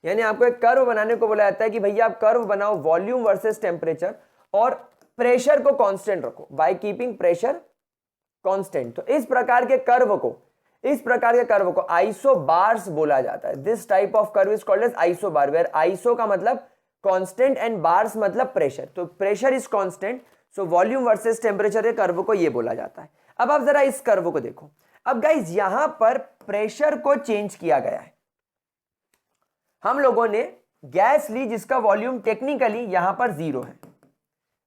यानी आपको एक कर्व बनाने को बोला जाता है कि भैया आप कर्व बनाओ वॉल्यूम वर्सेस टेम्परेचर और प्रेशर को कांस्टेंट रखो बाय कीपिंग प्रेशर कांस्टेंट। तो इस प्रकार के कर्व को आइसोबार्स बोला जाता है। This type of curve is called as isobar, where iso का मतलब कांस्टेंट एंड बार्स मतलब प्रेशर। तो pressure is constant, so volume versus temperature के कर्व को ये बोला जाता है। अब आप जरा इस कर्व को देखो। अब गाइज यहां पर प्रेशर को चेंज किया गया है। हम लोगों ने गैस ली जिसका वॉल्यूम टेक्निकली यहां पर 0 है,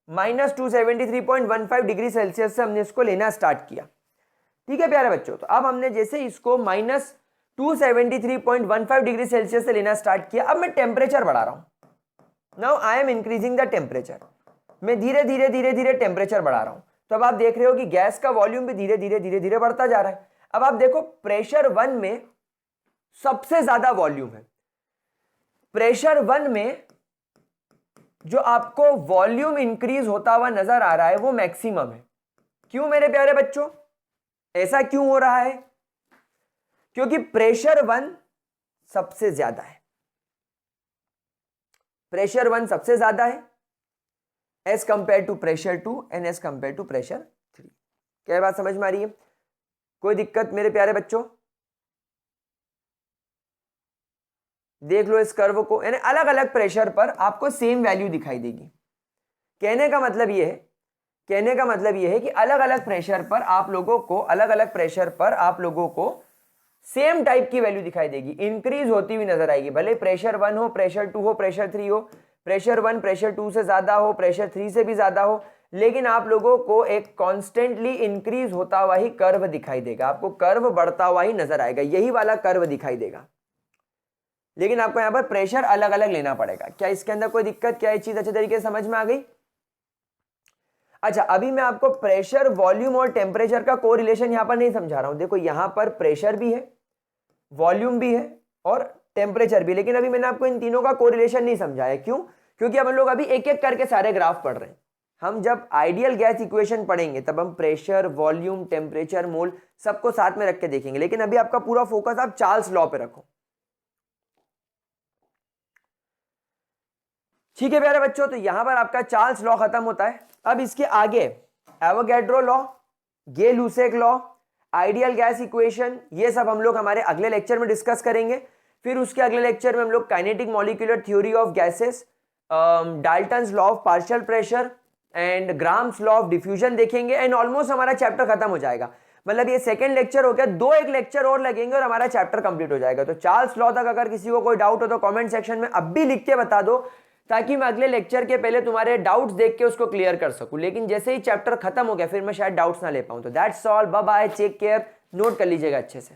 -273.15 डिग्री सेल्सियस से हमने इसको लेना स्टार्ट किया। ठीक है प्यारे बच्चों, तो अब हमने जैसे इसको -273.15 डिग्री सेल्सियस से लेना स्टार्ट किया, अब मैं टेम्परेचर बढ़ा रहा हूं। Now I am increasing the temperature. मैं धीरे धीरे धीरे धीरे टेम्परेचर बढ़ा रहा हूं। तो अब आप देख रहे हो कि गैस का वॉल्यूम भी धीरे धीरे धीरे धीरे बढ़ता जा रहा है। अब आप देखो प्रेशर 1 में सबसे ज्यादा वॉल्यूम है। प्रेशर 1 में जो आपको वॉल्यूम इंक्रीज होता हुआ नजर आ रहा है वो मैक्सिमम है। क्यों मेरे प्यारे बच्चों, ऐसा क्यों हो रहा है? क्योंकि प्रेशर 1 सबसे ज्यादा है, प्रेशर 1 सबसे ज्यादा है as compare to pressure 2 and as compare to pressure 3। क्या बात समझ में आ रही है? कोई दिक्कत मेरे प्यारे बच्चों? देख लो इस कर्व को, यानी अलग अलग प्रेशर पर आपको सेम वैल्यू दिखाई देगी। कहने का मतलब ये है, कहने का मतलब ये है कि अलग अलग प्रेशर पर आप लोगों को, अलग अलग प्रेशर पर आप लोगों को सेम टाइप की वैल्यू दिखाई देगी, इंक्रीज होती हुई नजर आएगी। भले प्रेशर 1 हो, प्रेशर 2 हो, प्रेशर 3 हो, प्रेशर 1 प्रेशर 2 से ज्यादा हो, प्रेशर 3 से भी ज्यादा हो, लेकिन आप लोगों को एक कॉन्स्टेंटली इंक्रीज होता हुआ ही कर्व दिखाई देगा, आपको कर्व बढ़ता हुआ ही नजर आएगा, यही वाला कर्व दिखाई देगा। लेकिन आपको यहां पर प्रेशर अलग अलग लेना पड़ेगा। क्या इसके अंदर कोई दिक्कत? क्या ये चीज अच्छे तरीके से समझ में आ गई? अच्छा, अभी मैं आपको प्रेशर, वॉल्यूम और टेम्परेचर का कोरिलेशन यहां पर नहीं समझा रहा हूं। देखो यहां पर प्रेशर भी है, वॉल्यूम भी है और टेम्परेचर भी, लेकिन अभी मैंने आपको इन तीनों का कोरिलेशन नहीं समझाया। क्यों? क्योंकि हम लोग अभी एक एक करके सारे ग्राफ पढ़ रहे हैं। हम जब आइडियल गैस इक्वेशन पढ़ेंगे तब हम प्रेशर, वॉल्यूम, टेम्परेचर, मोल सबको साथ में रख के देखेंगे, लेकिन अभी आपका पूरा फोकस आप चार्ल्स लॉ पे रखो। ठीक है प्यारे बच्चों, तो यहां पर आपका चार्ल्स लॉ खत्म होता है। अब इसके आगे Avogadro law, Gay Lussac law, ideal gas equation, ये सब हम लोग हमारे अगले लेक्चर में डिस्कस करेंगे। फिर उसके अगले लेक्चर में हम लोग kinetic molecular theory of gases, Dalton's law of partial pressure and grams law of diffusion देखेंगे, एंड ऑलमोस्ट हमारा चैप्टर खत्म हो जाएगा। मतलब ये सेकंड लेक्चर हो गया, दो एक लेक्चर और लगेंगे और हमारा चैप्टर कंप्लीट हो जाएगा। तो चार्ल्स लॉ तक अगर किसी को कोई डाउट हो तो कमेंट सेक्शन में अब भी लिख के बता दो, ताकि मैं अगले लेक्चर के पहले तुम्हारे डाउट्स देख के उसको क्लियर कर सकूं। लेकिन जैसे ही चैप्टर खत्म हो गया फिर मैं शायद डाउट्स ना ले पाऊं। तो that's all, bye bye, take care, note कर लीजिएगा अच्छे से।